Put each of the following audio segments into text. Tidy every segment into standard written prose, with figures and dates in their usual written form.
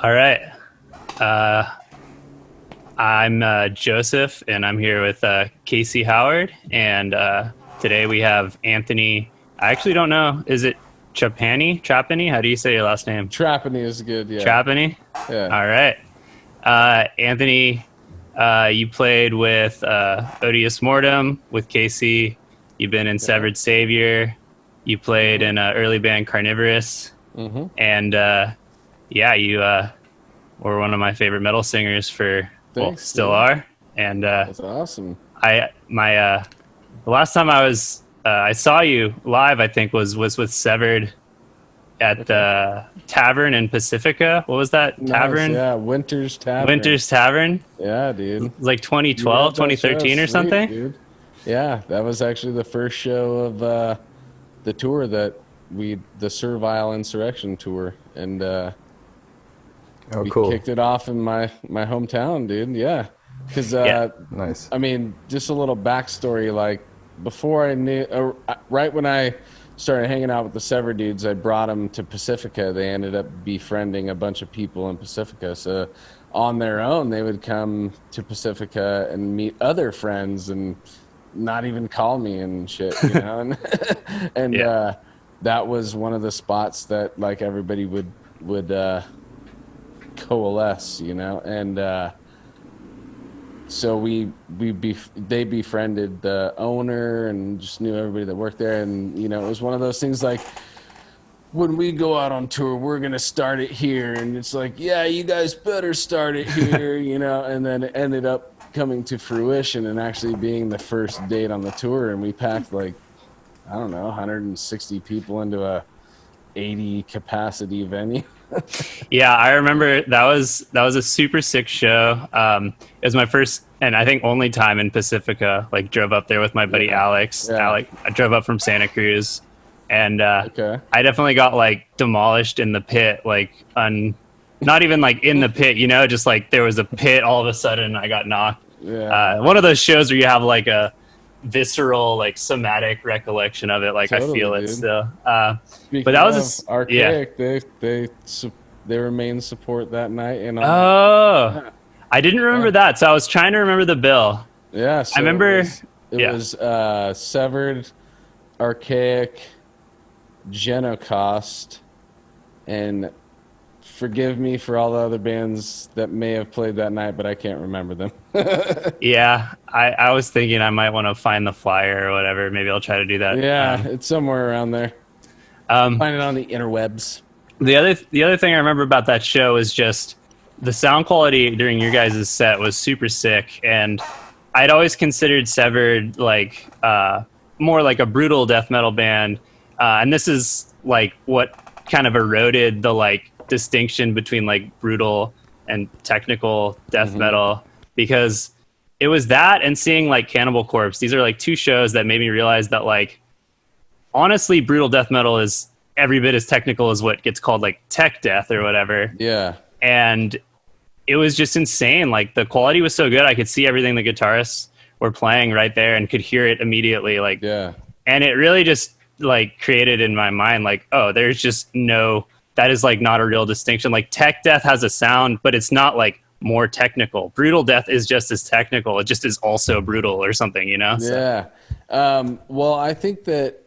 All right. Uh, I'm Joseph, and I'm here with Casey Howard. And today we have Anthony. I actually don't know. Is it Trapani? Trapani? How do you say your last name? Trapani is good, yeah. Trapani? Yeah. All right. Anthony, you played with Odious Mortem with Casey. You've been in Yeah. Severed Savior. You played in early band Carnivorous. Mm-hmm. And yeah, you were one of my favorite metal singers for, well, Thanks, still dude. are. And That's awesome. the last time I saw you live, I think was with Severed at Okay. the Tavern in Pacifica. What was that Nice, tavern? yeah. Winter's Tavern. Winter's Tavern. Yeah, It dude. was like You were 2012, at that show? 2013 or Sweet, something. dude. Yeah, that was actually the first show of the tour that the Servile Insurrection tour. And Oh, we cool. kicked it off in my hometown, dude. Yeah. Because, Yeah. Nice. I mean, just a little backstory. Like, before I knew, right when I started hanging out with the Sever dudes, I brought them to Pacifica. They ended up befriending a bunch of people in Pacifica. So, on their own, they would come to Pacifica and meet other friends and not even call me and shit, you know? And Yeah. that was one of the spots that, like, everybody would coalesce, you know? And, so they befriended the owner and just knew everybody that worked there. And, you know, it was one of those things like, when we go out on tour, we're going to start it here. And it's like, yeah, you guys better start it here, you know? And then it ended up coming to fruition and actually being the first date on the tour. And we packed like, I don't know, 160 people into a 80 capacity venue. Yeah, I remember that was a super sick show. It was my first and I think only time in Pacifica. Like, drove up there with my buddy Alex. Yeah. I drove up from Santa Cruz, and Okay. I definitely got like demolished in the pit. Like, not even like in the pit, you know, just like there was a pit. All of a sudden, I got knocked. Yeah. One of those shows where you have like a visceral, like somatic recollection of it. Like, Totally, I feel it dude. still. Speaking But that was of yeah. Archaic, they remain support that night. And Oh, I didn't remember that, so I was trying to remember the bill. yeah, so I remember. it was Severed, Archaic, Genocost, and forgive me for all the other bands that may have played that night, but I can't remember them. Yeah, I was thinking I might want to find the flyer or whatever. Maybe I'll try to do that. Yeah, it's somewhere around there. Find it on the interwebs. The other thing I remember about that show is just the sound quality during your guys' set was super sick, and I'd always considered Severed like more like a brutal death metal band, and this is like what kind of eroded the like distinction between like brutal and technical death metal, because it was that and seeing like Cannibal Corpse. These are like two shows that made me realize that, like, honestly, brutal death metal is every bit as technical as what gets called like tech death or whatever. Yeah. And it was just insane. Like, the quality was so good. I could see everything the guitarists were playing right there and could hear it immediately. Like, Yeah. and it really just like created in my mind, like, oh, there's just that is like not a real distinction. Like, tech death has a sound, but it's not like more technical. Brutal death is just as technical. It just is also brutal or something, you know? So, Yeah. Well, I think that,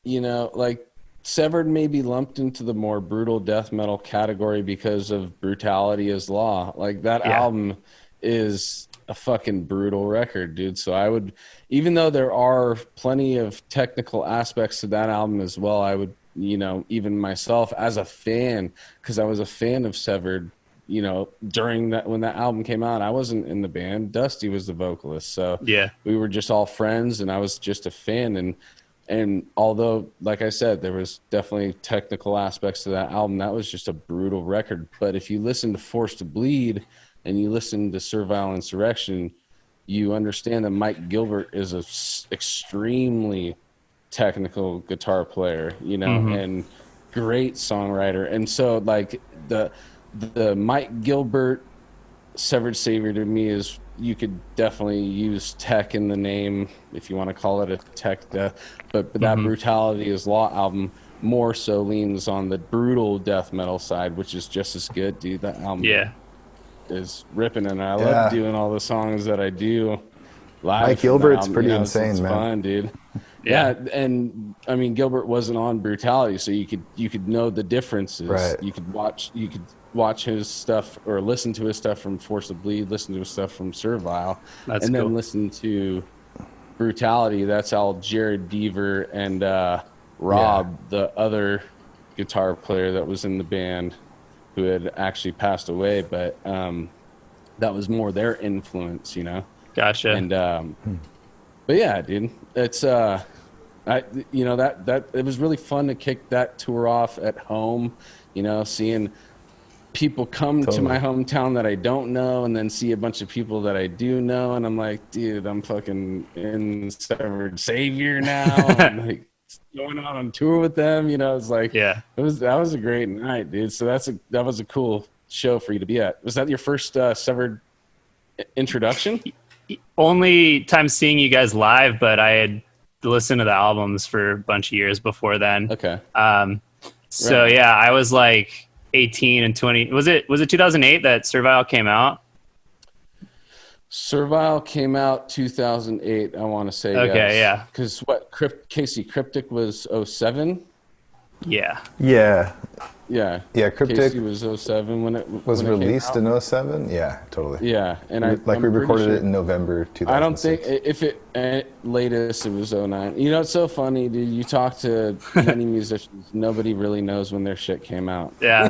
you know, like, Severed may be lumped into the more brutal death metal category because of Brutality is Law. Like, that album is a fucking brutal record, dude. So I would, even though there are plenty of technical aspects to that album as well, I would, you know, even myself as a fan, because I was a fan of Severed, you know, during that, when that album came out, I wasn't in the band. Dusty was the vocalist. So yeah. we were just all friends, and I was just a fan. And although, like I said, there was definitely technical aspects to that album, that was just a brutal record. But if you listen to Forced to Bleed and you listen to Servile Insurrection, you understand that Mike Gilbert is a extremely technical guitar player, you know, and great songwriter. And so, like, the Mike Gilbert Severed Savior to me is, you could definitely use tech in the name if you want to call it a tech death, but that Brutality is Law album more so leans on the brutal death metal side, which is just as good, dude. That album Yeah. is ripping, and I Yeah. love doing all the songs that I do live. Mike for that Gilbert's album. pretty It's insane, man. fun, dude. Yeah. Yeah, and I mean Gilbert wasn't on Brutality, so you could know the differences. Right. You could watch his stuff or listen to his stuff from Force to Bleed, listen to his stuff from Servile, That's and cool. then listen to Brutality. That's all Jared Deaver and Rob, the other guitar player that was in the band, who had actually passed away, but that was more their influence, you know. Gotcha. And but yeah, dude, it's that it was really fun to kick that tour off at home, you know, seeing people come to my hometown that I don't know, and then see a bunch of people that I do know, and I'm like, dude, I'm fucking in Severed Savior now. I'm like going on tour with them, you know. It's like, Yeah. that was a great night, dude. So that was a cool show for you to be at. Was that your first Severed introduction? Only time seeing you guys live, but I had listened to the albums for a bunch of years before then. Okay. So Right. yeah, I was like 18 and 20. Was it 2008 that Servile came out? Servile came out 2008, I want to say. Okay, yes. yeah. Because Casey Cryptic was 07? Yeah. Yeah. Yeah. Yeah, Cryptic Casey was 07 when it was when it came released out. in 07. Yeah, totally. Yeah, and we I'm recorded pretty it in November 2006. I don't think if it latest it was 09. You know, it's so funny, dude. You talk to many musicians, nobody really knows when their shit came out. Yeah.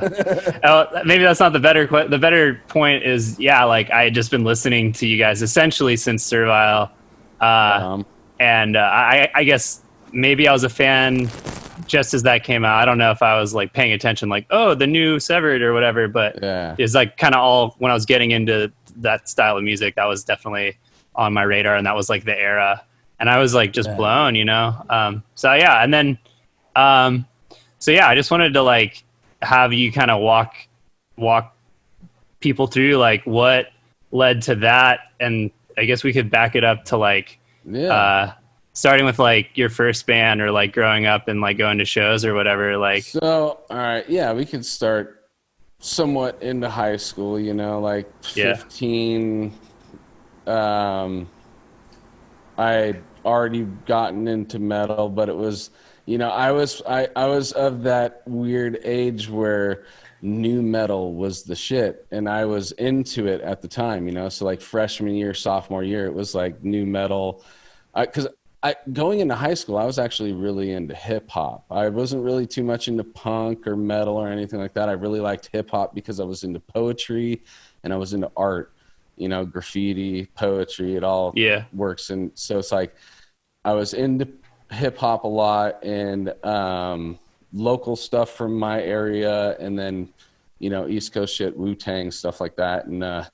Maybe that's not the better point is, yeah, like I had just been listening to you guys essentially since Servile. And I guess maybe I was a fan just as that came out. I don't know if I was like paying attention, like, oh, the new Severed or whatever, but Yeah. it's like kind of all when I was getting into that style of music, that was definitely on my radar, and that was like the era, and I was like just blown, you know. So yeah, and then so yeah, I just wanted to like have you kind of walk people through like what led to that, and I guess we could back it up to like starting with like your first band or like growing up and like going to shows or whatever. Like, so, all right, yeah, we could start somewhat into high school, you know, like 15. I'd already gotten into metal, but it was, you know, I was of that weird age where new metal was the shit, and I was into it at the time, you know. So like freshman year, sophomore year, it was like new metal, because going into high school, I was actually really into hip hop. I wasn't really too much into punk or metal or anything like that. I really liked hip hop because I was into poetry and I was into art, you know, graffiti, poetry, it all works. And so it's like, I was into hip hop a lot and local stuff from my area. And then, you know, East Coast shit, Wu-Tang, stuff like that. And,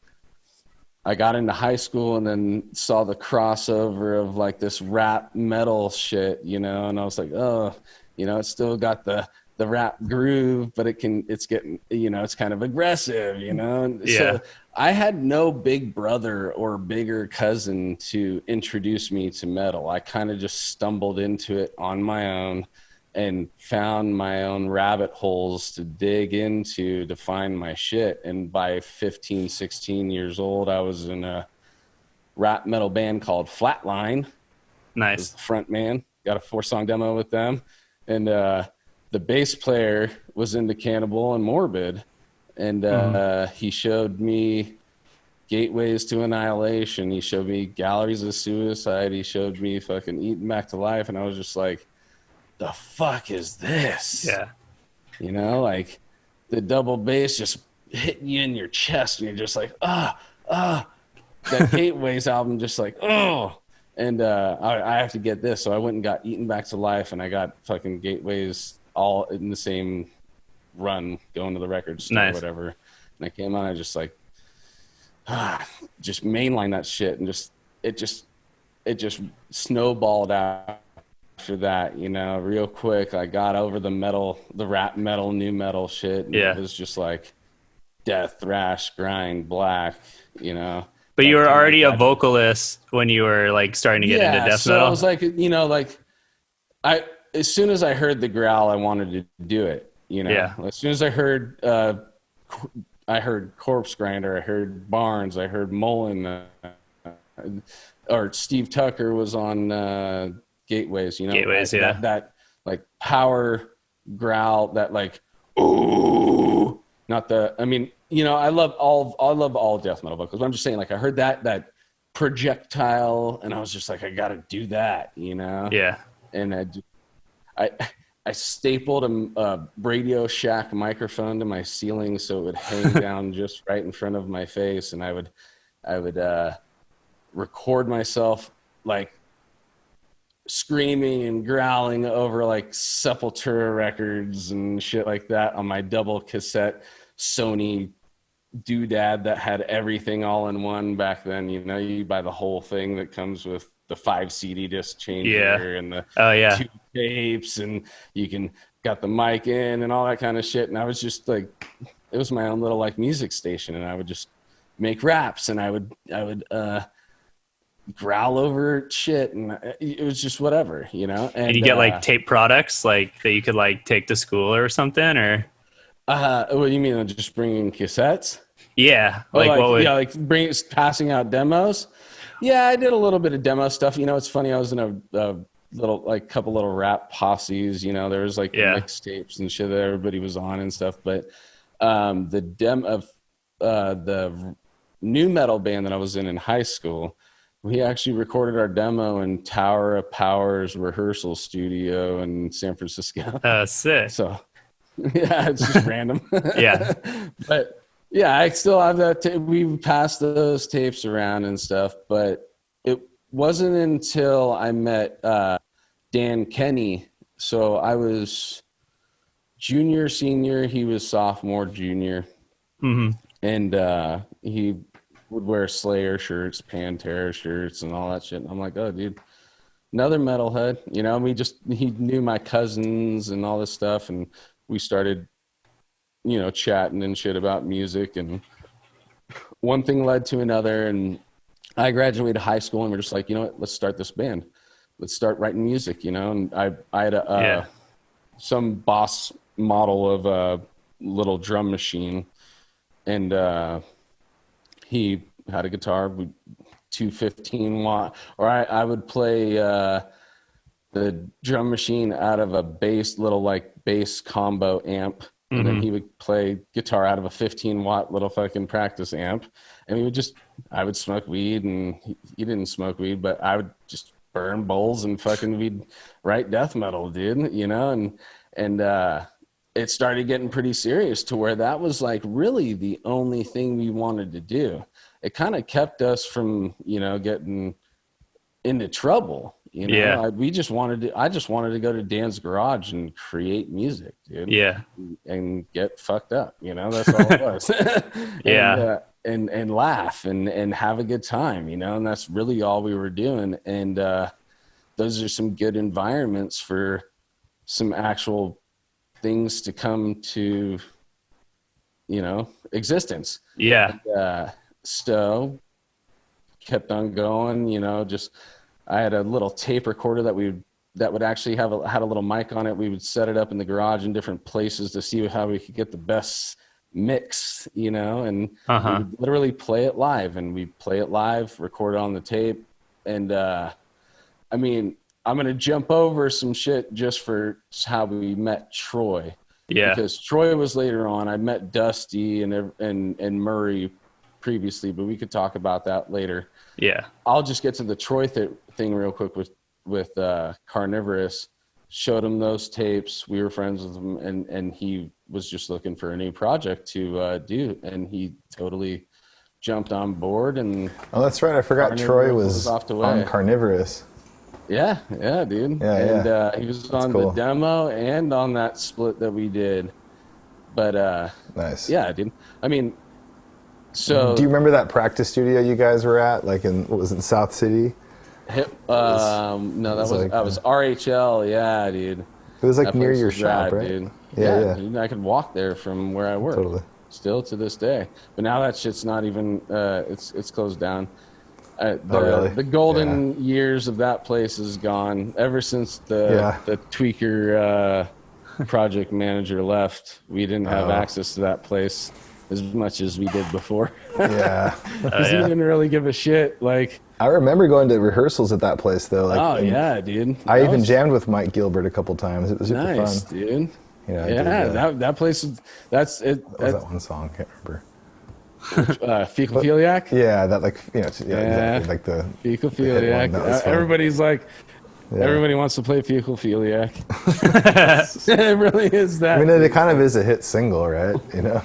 I got into high school and then saw the crossover of like this rap metal shit, you know, and I was like, oh, you know, it's still got the rap groove, but it's getting, you know, it's kind of aggressive, you know. And so I had no big brother or bigger cousin to introduce me to metal. I kind of just stumbled into it on my own and found my own rabbit holes to dig into to find my shit. And by 15, 16 years old, I was in a rap metal band called Flatline. Nice. I was the front man. Got a 4-song demo with them. And the bass player was into Cannibal and Morbid. And he showed me Gateways to Annihilation. He showed me Galleries of Suicide. He showed me fucking Eaten Back to Life. And I was just like, the fuck is this? Yeah. You know, like the double bass just hitting you in your chest and you're just like, that Gateways album just like, oh. And I have to get this. So I went and got Eaten Back to Life, and I got fucking Gateways all in the same run going to the record store or whatever. And I came on, I just like, just mainline that shit, and it just snowballed out. After that, you know, real quick, I got over the rap metal, new metal shit. And it was just like death, thrash, grind, black, you know. But you were already a vocalist when you were like starting to get into death metal. So I was like, you know, like as soon as I heard the growl, I wanted to do it. You know, Yeah. as soon as I heard Corpse Grinder, I heard Barnes, I heard Mullen, or Steve Tucker was on Gateways. You know, Gateways, yeah. that like power growl, that like ooh, not the. I mean, you know, I love all death metal vocals. But I'm just saying, like, I heard that projectile, and I was just like, I got to do that. You know. Yeah. And I stapled a Radio Shack microphone to my ceiling so it would hang down just right in front of my face, and I would record myself like screaming and growling over like Sepultura records and shit like that on my double cassette Sony doodad that had everything all in one back then. You know, you buy the whole thing that comes with the 5 CD disc changer and the 2 tapes, and you can got the mic in and all that kind of shit. And I was just like, it was my own little like music station, and I would just make raps, and I would growl over shit, and it was just whatever, you know. And you get like tape products like that you could like take to school or something, or what do you mean, just bringing cassettes? Yeah, like what would... yeah, like passing out demos. Yeah, I did a little bit of demo stuff. You know, it's funny. I was in a little, like, couple little rap posses. You know, there was like mixtapes and shit that everybody was on and stuff. But the new metal band that I was in high school, we actually recorded our demo in Tower of Power's rehearsal studio in San Francisco. Sick. So, yeah, it's just random. Yeah, but. Yeah, I still have that. We passed those tapes around and stuff, but it wasn't until I met Dan Kenny. So I was junior, senior. He was sophomore, junior. Mm-hmm. And he would wear Slayer shirts, Pantera shirts, and all that shit. And I'm like, oh, dude, another metalhead. You know, he knew my cousins and all this stuff, and we started, you know, chatting and shit about music, and one thing led to another, and I graduated high school, and we're just like, you know what, let's start this band. Let's start writing music, you know. And I had some Boss model of a little drum machine, and he had a guitar, 215 watt, or I would play the drum machine out of a bass combo amp. And then he would play guitar out of a 15 watt little fucking practice amp. And I would smoke weed, and he didn't smoke weed, but I would just burn bowls and fucking we'd write death metal, dude, you know? And it started getting pretty serious to where that was like really the only thing we wanted to do. It kind of kept us from, you know, getting into trouble. You know, I just wanted to go to Dan's garage and create music, dude. Yeah. And get fucked up, you know, that's all it was. And laugh and have a good time, you know, and that's really all we were doing. And those are some good environments for some actual things to come to, you know, existence. Yeah. And, so kept on going, you know, I had a little tape recorder that would actually had a little mic on it. We would set it up in the garage in different places to see how we could get the best mix, you know, and we would literally play it live, and we play it live, record it on the tape. And I mean, I'm going to jump over some shit just for how we met Troy. Yeah. Because Troy was later on. I met Dusty and Murray previously, but we could talk about that later. Yeah. I'll just get to the Troy thing real quick with Carnivorous. Showed him those tapes. We were friends with him, and he was just looking for a new project to do, and he totally jumped on board. And oh, that's right. I forgot Troy was on Carnivorous. Yeah, dude. And he was on the demo and on that split that we did. But nice. Yeah, dude. I mean, so do you remember that practice studio you guys were at? Like was it South City? No, that was RHL. Yeah, dude. It was like near your shop, right? Dude. Yeah. Dude, I could walk there from where I work. Totally. Still to this day. But now that shit's not even. It's closed down. The golden years of that place is gone. Ever since the tweaker project manager left, we didn't have access to that place as much as we did before. Yeah. Because he didn't really give a shit. Like, I remember going to rehersals at that place though. Like, yeah, dude. I even jammed with Mike Gilbert a couple times. It was super nice, fun. dude. Yeah, that place. That's it. What was that one song? I can't remember. Fecal-philiac? Yeah, that exactly, like the Fecal-philiac. Everybody's like, everybody wants to play Fecal-philiac. It really is that. I mean, it kind of is a hit single, right? You know,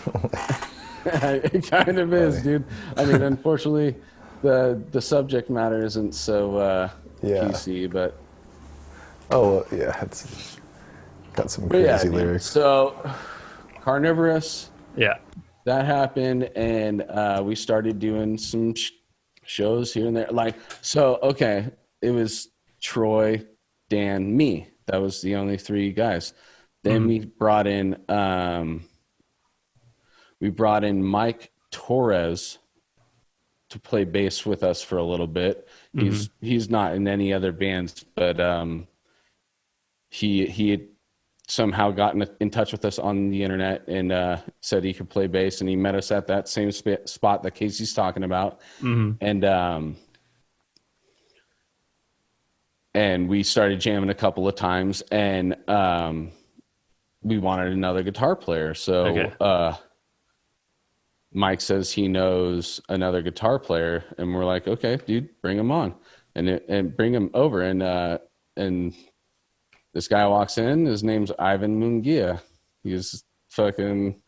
it kind of is, dude. I mean, unfortunately, the subject matter isn't so PC, but it's got some crazy lyrics. So, Carnivorous. Yeah. That happened, and we started doing some shows here and there. Like, so, okay, it was Troy, Dan, me. That was the only three guys. Then we brought in Mike Torres to play bass with us for a little bit. He's not in any other bands, but he had somehow gotten in touch with us on the internet and said he could play bass, and he met us at that same spot that Casey's talking about. And we started jamming a couple of times, and we wanted another guitar player. So Mike says he knows another guitar player, and we're like, okay, dude, bring him on and bring him over. And this guy walks in. His name's Ivan Mungia. He's fucking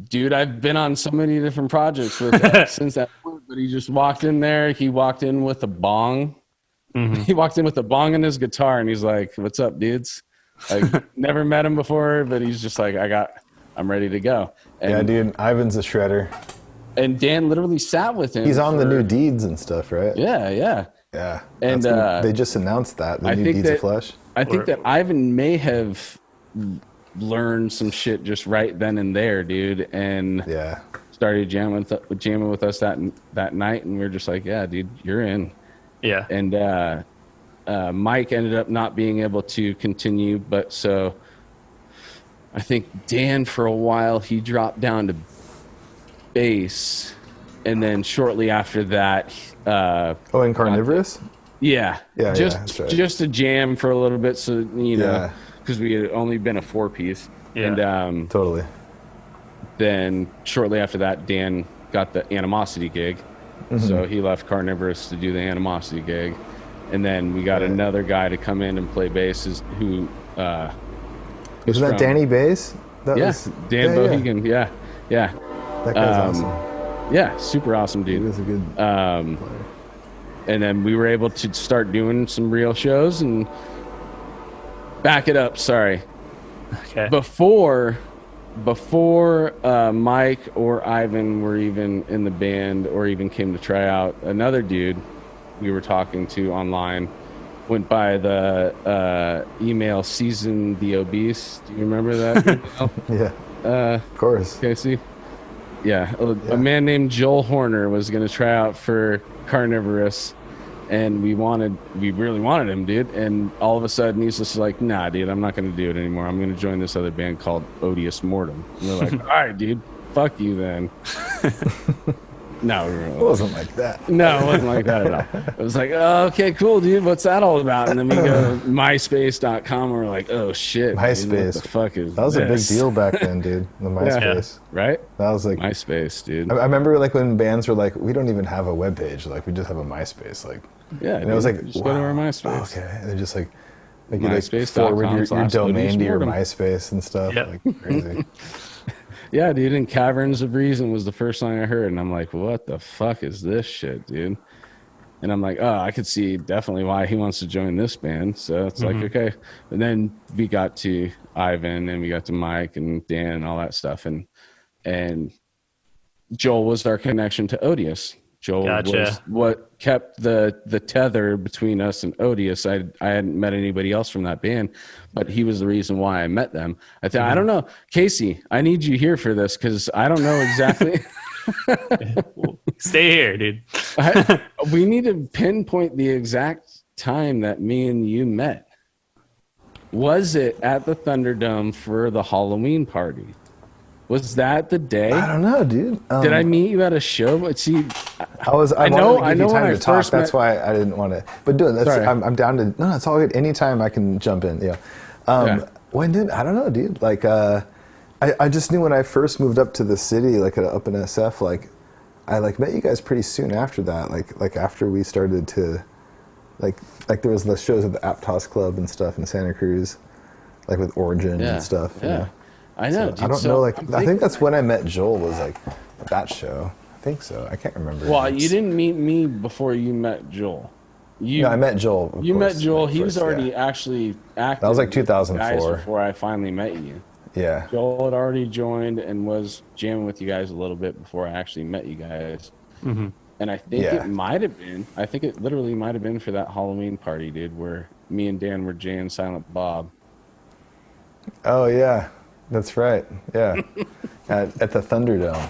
dude. I've been on so many different projects with since that point, but he just walked in there. He walked in with a bong. He walked in with a bong and his guitar, and he's like, "What's up, dudes?" Like, never met him before, but he's just like, I'm ready to go. And, yeah, dude, Ivan's a shredder. And Dan literally sat with him. He's on the new Deeds and stuff, right? Yeah. And they just announced that the new Deeds of Flesh. I think that Ivan may have learned some shit just right then and there, dude, and started jamming with us that night, and we were just like, yeah, dude, you're in. Yeah. And Mike ended up not being able to continue, but so I think Dan, for a while, he dropped down to bass, and then shortly after that, in Carnivorous. Just a jam for a little bit, so because we had only been a 4-piece, and totally. Then shortly after that, Dan got the Animosity gig, so he left Carnivorous to do the Animosity gig, and then we got another guy to come in and play bass, who was that Danny Bass? Was Dan Bohegan. Yeah. That guy's awesome. Yeah, super awesome dude. He was a good player. And then we were able to start doing some real shows. And back it up, sorry. Okay. Before Mike or Ivan were even in the band or even came to try out, another dude we were talking to online went by the email Season the Obese. Do you remember that email? Yeah. Of course. Casey? Yeah. A man named Joel Horner was going to try out for Carnivorous, and we really wanted him, dude. And all of a sudden he's just like, nah, dude, I'm not going to do it anymore. I'm going to join this other band called Odious Mortem. And we're like, all right, dude, fuck you then. No, it wasn't like that. No, it wasn't like that at all. It was like, oh, okay, cool, dude. What's that all about? And then we go to myspace.com, and we're like, oh, shit. MySpace. Dude, what the fuck is that was this? A big deal back then, dude. The MySpace. Yeah, right? That was like MySpace, dude. I remember like when bands were like, we don't even have a webpage. Like, we just have a MySpace. Like, yeah. And it was like, just go to our MySpace. Okay. And they're just like you MySpace.com/. forward your domain to your MySpace and stuff. Yep. Like, crazy. Yeah, dude, and Caverns of Reason was the first song I heard, and I'm like, what the fuck is this shit, dude? And I'm like, oh, I could see definitely why he wants to join this band. So it's like, okay. And then we got to Ivan, and we got to Mike and Dan and all that stuff, and Joel was our connection to Odious. Joel was what kept the tether between us and Odious. I hadn't met anybody else from that band, but he was the reason why I met them. I don't know, Casey, I need you here for this because I don't know exactly. Stay here, dude. We need to pinpoint the exact time that me and you met. Was it at the Thunderdome for the Halloween party? Was that the day? I don't know, dude. Did I meet you at a show? See, I wanted to give you time to talk. That's met... why I didn't want to. But dude, I'm down to. No, it's all good. Anytime I can jump in. Yeah. When did I don't know, dude. Like, I just knew when I first moved up to the city, like up in SF, like, I like met you guys pretty soon after that. Like after we started to, like there was the shows at the Aptos Club and stuff in Santa Cruz, like with Origin and stuff. Yeah. You know? I know. So, Dude, I don't know. Like, I think that's when I met Joel. Was like at that show. I think so. I can't remember. Well, you didn't meet me before you met Joel. No, I met Joel. You met Joel. He was already actually active. That was like 2004. Before I finally met you. Yeah. Joel had already joined and was jamming with you guys a little bit before I actually met you guys. Mm-hmm. And I think it might have been. I think it literally might have been for that Halloween party, dude, where me and Dan were jamming Silent Bob. Oh yeah. That's right. Yeah, at the Thunderdome.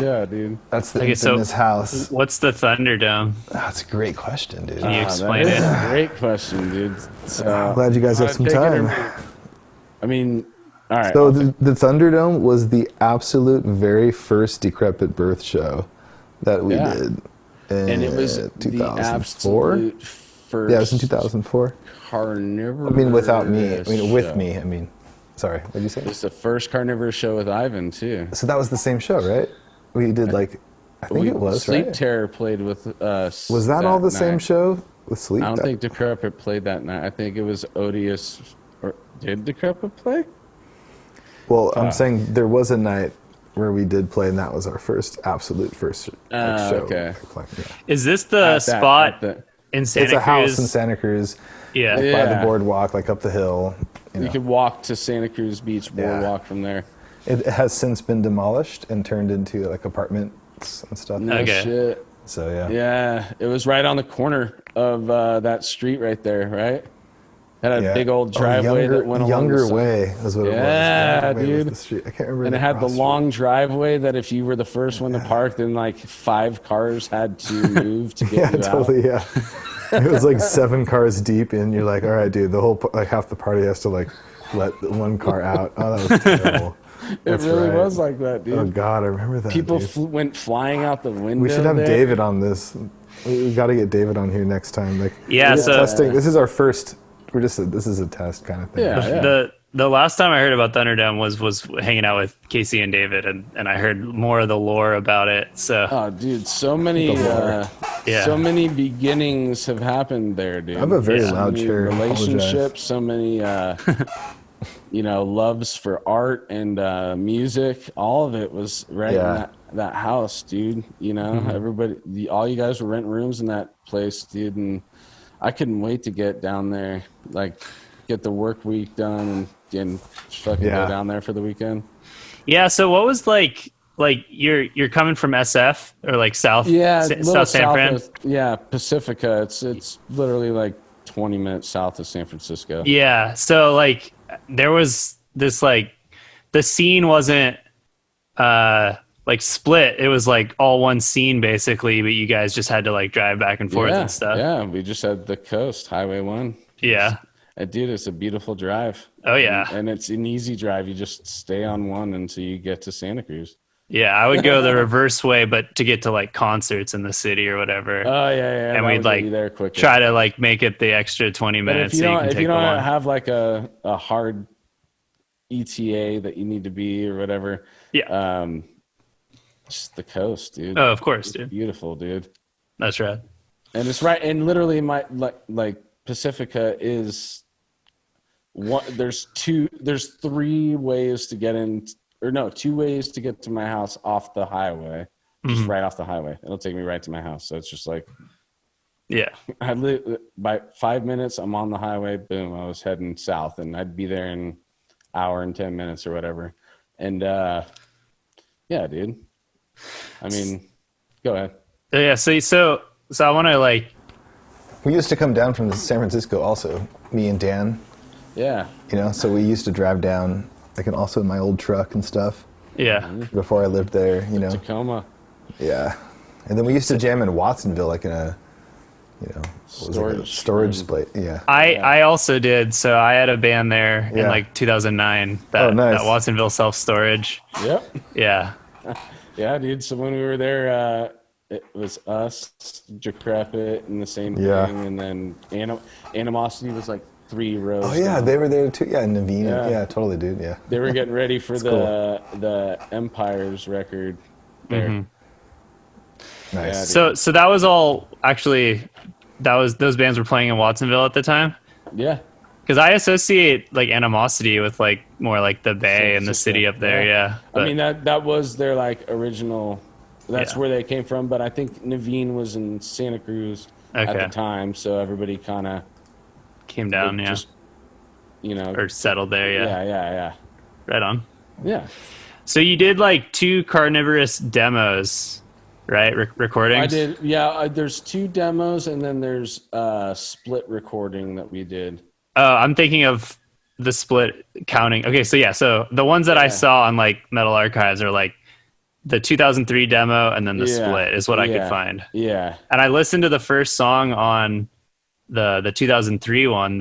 Yeah, dude. That's the infamous house. What's the Thunderdome? That's a great question, dude. Can you explain that it? is a great question, dude. So, I'm glad you guys have some time. I mean, all right. So the Thunderdome was the absolute very first Decrepit Birth show that we did. And it was 2004. The first. Yeah, it was in 2004. Carnivorous. I mean, without me. I mean, with me. I mean. Sorry, what did you say? It was the first carnivorous show with Ivan, too. So that was the same show, right? We did like, I think it was, Sleep right? Terror played with us. Was that all the same show with Sleep? I don't think Decrepit played that night. I think it was Odious. Or did Decrepit play? Well, I'm saying there was a night where we did play, and that was our absolute first show. Okay. Is this the spot in Santa Cruz? It's a house in Santa Cruz. Yeah. By the boardwalk, like up the hill. You could walk to Santa Cruz Beach boardwalk from there. It has since been demolished and turned into like apartments and stuff. No shit. So yeah. Yeah, it was right on the corner of that street right there, right? Had a big old driveway that went along Younger Way is what it was. Yeah, dude. The street. I can't remember. And it had the long driveway that if you were the first one to park, then like 5 cars had to move to get you totally, out. Yeah. It was like 7 cars deep, and you're like, all right, dude, the whole like half the party has to like let one car out. Oh, that was terrible. It really was like that, dude. Oh God, I remember that. People went flying out the window. We should have David on this. We got to get David on here next time. Like, testing. This is our first. This is a test kind of thing. Yeah. The last time I heard about Thunderdome was hanging out with Casey and David, and I heard more of the lore about it. So, oh, dude, so many beginnings have happened there, dude. I have a very loud chair. Relationships, so many, loves for art and music. All of it was right in that house, dude. You know, everybody, all you guys were renting rooms in that place, dude, and I couldn't wait to get down there, like get the work week done and fucking go down there for the weekend. Yeah. So what was like you're coming from SF or like South San Fran? Pacifica. It's literally like 20 minutes south of San Francisco. Yeah. So like there was this like the scene wasn't like split. It was like all one scene basically, but you guys just had to like drive back and forth and stuff. Yeah, we just had the coast, Highway 1. Yeah. Dude, it's a beautiful drive. Oh yeah. And it's an easy drive. You just stay on one until you get to Santa Cruz. Yeah, I would go the reverse way, but to get to like concerts in the city or whatever. Oh yeah. And we'd like try to like make it the extra 20 minutes. If you don't have like a hard ETA that you need to be or whatever. Yeah. Just the coast, dude. Oh, of course, dude. Beautiful, dude. That's right. And it's right. And literally, like Pacifica is one. There's 3 ways to get in, or no, 2 ways to get to my house off the highway. Just right off the highway. It'll take me right to my house. So it's just like, I live by 5 minutes. I'm on the highway. Boom. I was heading south, and I'd be there in an hour and 10 minutes or whatever. And yeah, dude. I mean, go ahead. Yeah. So I want to like. We used to come down from San Francisco also, me and Dan. Yeah. You know, so we used to drive down, like, and also in my old truck and stuff. Yeah. Before I lived there, you know. Tacoma. Yeah. And then we used to jam in Watsonville, like in a, storage place. Yeah. I also did. So I had a band there in like 2009. That Watsonville Self Storage. Yep. Yeah. Yeah, dude. So when we were there, it was us, Decrepit, and the same thing, and then Animosity was like 3 rows. Oh yeah, they were there too. Yeah, Naveen. Yeah, totally, dude. Yeah. They were getting ready for the Empires record there. Mm-hmm. Nice. Yeah, so that was all actually. Those bands were playing in Watsonville at the time. Yeah. Because I associate like Animosity with like more like the Bay and the city up there. Yeah. I mean that was their like original. That's where they came from. But I think Naveen was in Santa Cruz at the time, so everybody kind of came down. Just, or settled there. Yeah. Right on. Yeah. So you did like 2 Carnivorous demos, right? Recordings? I did. Yeah. There's 2 demos, and then there's a split recording that we did. Oh, I'm thinking of the split counting. Okay, so the ones that I saw on like Metal Archives are like the 2003 demo and then the split is what I could find. Yeah. And I listened to the first song on the 2003 one,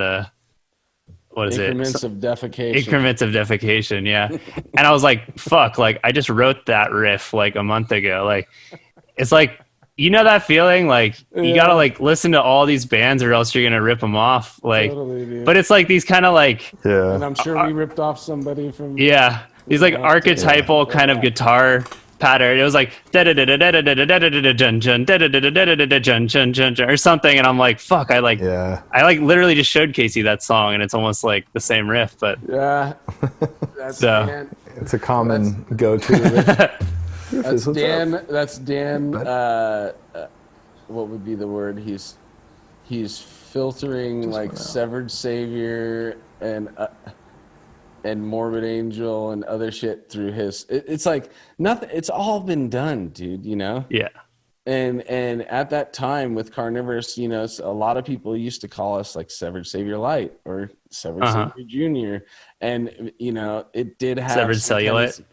what is Increments of Defecation. Increments of Defecation, yeah. And I was like, fuck, like I just wrote that riff like a month ago. Like it's like, that feeling? Like you gotta like listen to all these bands or else you're gonna rip them off. Like, totally, but it's like these kind of like, and I'm sure we ripped off somebody from these like archetypal kind of guitar pattern. It was like or something, and I'm like, fuck, I like literally just showed Casey that song, and it's almost like the same riff, but that's it's a common go-to. That's Dan. That's Dan. What would be the word? He's filtering like Severed Savior and Morbid Angel and other shit through his. It's like nothing. It's all been done, dude. Yeah. And at that time with Carnivorous, a lot of people used to call us like Severed Savior Light or Severed Savior Junior, and it did have Severed Cellulite.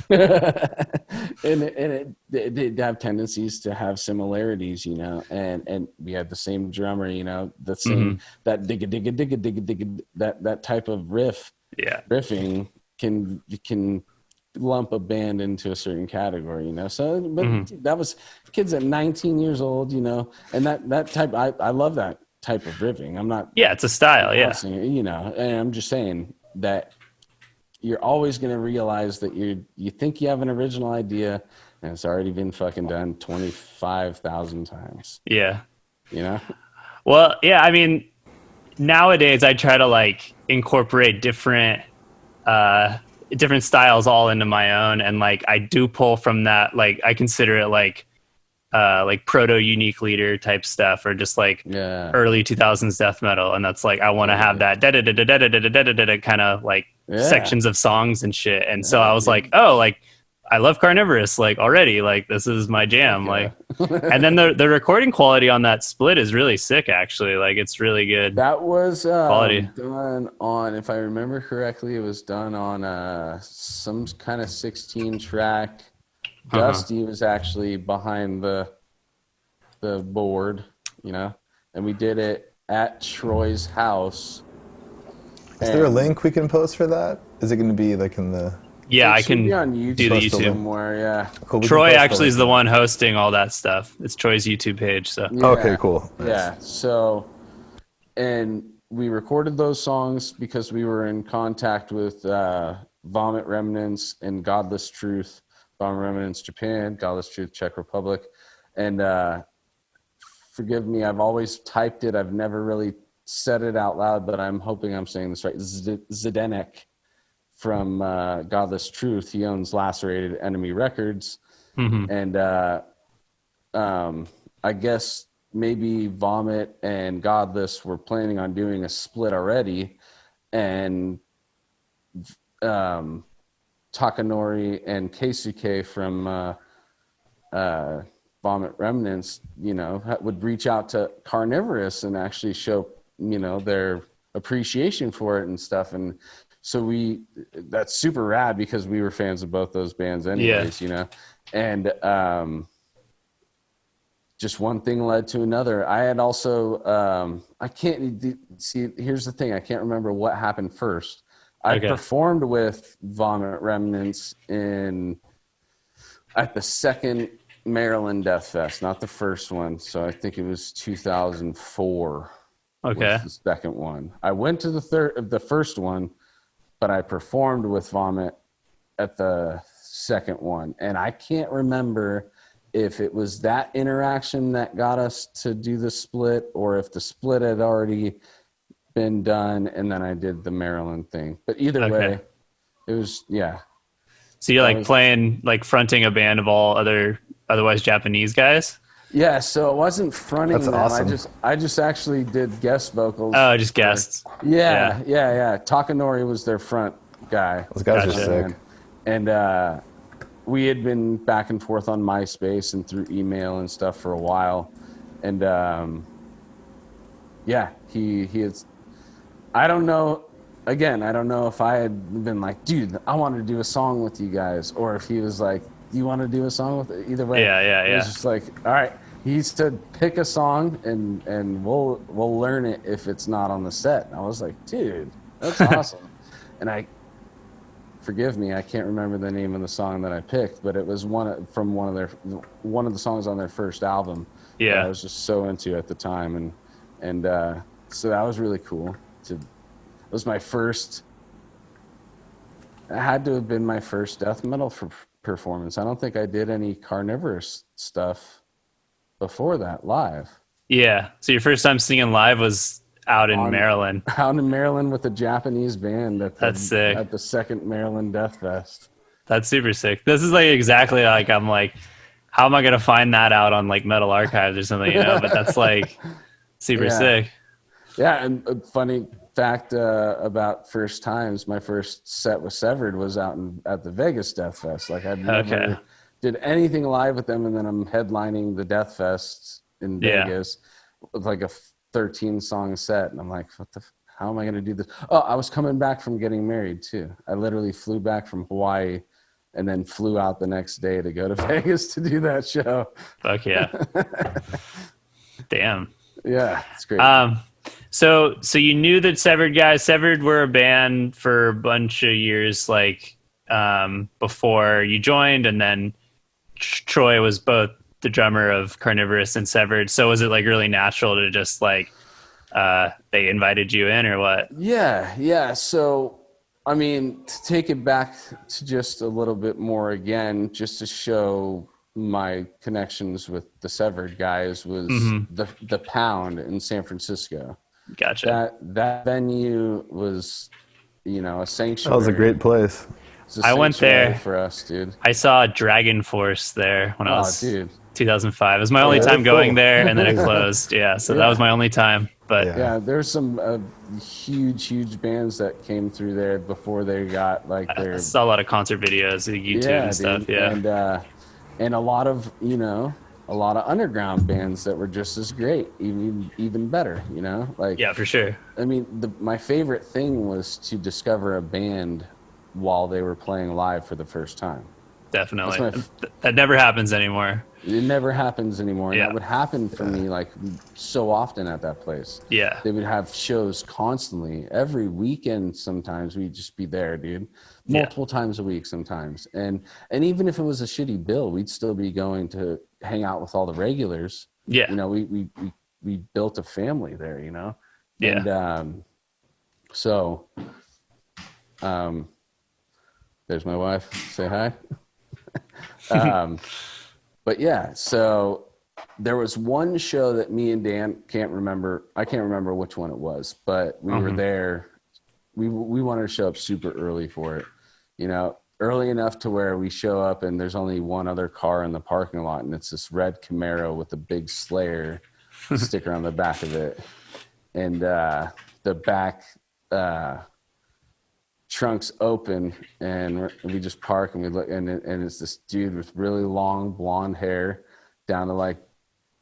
and it did have tendencies to have similarities, and we had the same drummer, the same that digga digga digga digga digga that type of riffing can lump a band into a certain category, so but that was kids at 19 years old, and that type I love that type of riffing. I'm not it's a style, and I'm just saying that you're always going to realize that you think you have an original idea and it's already been fucking done 25,000 times. Yeah. Well, yeah, I mean, nowadays I try to like incorporate different styles all into my own, and like I do pull from that, like I consider it like proto Unique Leader type stuff, or just like early 2000s death metal, and that's like I want to have that kind of like sections of songs and shit. And so I was like, oh, like I love Carnivorous like already, like this is my jam. Like and then the recording quality on that split is really sick, actually. Like it's really good. That was quality done on, if I remember correctly, it was done on some kind of 16 track. Dusty was actually behind the board, and we did it at Troy's house. Is there a link we can post for that? Is it going to be like in the? Yeah, I can be on YouTube do the YouTube. Somewhere, yeah. Cool, Troy actually is the one hosting all that stuff. It's Troy's YouTube page. So okay, cool. Nice. Yeah. So, and we recorded those songs because we were in contact with Vomit Remnants and Godless Truth. Vomit Remnants Japan, Godless Truth Czech Republic, and forgive me, I've always typed it. I've never really said it out loud, but I'm hoping I'm saying this right. Zdenek from Godless Truth. He owns Lacerated Enemy Records, and I guess maybe Vomit and Godless were planning on doing a split already, and Takanori and Keisuke from Vomit Remnants, would reach out to Carnivorous and actually show, their appreciation for it and stuff. And so that's super rad because we were fans of both those bands anyways, and just one thing led to another. I had also, I can't see, here's the thing. I can't remember what happened first. I performed with Vomit Remnants at the second Maryland Death Fest, not the first one. So I think it was 2004. Okay. Was the second one. I went to the first one, but I performed with Vomit at the second one. And I can't remember if it was that interaction that got us to do the split, or if the split had already been done and then I did the Maryland thing. But either way, it was, yeah. So you're like playing, like fronting a band of all otherwise Japanese guys? Yeah, so it wasn't fronting them. Awesome. I just actually did guest vocals. Oh, just guests. Yeah. Takanori was their front guy. Those guys are sick. And we had been back and forth on MySpace and through email and stuff for a while. And he is. I don't know. Again, I don't know if I had been like, dude, I want to do a song with you guys, or if he was like, do you want to do a song with it? Either way. Yeah. It was just like, all right. He said, pick a song and we'll learn it if it's not on the set. And I was like, dude, that's awesome. And forgive me, I can't remember the name of the song that I picked, but it was one of the songs on their first album. Yeah. That I was just so into at the time, and so that was really cool. It was my first. It had to have been my first death metal performance. I don't think I did any carnivorous stuff before that live. Yeah. So your first time singing live was out in Maryland. Out in Maryland with a Japanese band That's sick. At the second Maryland Death Fest. That's super sick. This is like exactly like I'm like, how am I gonna find that out on like Metal Archives or something, you know? But that's like super sick. Yeah, and a funny fact about first times, my first set with Severed was out at the Vegas Death Fest. Like I'd never did anything live with them, and then I'm headlining the Death Fest in Vegas with like a 13-song set, and I'm like, how am I going to do this? Oh, I was coming back from getting married too. I literally flew back from Hawaii and then flew out the next day to go to Vegas to do that show. Fuck yeah. Damn. Yeah, it's great. So you knew that Severed were a band for a bunch of years, like before you joined, and then Troy was both the drummer of Carnivorous and Severed. So was it like really natural to just like they invited you in, or what? Yeah. So I mean, to take it back to just a little bit more again, just to show my connections with the Severed guys, was the Pound in San Francisco. Gotcha. That venue was, a sanctuary. That was a great place. I went there for us, dude. I saw Dragon Force there when I was 2005. It was my only time going there, and then it closed. Yeah, so that was my only time. But there's some huge bands that came through there before they got like their. I saw a lot of concert videos, YouTube and stuff. Yeah, and a lot of underground bands that were just as great, even better. Yeah, for sure. I mean, my favorite thing was to discover a band while they were playing live for the first time. Definitely. That never happens anymore. It never happens anymore. Yeah. That would happen for me like so often at that place. Yeah. They would have shows constantly. Every weekend sometimes we'd just be there, dude. Multiple times a week sometimes. And even if it was a shitty bill, we'd still be going to hang out with all the regulars. Yeah. We built a family there, Yeah. And there's my wife. Say hi. But yeah, so there was one show that me and Dan can't remember. I can't remember which one it was, but we were there. We wanted to show up super early for it, early enough to where we show up and there's only one other car in the parking lot, and it's this red Camaro with a big Slayer sticker on the back of it, and the back trunks open, and we just park, and we look, and it's this dude with really long blonde hair down to like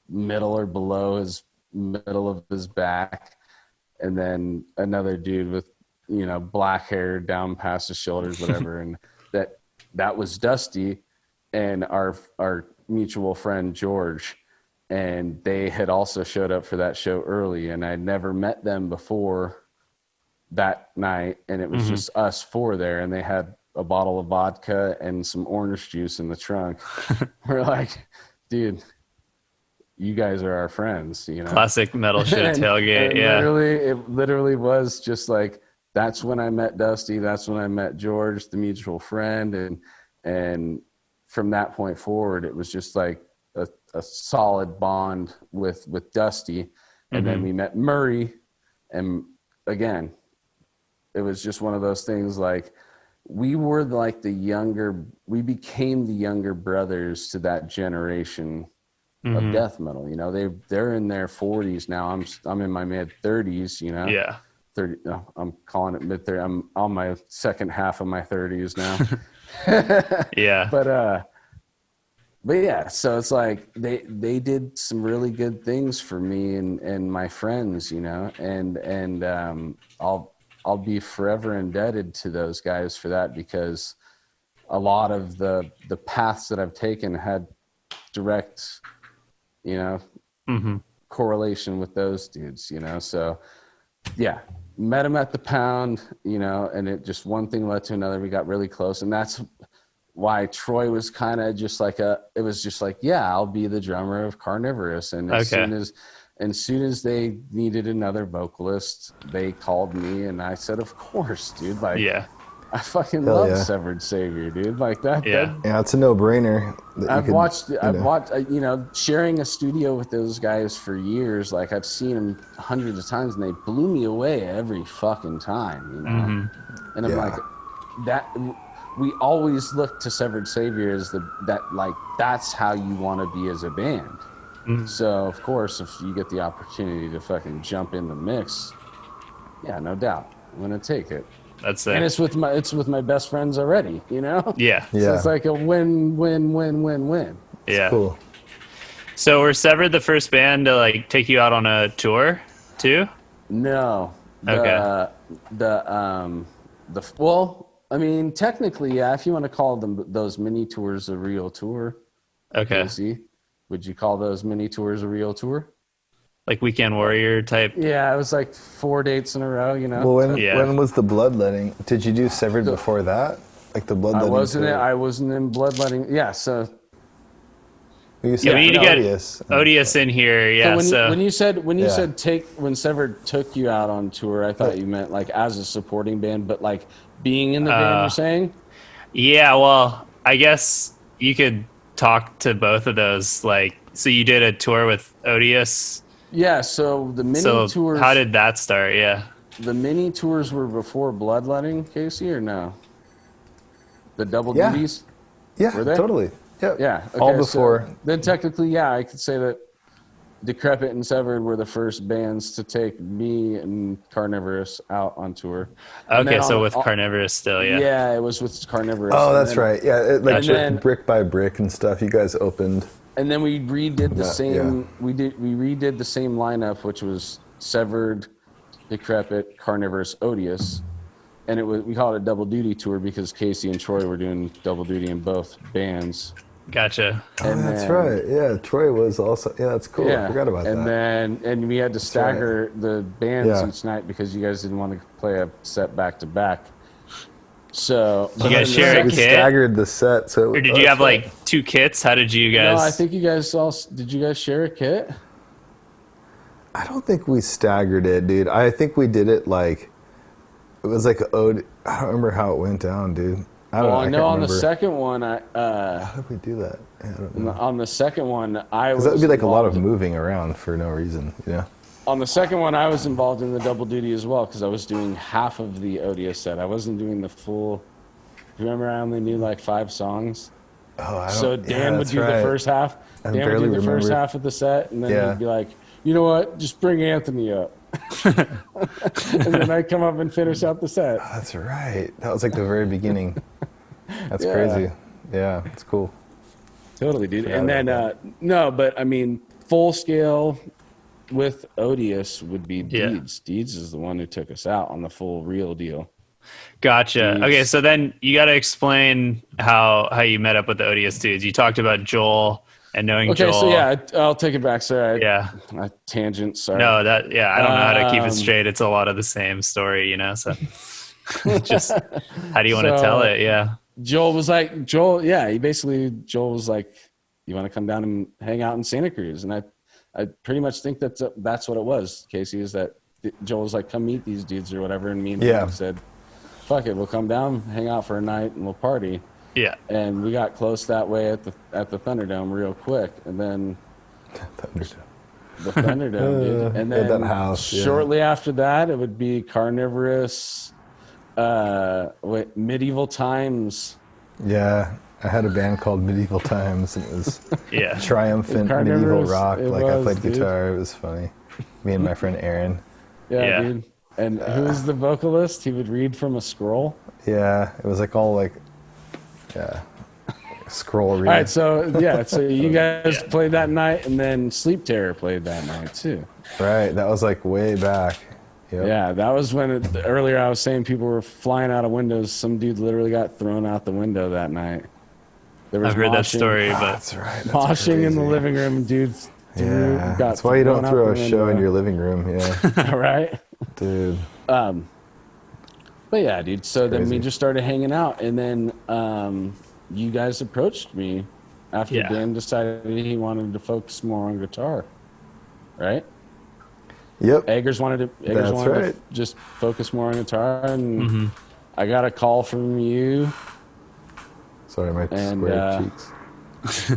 middle or below his middle of his back, and then another dude with black hair down past his shoulders, whatever. And that was Dusty and our mutual friend George. and they had also showed up for that show early, and I'd never met them before that night, and it was just us four there, and they had a bottle of vodka and some orange juice in the trunk. We're like, dude, you guys are our friends, you know. Classic metal shit tailgate. And Yeah. it literally was just like, that's when I met Dusty. That's when I met George, the mutual friend. And from that point forward, it was just like a solid bond with Dusty. And then we met Murray. And again, it was just one of those things, like, we were like we became the younger brothers to that generation of death metal. You know, they're in their 40s now. I'm in my mid 30s, you know. Yeah. 30, no, I'm calling it mid 30. I'm on my second half of my 30s now. Yeah. But yeah, so it's like they did some really good things for me and my friends, you know, and I'll be forever indebted to those guys for that, because a lot of the paths that I've taken had direct, you know, correlation with those dudes, you know. So yeah, met him at the Pound, you know, and it just, one thing led to another. We got really close, and that's why Troy was kind of just like it was just like, yeah, I'll be the drummer of Carnivorous. And as soon as they needed another vocalist, they called me, and I said, of course, dude. Like, yeah, I fucking love Severed Savior, dude. Like that. Yeah, it's a no-brainer. I've watched, you know, sharing a studio with those guys for years. Like, I've seen them hundreds of times, and they blew me away every fucking time, you know. And I'm like, that. We always look to Severed Savior as that's how you want to be as a band. So of course, if you get the opportunity to fucking jump in the mix, yeah, no doubt, I'm gonna take it. That's it. And it's with my best friends already, you know. Yeah. So it's like a win. Yeah. Cool. So were Severed the first band to like take you out on a tour too? No. Okay. Well, I mean, technically, yeah. If you want to call them those mini tours a real tour, okay. Would you call those mini tours a real tour? Like Weekend Warrior type? Yeah, it was like 4 dates in a row, you know. Well, when was the Bloodletting? Did you do Severed before that? Like the Bloodletting? I wasn't in Bloodletting. Yeah, so. We need to get Odious in here. Yeah. So when you said when Severed took you out on tour, I thought you meant like as a supporting band, but like being in the band. You're saying? Yeah. Well, I guess you could talk to both of those. Like, so you did a tour with Odious. Yeah. So the mini tours. How did that start? Yeah. The mini tours were before Bloodletting, Casey, or no? The double duties. Yeah. Were they? Totally. Yep. Yeah. Okay, all before. So then technically, yeah, I could say that Decrepit and Severed were the first bands to take me and Carnivorous out on tour. Okay, so with Carnivorous still, yeah. Yeah, it was with Carnivorous. Oh, that's right. Yeah, brick by brick and stuff. You guys opened. And then we redid the same. Yeah. We redid the same lineup, which was Severed, Decrepit, Carnivorous, Odious. And we called it a double duty tour because Casey and Troy were doing double duty in both bands. Gotcha. That's right. Yeah, Troy was also. Yeah, that's cool. Yeah. I forgot about that. And we had to stagger the bands each night because you guys didn't want to play a set back to back. So did you guys share a kit? We staggered the set. So or did you have like 2 kits? How did you guys? No, I think you guys all. Did you guys share a kit? I don't think we staggered it, dude. I think we did it like. It was like I don't remember how it went down, dude. I know on the second one, how did we do that? I don't know. On the second one, because that would be like a lot of moving around for no reason, you know. On the second one, I was involved in the double duty as well because I was doing half of the Odious set. I wasn't doing the full. Remember, I only knew like 5 songs. Oh, I don't. So Dan would do the first half. Dan would do the first half of the set, and then he'd be like, "You know what? Just bring Anthony up." And then I come up and finish out the set. Oh, that's right. That was like the very beginning. That's crazy. Yeah, it's cool. Totally, dude. And then but I mean, full scale with Odious would be Deeds. Deeds is the one who took us out on the full real deal. Gotcha. Deeds. Okay, so then you got to explain how you met up with the Odious dudes. You talked about Joel. And knowing Okay, Joel. so yeah, I'll take it back. Sorry, Yeah. Tangent. Sorry. No, I don't know how to keep it straight. It's a lot of the same story, you know. So, just how do you want to tell it? Yeah. Joel was like, Joel was like, you want to come down and hang out in Santa Cruz? And I pretty much think that's what it was, Casey, is that Joel was like, come meet these dudes or whatever. And me and him said, fuck it, we'll come down, hang out for a night, and we'll party. Yeah. And we got close that way at the Thunderdome real quick. And then the Thunderdome, dude. And then that house, shortly after that, it would be Carnivorous, Medieval Times. Yeah, I had a band called Medieval Times, and it was triumphant Carnivorous, medieval rock. Like I played dude. guitar. It was funny. Me and my friend Aaron. Yeah, dude. And who was the vocalist? He would read from a scroll. Yeah, it was like all like, scroll reading. All right, so you guys played that night, and then Sleep Terror played that night too. Right, that was like way back. Yep. Yeah, that was when earlier I was saying people were flying out of windows. Some dude literally got thrown out the window that night. I've heard that story, but that's right. Moshing in the living room, dudes. Yeah, that's why you don't throw a show in your living room. Yeah, right, dude. But yeah, dude. So then we just started hanging out, and then you guys approached me after Dan decided he wanted to focus more on guitar, right? Yep. Eggers wanted to just focus more on guitar, and I got a call from you. Sorry, my square cheeks.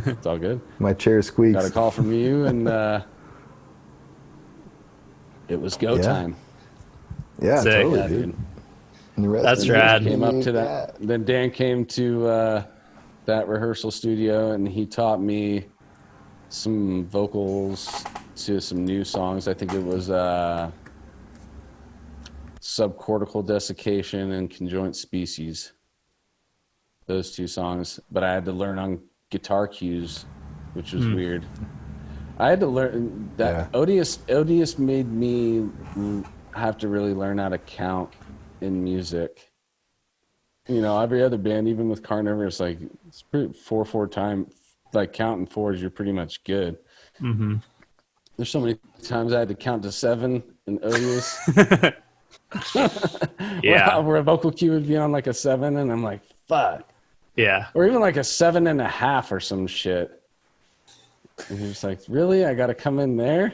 It's all good. My chair squeaks. Got a call from you, and it was go time. Yeah, sick. totally, dude. That's rad. Came up to that. Then Dan came to that rehearsal studio, and he taught me some vocals to some new songs. I think it was Subcortical Desiccation and Conjoint Species. Those two songs. But I had to learn on guitar cues, which was weird. I had to learn that Odious made me have to really learn how to count in music. You know, every other band, even with Carnivorous, like it's pretty 4/4 time, like counting fours, you're pretty much good. Mm-hmm. There's so many times I had to count to 7 in Odious. Where a vocal cue would be on like a 7, and I'm like, fuck. Yeah. Or even like a 7.5 or some shit. And you're just like, really? I got to come in there?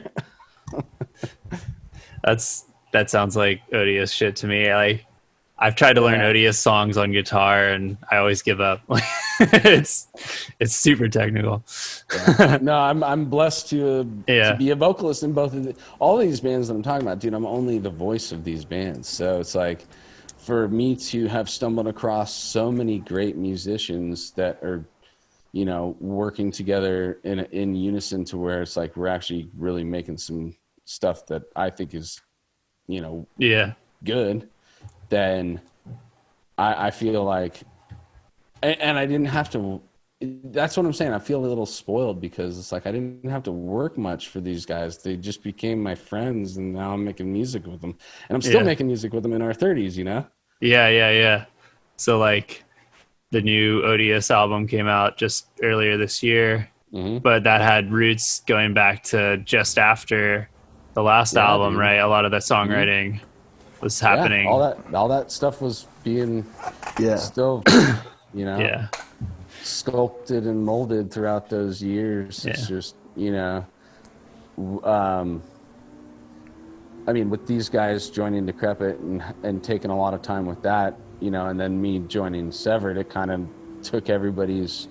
That sounds like Odious shit to me. I've tried to learn Odious songs on guitar, and I always give up. it's super technical. No, I'm blessed to be a vocalist in both of all these bands that I'm talking about, dude. I'm only the voice of these bands, so it's like for me to have stumbled across so many great musicians that are, you know, working together in unison to where it's like we're actually really making some stuff that I think is, you know, good. Then I feel like, and I didn't have to. That's what I'm saying. I feel a little spoiled because it's like I didn't have to work much for these guys. They just became my friends, and now I'm making music with them, and I'm still making music with them in our 30s. You know? Yeah. So like, the new Odious album came out just earlier this year, but that had roots going back to just after the last album, right? A lot of that songwriting was happening. All that stuff was being still, you know, sculpted and molded throughout those years. It's just, you know, I mean, with these guys joining Decrepit and taking a lot of time with that, you know, and then me joining Severed, it kind of took everybody's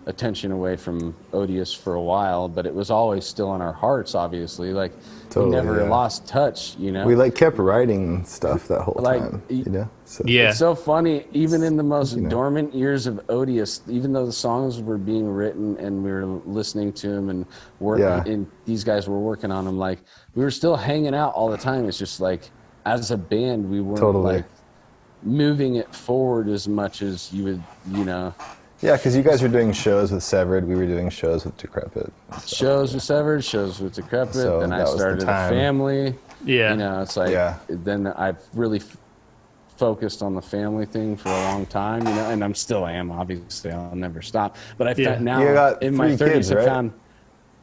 attention away from Odious for a while, but it was always still in our hearts, obviously. Like, we never lost touch, you know? We, like, kept writing stuff that whole time, you know? So. Yeah. It's so funny, even in the most dormant years of Odious, even though the songs were being written and we were listening to them and and these guys were working on them, like, we were still hanging out all the time. It's just, like, as a band, we weren't, like, moving it forward as much as you would, you know. Yeah, because you guys were doing shows with Severed. We were doing shows with Decrepit. Shows with Severed, shows with Decrepit. Then I started a family. Yeah. You know, it's like, then I really focused on the family thing for a long time, you know, and I'm still am. Obviously, I'll never stop. But I found now in my 30s, I found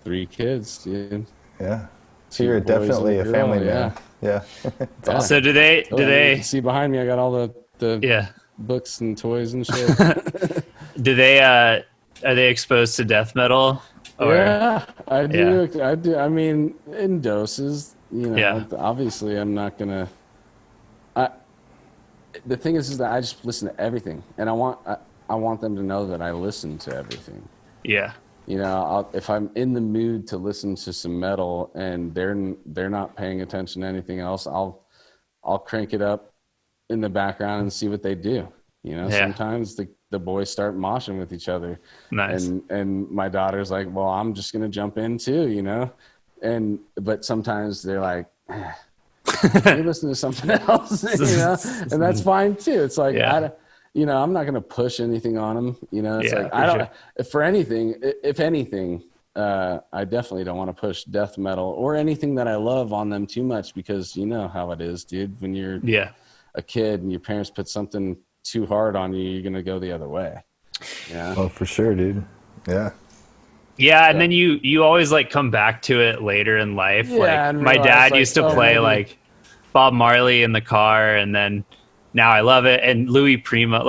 3 kids, dude. Yeah. So you're definitely a family man. Yeah. Awesome. So do they? You see behind me, I got all the books and toys and shit. Do they? Are they exposed to death metal? Or? Yeah, I do. Yeah. I do. I mean, in doses. You know, obviously, I'm not gonna. The thing is that I just listen to everything, and I want them to know that I listen to everything. Yeah. You know, if I'm in the mood to listen to some metal and they're not paying attention to anything else, I'll crank it up in the background and see what they do. You know, sometimes the boys start moshing with each other. Nice. And my daughter's like, well, I'm just gonna jump in too, you know. But sometimes they're like, you listen to something else, you know, and that's fine too. It's like I'm not gonna push anything on them, you know. It's like I don't if anything, I definitely don't want to push death metal or anything that I love on them too much, because you know how it is, dude. When you're a kid and your parents put something too hard on you, you're gonna go the other way. Yeah. Oh, for sure, dude. Yeah. Yeah, and then you always like come back to it later in life. Like my dad used to play like Bob Marley in the car, and then now I love it. And Louis Prima,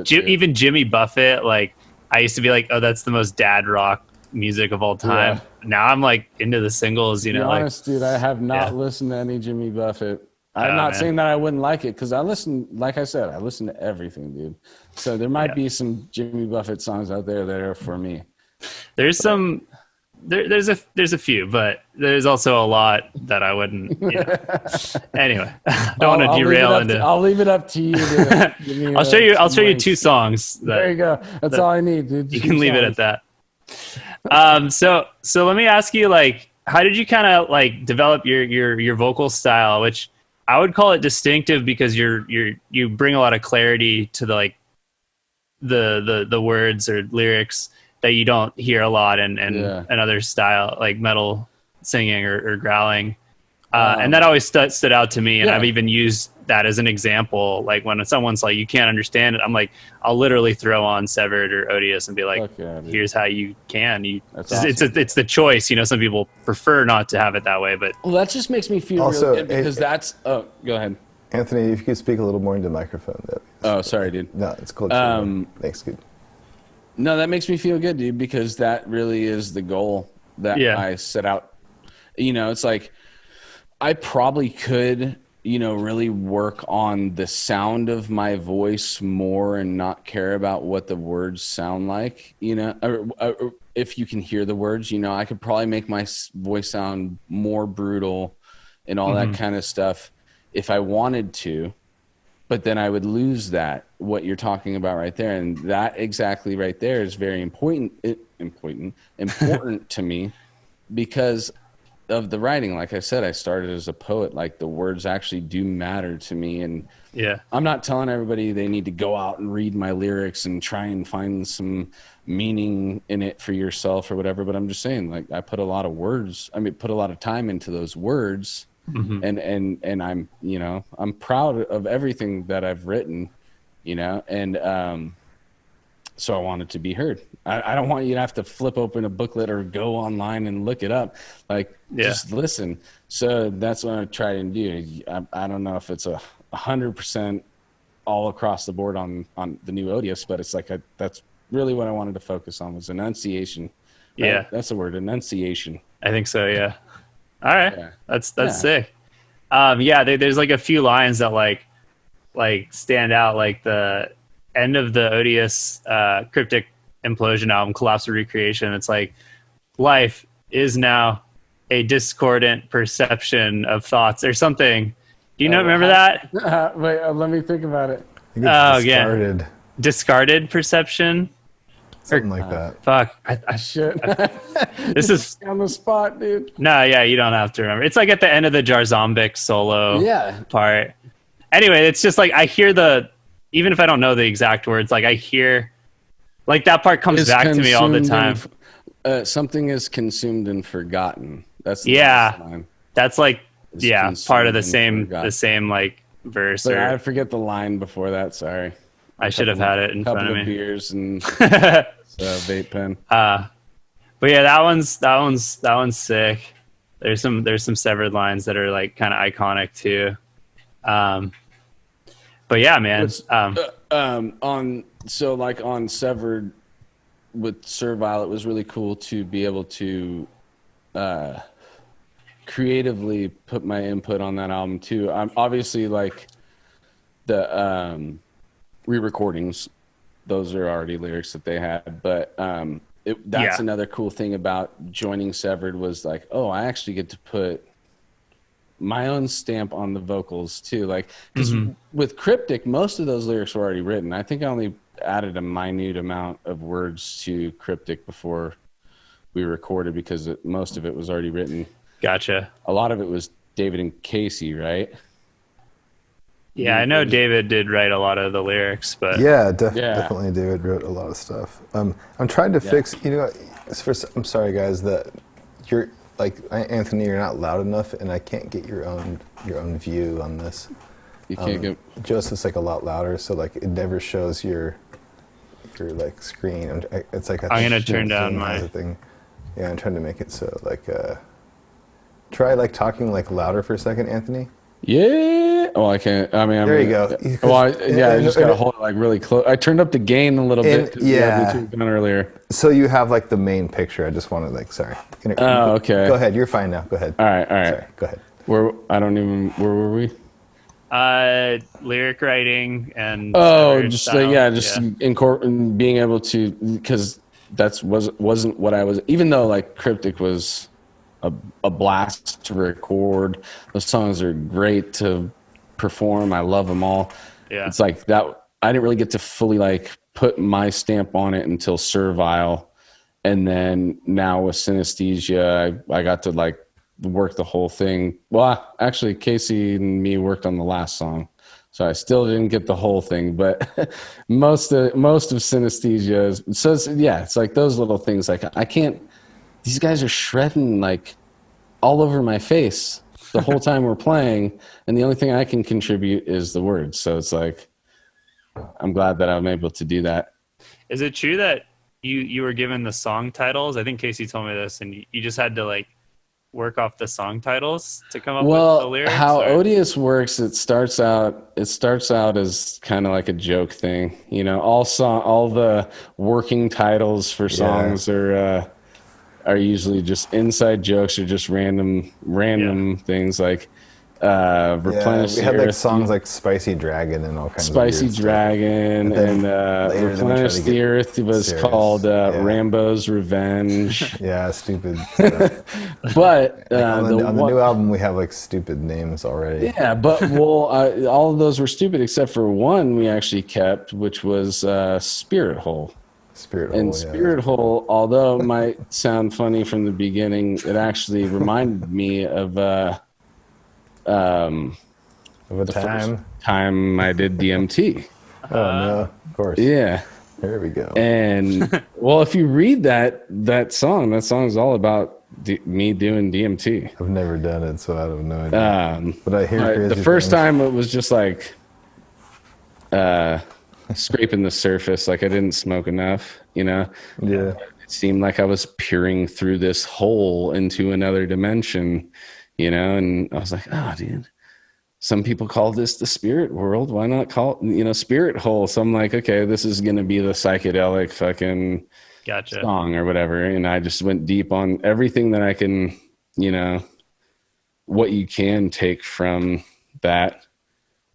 even Jimmy Buffett. Like I used to be like, oh, that's the most dad rock music of all time. Yeah. Now I'm like into the singles. You know, to be honest, dude, I have not listened to any Jimmy Buffett. I'm not saying that I wouldn't like it, because I listen, like I said, I listen to everything, dude. So there might be some Jimmy Buffett songs out there that are for me. There's there's a few, but there's also a lot that I wouldn't. You know. Anyway, don't want to derail into. I'll leave it up to you. I'll show you. I'll show you 2 songs. There you go. That's all I need, dude. You can leave it at that. So let me ask you, like, how did you kind of like develop your vocal style, which I would call it distinctive, because you bring a lot of clarity to the words or lyrics that you don't hear a lot in another style, like metal singing or growling. And that always stood out to me. And I've even used that as an example. Like when someone's like, you can't understand it, I'm like, I'll literally throw on Severed or Odious and be like, here's how you can. It's the choice. You know, some people prefer not to have it that way, but. Well, that just makes me feel also, real good, because that's, go ahead. Anthony, if you could speak a little more into the microphone. Oh, sorry, dude. No, it's cool. Thanks, dude. No, that makes me feel good, dude, because that really is the goal that I set out. You know, it's like I probably could, you know, really work on the sound of my voice more and not care about what the words sound like, you know, or if you can hear the words, you know, I could probably make my voice sound more brutal and all that kind of stuff if I wanted to. But then I would lose what you're talking about right there. And that exactly right there is very important to me, because of the writing. Like I said, I started as a poet. Like the words actually do matter to me. And I'm not telling everybody they need to go out and read my lyrics and try and find some meaning in it for yourself or whatever. But I'm just saying, like, I put a lot of time into those words. And I'm, you know, I'm proud of everything that I've written, you know, and so I want it to be heard. I don't want you to have to flip open a booklet or go online and look it up. Like, just listen. So that's what I try and do. I don't know if it's 100% all across the board on the new Odious, but it's like that's really what I wanted to focus on, was enunciation. That's the word, enunciation. I think so. Yeah. All right. That's sick. There's like a few lines that like stand out, like the end of the Odious Cryptic Implosion album, Collapse or Recreation. It's like, life is now a discordant perception of thoughts or something. Do you remember that? Wait, let me think about it. I think it's discarded. Discarded perception? Something like that. Fuck. Shit. This is on the spot, dude. No, you don't have to remember. It's like at the end of the Jarzombic solo part. Anyway, it's just like I hear even if I don't know the exact words, like I hear, like that part comes back to me all the time. Something is consumed and forgotten. That's that's like part of the same like verse. But or I forget the line before that. Sorry. I should have had it in front of me. Couple of beers and vape pen. But yeah, that one's sick. There's some severed lines that are like kind of iconic too. But yeah, man. On Severed with Servile, it was really cool to be able to creatively put my input on that album too. I'm obviously like the re-recordings; those are already lyrics that they had. But that's another cool thing about joining Severed was like, oh, I actually get to put my own stamp on the vocals too. Like, because with Cryptic, most of those lyrics were already written. I think I only added a minute amount of words to Cryptic before we recorded because most of it was already written. Gotcha. A lot of it was David and Casey, right? Yeah, I know David did write a lot of the lyrics, but definitely David wrote a lot of stuff. I'm trying to fix. I'm sorry, guys, that you're like Anthony. You're not loud enough, and I can't get your own view on this. You can't get Joseph's like a lot louder, so like it never shows your like screen. It's like I'm gonna turn down my thing. Yeah, I'm trying to make it so like try like talking like louder for a second, Anthony. Yeah. Oh, I can't. I mean, there you go. Well, I just got to hold it like really close. I turned up the gain a little bit. Yeah. We done earlier. So you have like the main picture. I just wanted like, sorry. Oh, okay. Go ahead. You're fine now. Go ahead. All right. Sorry. Go ahead. Where were we? Lyric writing and being able to, because wasn't what I was, even though like Cryptic was a blast to record. Those songs are great to perform. I love them all. Yeah. It's like that. I didn't really get to fully like put my stamp on it until Servile. And then now with Synesthesia, I got to like work the whole thing. Well, actually Casey and me worked on the last song. So I still didn't get the whole thing, but most of Synesthesia. So it's like those little things. Like I can't, these guys are shredding like all over my face the whole time we're playing, and the only thing I can contribute is the words. So it's like, I'm glad that I'm able to do that. Is it true that you were given the song titles? I think Casey told me this, and you just had to like work off the song titles to come up with the lyrics? How Odious works, it starts out as kind of like a joke thing. You know, all the working titles for songs are usually just inside jokes or just random things like Replenish we had like songs like Spicy Dragon and all kinds of Spicy Dragon and Replenish the Earth was called Rambo's Revenge. Yeah, stupid. But on the new album we have like stupid names already. Yeah, but all of those were stupid except for one we actually kept, which was Spirit Hole. Spirit Hole, although it might sound funny from the beginning, it actually reminded me of a time I did DMT. Oh no, of course. Yeah. There we go. And well, if you read that song is all about me doing DMT. I've never done it, so I have no idea. But I hear the first time it was just like scraping the surface, like I didn't smoke enough, you know. Yeah. It seemed like I was peering through this hole into another dimension, you know, and I was like, oh, dude, some people call this the spirit world. Why not call it, Spirit Hole? So I'm like, okay, this is going to be the psychedelic fucking song or whatever. And I just went deep on everything that I can, what you can take from that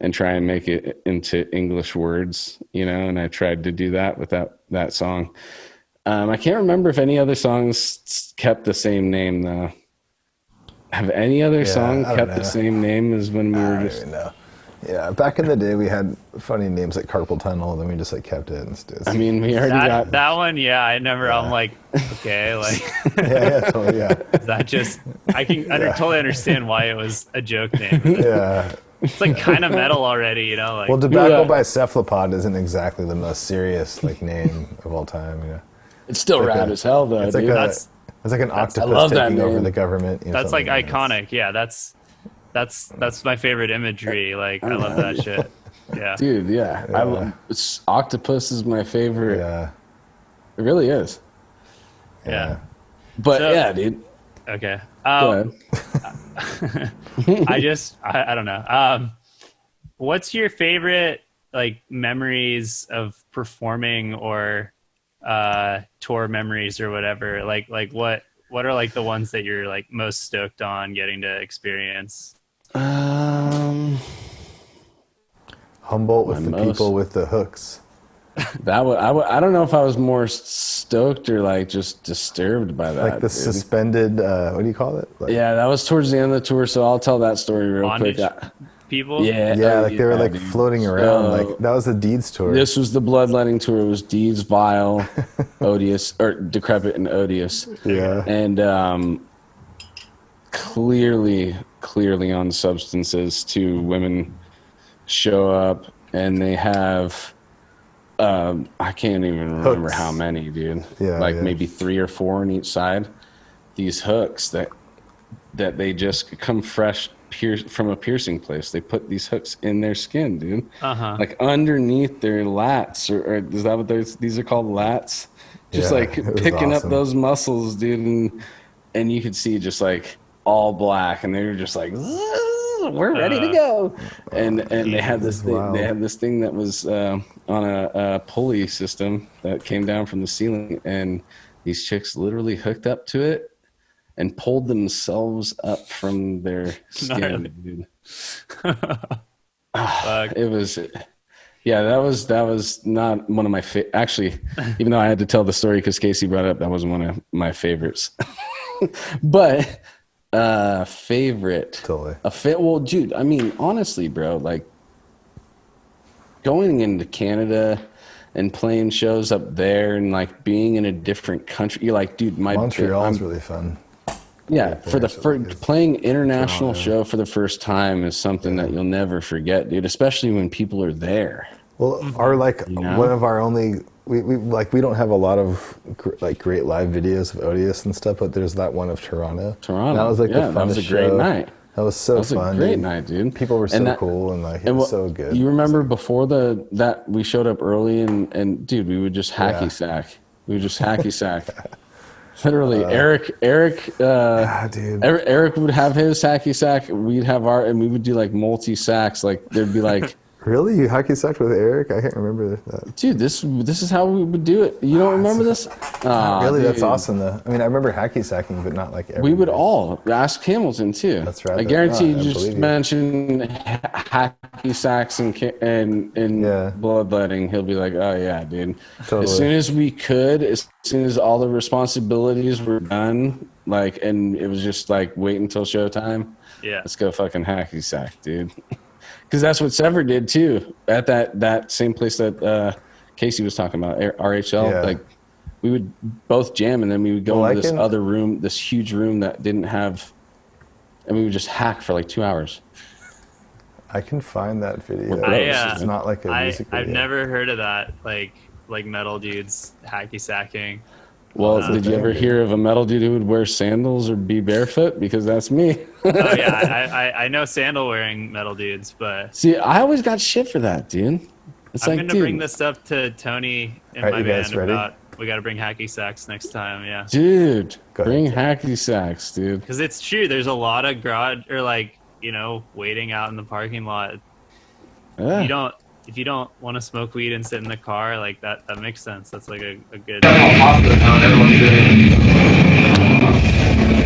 and try and make it into English words, and I tried to do that with that song. I can't remember if any other songs kept the same name though. Have any other song kept the same name as when we were just? I don't even know. Yeah, back in the day we had funny names like Carpal Tunnel, then we just like kept it instead. I mean, we already got that one. Yeah, I never. Yeah. I'm like, okay, like. Totally, yeah. Is that just? I totally understand why it was a joke name. Yeah. It's like kind of metal already, Like, well, Tobacco by Cephalopod isn't exactly the most serious like name of all time, It's still like rad as hell, though. It's like an octopus taking over the government. That's like iconic. Yeah, that's That's my favorite imagery. Like, I love that shit. Yeah, dude. Yeah, octopus is my favorite. Yeah, it really is. yeah. But So, yeah, dude. Okay. Go ahead. I don't know. What's your favorite like memories of performing or tour memories or whatever? Like what are like the ones that you're like most stoked on getting to experience? Humboldt with the people with the hooks. I don't know if I was more stoked or like just disturbed by that. Like the suspended, what do you call it? Like, yeah, that was towards the end of the tour, so I'll tell that story real quick. People? Yeah, like they were like floating around. Like that was the Deeds tour. This was the bloodletting tour. It was Deeds, Vile, Odious, or Decrepit and Odious. Yeah. And clearly on substances. 2 women show up and they have I can't even remember hooks. how many, dude. Yeah, maybe 3 or 4 on each side. These hooks that they just come fresh from a piercing place. They put these hooks in their skin, dude. Like underneath their lats, or is that what these are called, lats? Just like picking up those muscles, dude, and you could see just like all black, and they were just like, we're ready to go. And they had this thing. They had this thing that was on a pulley system that came down from the ceiling, and these chicks literally hooked up to it and pulled themselves up from their skin, dude. It was, that was not one of my actually, even though I had to tell the story because Casey brought it up, that wasn't one of my favorites. But favorite, totally. Well, dude, I mean, honestly, bro, like going into Canada and playing shows up there and like being in a different country, you're like, dude, Montreal's really fun. Yeah, playing international show for the first time is something that you'll never forget, dude. Especially when people are there. One of our only we don't have a lot of like great live videos of Odious and stuff, but there's that one of Toronto. That was like the funnest that was a great show. night. That was so fun. That was a great night, dude. People were so cool and like it was so good. You remember before that we showed up early and dude, we would just hacky sack. We would just hacky sack. Literally, Eric would have his hacky sack. We'd have and we would do like multi sacks. Like there'd be like, really, you hacky sacked with Eric? I can't remember that. Dude, this is how we would do it. You don't remember this? Really, dude. That's awesome though. I mean, I remember hacky sacking, but not like every we would all ask Hamilton too. That's right. I guarantee you just mention hacky sacks and bloodletting. He'll be like, oh yeah, dude. Totally. As soon as we could, as soon as all the responsibilities were done, like, and it was just like wait until showtime. Yeah, let's go fucking hacky sack, dude. Because that's what Sever did too at that same place that Casey was talking about, RHL. Yeah. Like we would both jam and then we would go into this other room, this huge room that didn't have, and we would just hack for like 2 hours. I can find that video. It's not like a music video. I've never heard of that, like metal dudes hacky sacking. Well, did you ever hear of a metal dude who would wear sandals or be barefoot? Because that's me. Oh yeah, I know sandal wearing metal dudes, but see, I always got shit for that, dude. I'm gonna bring this up to Tony and my band about. We got to bring hacky sacks next time, yeah. Dude, bring hacky sacks, dude. Because it's true, there's a lot of garage or like waiting out in the parking lot. Yeah. If you don't want to smoke weed and sit in the car, like that makes sense. That's like a good. Everyone's doing.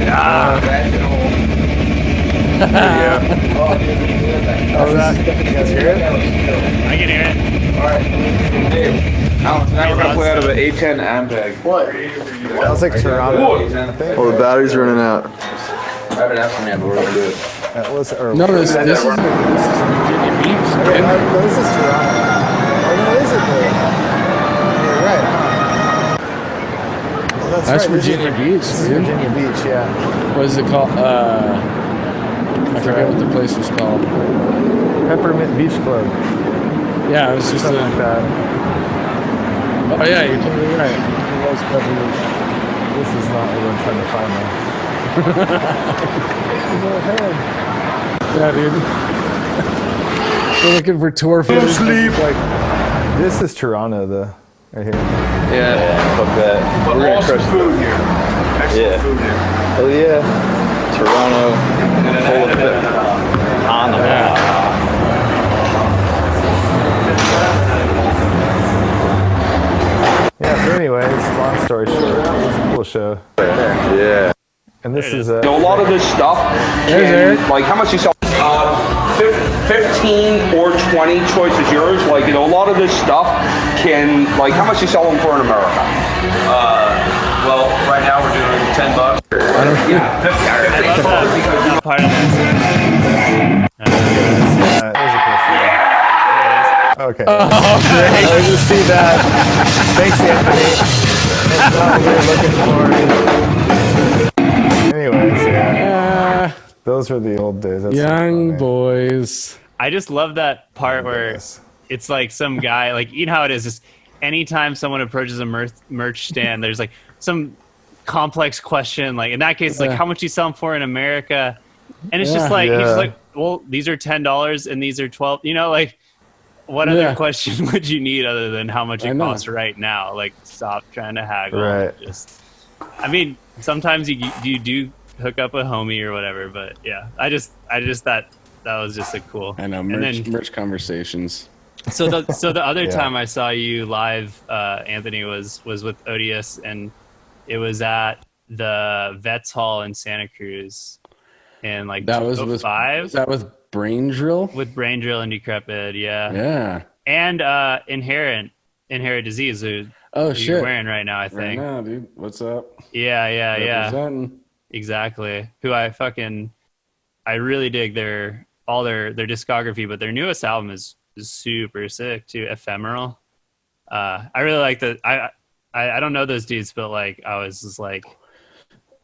Yeah. Oh, you guys hear it? I can hear it. All right. Hey, Alex, now we're gonna play out of an A10 Ampeg. What? That was like Toronto. Oh, the battery's running out. I haven't asked him yet, but we're gonna do it. That was this is Virginia Beach. No, this is Toronto. Oh, no, is it though? You're right, huh? Well, that's right. Virginia Beach, This is Virginia Beach, yeah. What is it called? I forget what the place was called. Peppermint Beach Club. Yeah, it was just something like that. Oh yeah, you're totally right. It was Peppermint. This is not what I'm trying to find now. Go ahead. Yeah, dude. We're looking for tour footage. Like, this is Toronto, though, right here. Yeah. Fuck that. But We're gonna awesome crush food here. Excellent food here. Hell yeah. Toronto. Full of it. On the map. Yeah, so anyways, long story short, it was a cool show. Yeah. And this is A lot of this stuff, like how much you sell? 15 or 20, choice is yours. Like, a lot of this stuff can, like, how much you sell them for in America? Well, right now we're doing $10. Yeah, 50. Not part of this. that was a cool show. Okay. Oh, great. I just see that. Thanks, Anthony. That's not what we were looking for. Anyways, yeah. Those were the old days. That's young boys. I just love that part where Yes. it's like some guy, like, you know how it is, just anytime someone approaches a merch stand, there's like some complex question, like in that case, like how much you sell them for in America, and it's just like he's just like, well, these are $10 and these are $12. You know, like what other question would you need other than how much it costs right now? Like, stop trying to haggle. Right. Just, I mean, sometimes you do hook up a homie or whatever, but yeah, I just that was just a cool. I know, merch conversations. So the other time I saw you live, Anthony, was with Odious, and it was at the Vets Hall in Santa Cruz, and like that was 2005. Was that with Brain Drill? With Brain Drill and Decrepitated, yeah, and Inherent Disease. Who you're wearing right now, I think. Right now, dude. What's up? Yeah. Representing. Exactly. Who I really dig their discography, but their newest album is super sick too. Ephemeral. I really like that. I don't know those dudes, but like I was just like,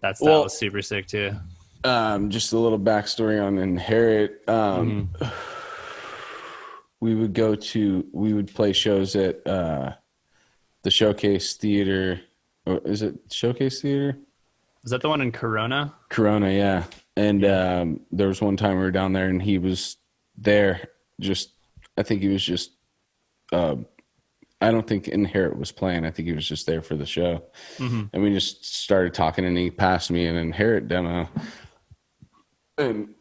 that was super sick too. Just a little backstory on Inherit. We would play shows at the Showcase Theater. Or is it Showcase Theater? Was that the one in Corona? Corona, yeah. And there was one time we were down there, and he was there. I think he was just. I don't think Inherit was playing. I think he was just there for the show. And we just started talking, and he passed me an Inherit demo, and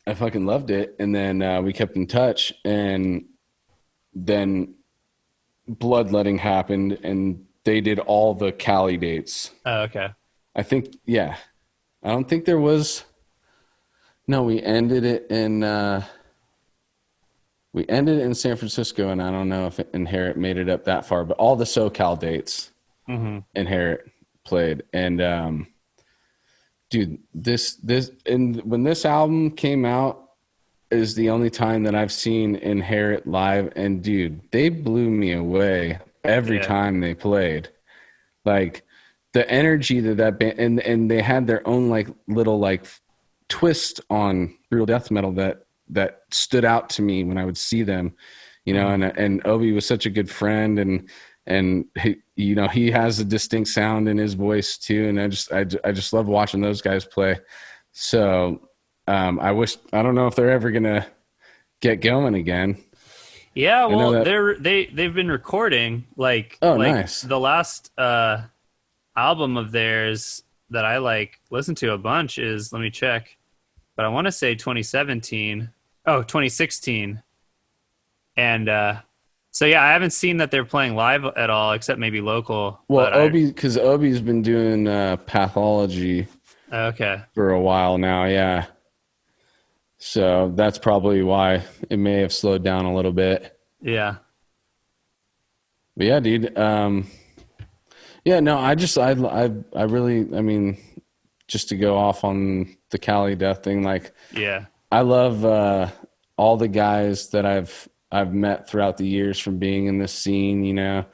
I fucking loved it. And then we kept in touch, and then Bloodletting happened, and they did all the Cali dates. Oh, okay. I think, I don't think there was. No, we ended it in San Francisco, and I don't know if Inherit made it up that far, but all the SoCal dates Inherit played. And dude, when this album came out is the only time that I've seen Inherit live, and dude, they blew me away every time they played. Like the energy that band, and they had their own like little like twist on brutal death metal that stood out to me when I would see them, you know. And Obi was such a good friend, and he, you know, he has a distinct sound in his voice too, and I just love watching those guys play. So I don't know if they're ever gonna get going again. Yeah, well, they've been recording like nice. The last album of theirs that I like listen to a bunch is, let me check, but I want to say 2016. And so yeah, I haven't seen that they're playing live at all, except maybe local. Well, because Obi's been doing Pathology for a while now, yeah. So that's probably why it may have slowed down a little bit. Yeah. But yeah, dude. Yeah, no, I really, I mean, just to go off on the Cali death thing, like, I love all the guys that I've met throughout the years from being in this scene, you know.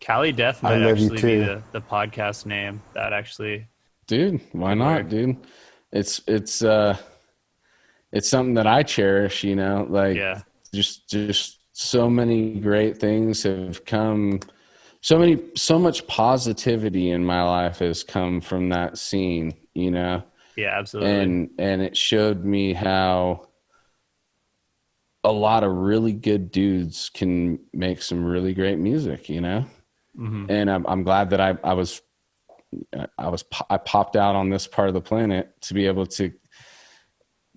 Cali Death might actually be the podcast name. That actually, dude, why not, dude? It's something that I cherish, you know. Like, just so many great things have come. So much positivity in my life has come from that scene, you know. Yeah, absolutely. And it showed me how a lot of really good dudes can make some really great music, you know? Mm-hmm. And I'm glad that I popped out on this part of the planet to be able to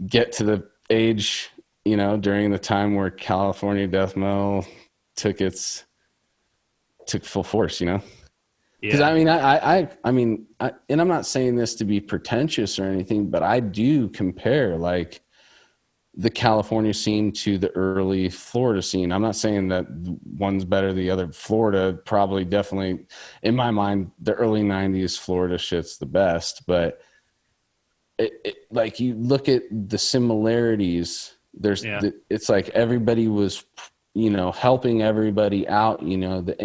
get to the age, you know, during the time where California death metal took full force, you know? Because Yeah. I mean, and I'm not saying this to be pretentious or anything, but I do compare like the California scene to the early Florida scene. I'm not saying that one's better than the other. Florida probably definitely, in my mind, the early 90s Florida shit's the best, but like you look at the similarities, it's like everybody was, you know, helping everybody out, you know, the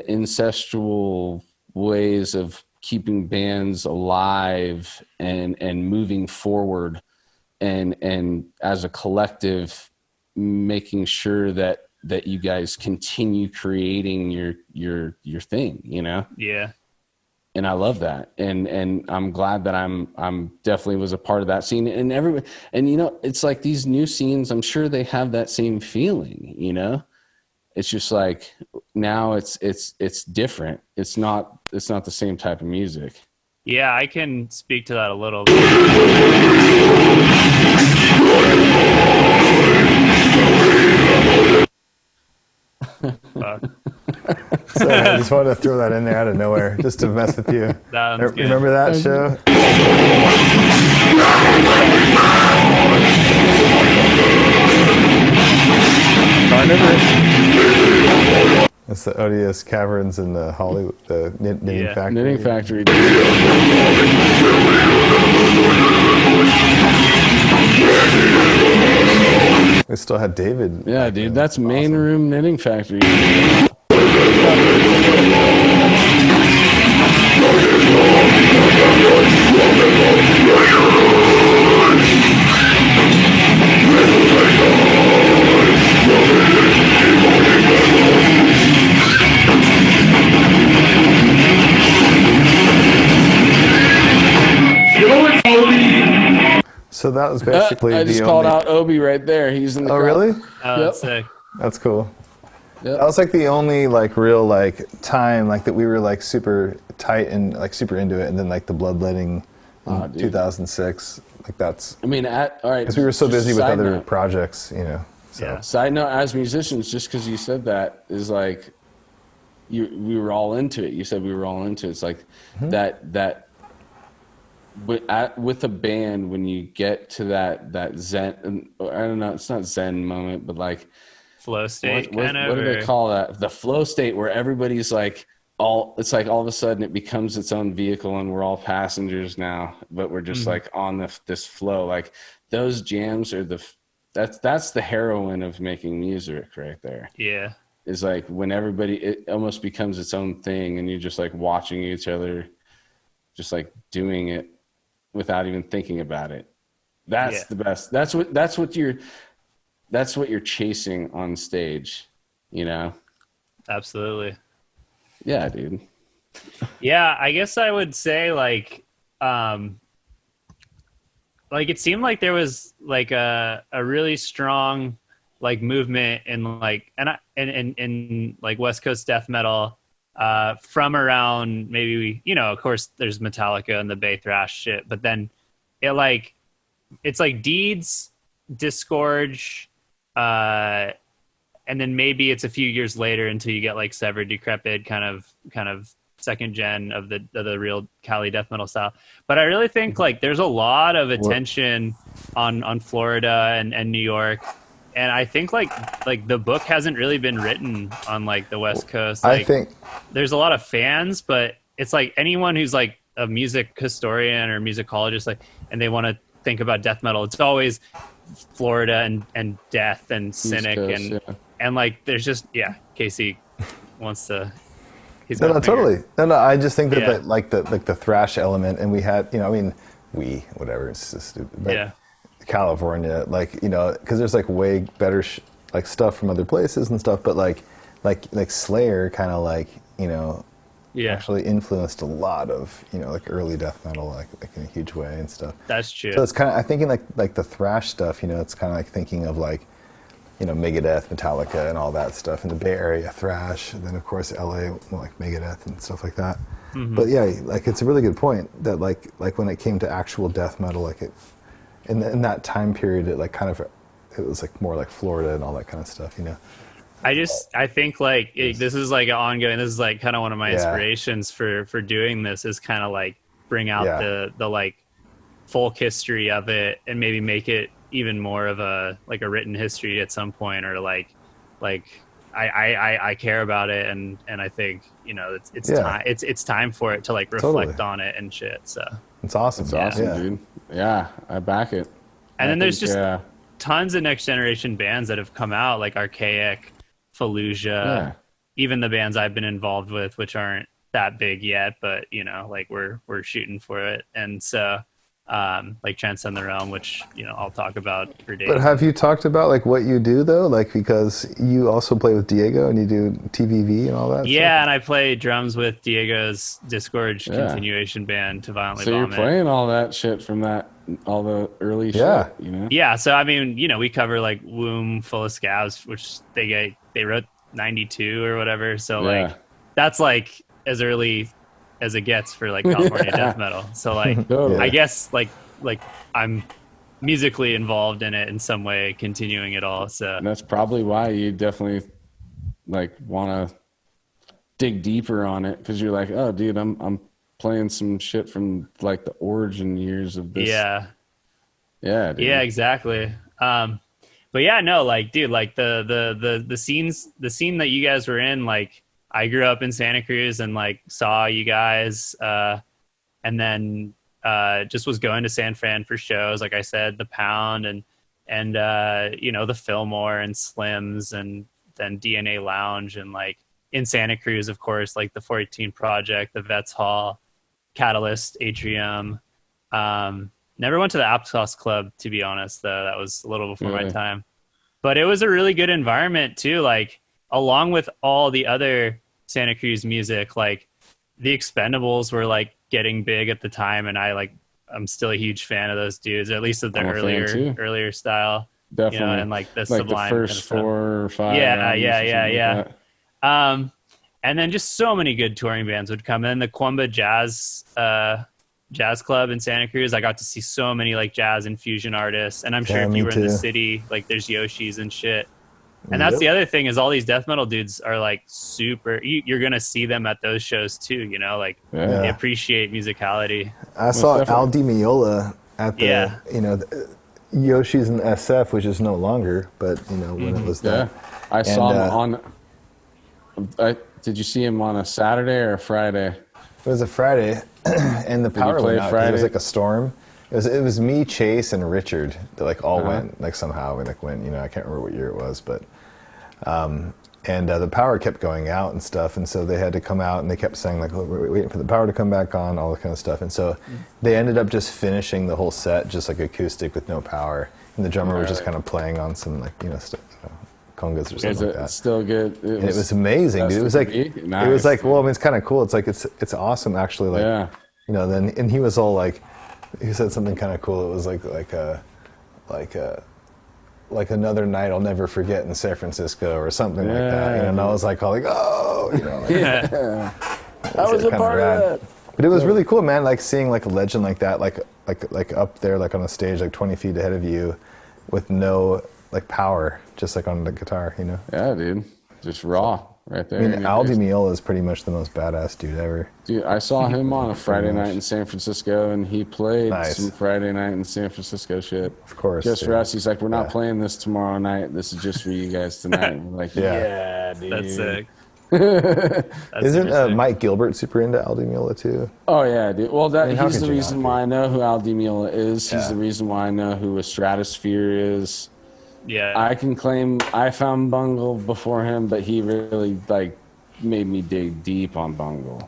incestual ways of keeping bands alive and moving forward, and as a collective making sure that you guys continue creating your thing, you know? Yeah. And I love that. And I'm glad that I'm definitely was a part of that scene. And everybody, and you know, it's like these new scenes, I'm sure they have that same feeling, you know? It's just like now it's different. It's not the same type of music. Yeah, I can speak to that a little bit. Sorry, I just wanted to throw that in there out of nowhere just to mess with you. Remember that show? It's the odious caverns in the Hollywood, the knitting factory. Knitting factory. We still had David. Yeah, dude, that's main room knitting factory. So that was basically I just called out Obi right there. He's in the crowd. Really? Oh, that's sick. That's cool. Yep. That was like the only like real like time like that we were like super tight and like super into it, and then like the bloodletting in 2006, like that's. I mean, all right. Because we were so busy with other note. projects, you know. So. Yeah. Side note: as musicians, just because you said that is like, we were all into it. You said we were all into it. It's like that. With a band, when you get to that zen, I don't know, it's not zen moment, but like flow state what do they call that? The flow state, where everybody's like it's like all of a sudden it becomes its own vehicle and we're all passengers now, but we're just like on this flow. Like those jams are that's the heroine of making music right there. Yeah. Is like when it almost becomes its own thing and you're just like watching each other just like doing it without even thinking about it. That's the best. That's what you're chasing on stage, you know? Absolutely. Yeah, dude. Yeah, I guess I would say like it seemed like there was like a really strong like movement in like in like West Coast death metal from around maybe, you know, of course there's Metallica and the Bay thrash shit, but then it's like Deeds, Disgorge, and then maybe it's a few years later until you get like Severed, Decrepit, kind of second gen of the real Cali death metal style. But I really think like there's a lot of attention on Florida and New York. And I think like the book hasn't really been written on like the West Coast. Like, I think there's a lot of fans, but it's like anyone who's like a music historian or musicologist, like, and they want to think about death metal, it's always Florida and death and Cynic Coast, and like there's just Casey wants to. No, totally. No. I just think that like the thrash element, and we had, you know, I mean, whatever. It's just stupid. But California, like, you know, because there's like way better like stuff from other places and stuff, but like Slayer kind of like, you know, Yeah. actually influenced a lot of, like early death metal, like in a huge way and stuff. That's true. So it's kind of, I think in like the thrash stuff, it's kind of like thinking of like, Megadeth, Metallica, and all that stuff in the Bay Area thrash, and then of course LA, like Megadeth and stuff like that. Mm-hmm. But yeah, like it's a really good point that like when it came to actual death metal, like it in that time period, it like kind of it was like more like Florida and all that kind of stuff, I think like this is like ongoing. This is like kind of one of my inspirations for doing this is kind of like bring out the like folk history of it and maybe make it even more of a like a written history at some point, or like I care about it, and I think it's time for it to like reflect on it and shit. So it's awesome. It's awesome, dude. Yeah, I back it. And then there's just tons of next generation bands that have come out, like Archaic, Fallujah, even the bands I've been involved with, which aren't that big yet, but like we're shooting for it. And so like Transcend the Realm, which I'll talk about for days. But have you talked about like what you do though, like because you also play with Diego and you do TVV and all that stuff? And I play drums with Diego's Disgorge continuation band, To Violently So Vomit. you're playing all that shit from all the early shit, Yeah, so I mean, we cover like Womb, Full of Scabs, which they wrote 92 or whatever, so like that's like as early as it gets for like California death metal. So like I guess like I'm musically involved in it in some way, continuing it all. So and that's probably why you definitely like want to dig deeper on it, because you're like, oh dude, I'm playing some shit from like the origin years of this. Dude. Yeah, exactly. But yeah, no, like dude, like the scene that you guys were in, like I grew up in Santa Cruz and like saw you guys, and then just was going to San Fran for shows. Like I said, the Pound and the Fillmore and Slims, and then DNA Lounge, and like in Santa Cruz, of course, like the 418 Project, the Vets Hall, Catalyst, Atrium. Never went to the Aptos Club, to be honest, though. That was a little before my time. But it was a really good environment too. Like along with all the other Santa Cruz music, like the Expendables were like getting big at the time, and I'm still a huge fan of those dudes, or at least of the earlier style. Definitely. And like the like Sublime the first kind of 4 or 5. Yeah. And then just so many good touring bands would come in. The Quamba Jazz Club in Santa Cruz, I got to see so many like jazz and fusion artists, and I'm sure if you were in the city, like there's Yoshis and shit. And that's the other thing, is all these death metal dudes are like super, you're gonna see them at those shows too, they appreciate musicality. I saw Al Di Meola at the Yoshi's in SF, which is no longer, but when it was there. I saw him on did you see him on a Saturday or a Friday? It was a Friday, and the power went out 'cause it was like a storm. It was me, Chase, and Richard that like all went, like somehow we like went, I can't remember what year it was, but and the power kept going out and stuff, and so they had to come out, and they kept saying like, oh, we're waiting for the power to come back on, all that kind of stuff, and so they ended up just finishing the whole set just like acoustic with no power, and the drummer was just kind of playing on some like congas or something like that. Still good. It was amazing, dude. It was like nice, it was like, well, I mean, it's kind of cool. It's like it's awesome actually. Like then, and he was all like, he said something kind of cool. It was like another night I'll never forget in San Francisco or something like that. And I was like, oh, I was a part of that. But it was really cool, man. Like seeing like a legend like that, like up there, like on a stage, like 20 feet ahead of you, with no like power, just like on the guitar, Yeah, dude, just raw right there. I mean, Al Di Meola is pretty much the most badass dude ever. Dude, I saw him on a Friday night in San Francisco, and he played some Friday night in San Francisco shit. Of course. Just for us, he's like, we're not playing this tomorrow night. This is just for you guys tonight. And we're like, yeah, dude. That's sick. Isn't Mike Gilbert super into Al Di Meola too? Oh yeah, dude. Well, he's the reason why I know who Al Di Meola is. He's the reason why I know who a Stratosphere is. Yeah, I can claim I found Bungle before him, but he really like made me dig deep on Bungle.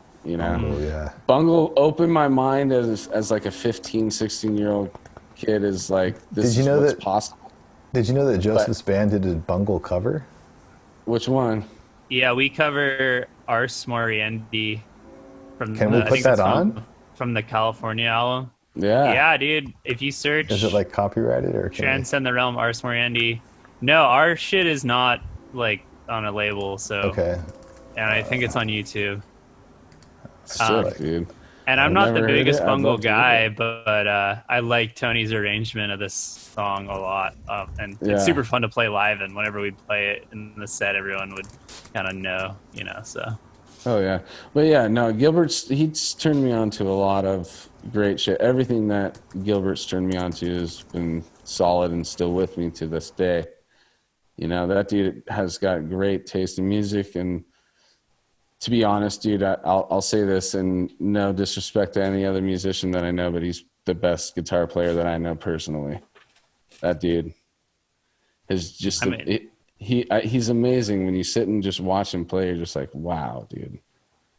Bungle opened my mind as like a 15, 16-year-old kid. Is like, this is what's possible. Did you know that Joseph's band did a Bungle cover? Which one? Yeah, we cover Ars Moriendi Can we put that on? From the California album. Yeah. Yeah, dude. If you search, Is it like copyrighted or? Transcend the Realm, Ars Moriendi. No, our shit is not like on a label. So Okay. And I think it's on YouTube. Sick, dude. And I'm not the biggest I'd bungle love to hear guy, it. but I like Tony's arrangement of this song a lot. And Yeah. it's super fun to play live. And whenever we'd play it in the set, everyone would kind of know, so. Oh, yeah. But yeah, no, he's turned me on to a lot of great shit. Everything that Gilbert's turned me on to has been solid and still with me to this day. That dude has got great taste in music, and to be honest, dude, I'll say this, and no disrespect to any other musician that I know, but he's the best guitar player that I know personally. That dude is just he's amazing. When you sit and just watch him play, you're just like, wow, dude.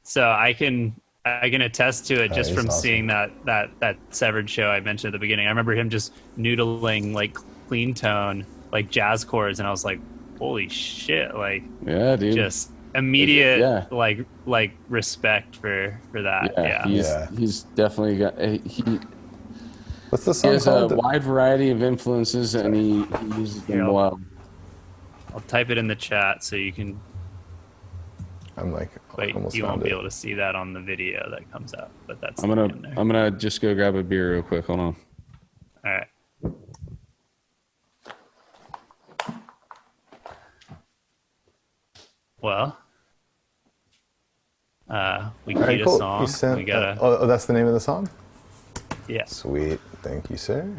So I can attest to it just from awesome. seeing that Severed show I mentioned at the beginning. I remember him just noodling like clean tone, like jazz chords, and I was like, holy shit, like, yeah, dude. Just immediate like respect for that. Yeah. He's definitely got What's the he song has called? a wide variety of influences, and he uses them well. I'll type it in the chat so you can. I'm like, Wait, almost you won't found be it. able to see that on the video that comes out, but that's. I'm gonna just go grab a beer real quick. Hold on. All right. Well, we All right, need cool. a song. You sent, We gotta. oh, that's the name of the song? Yeah. Sweet. Thank you, sir.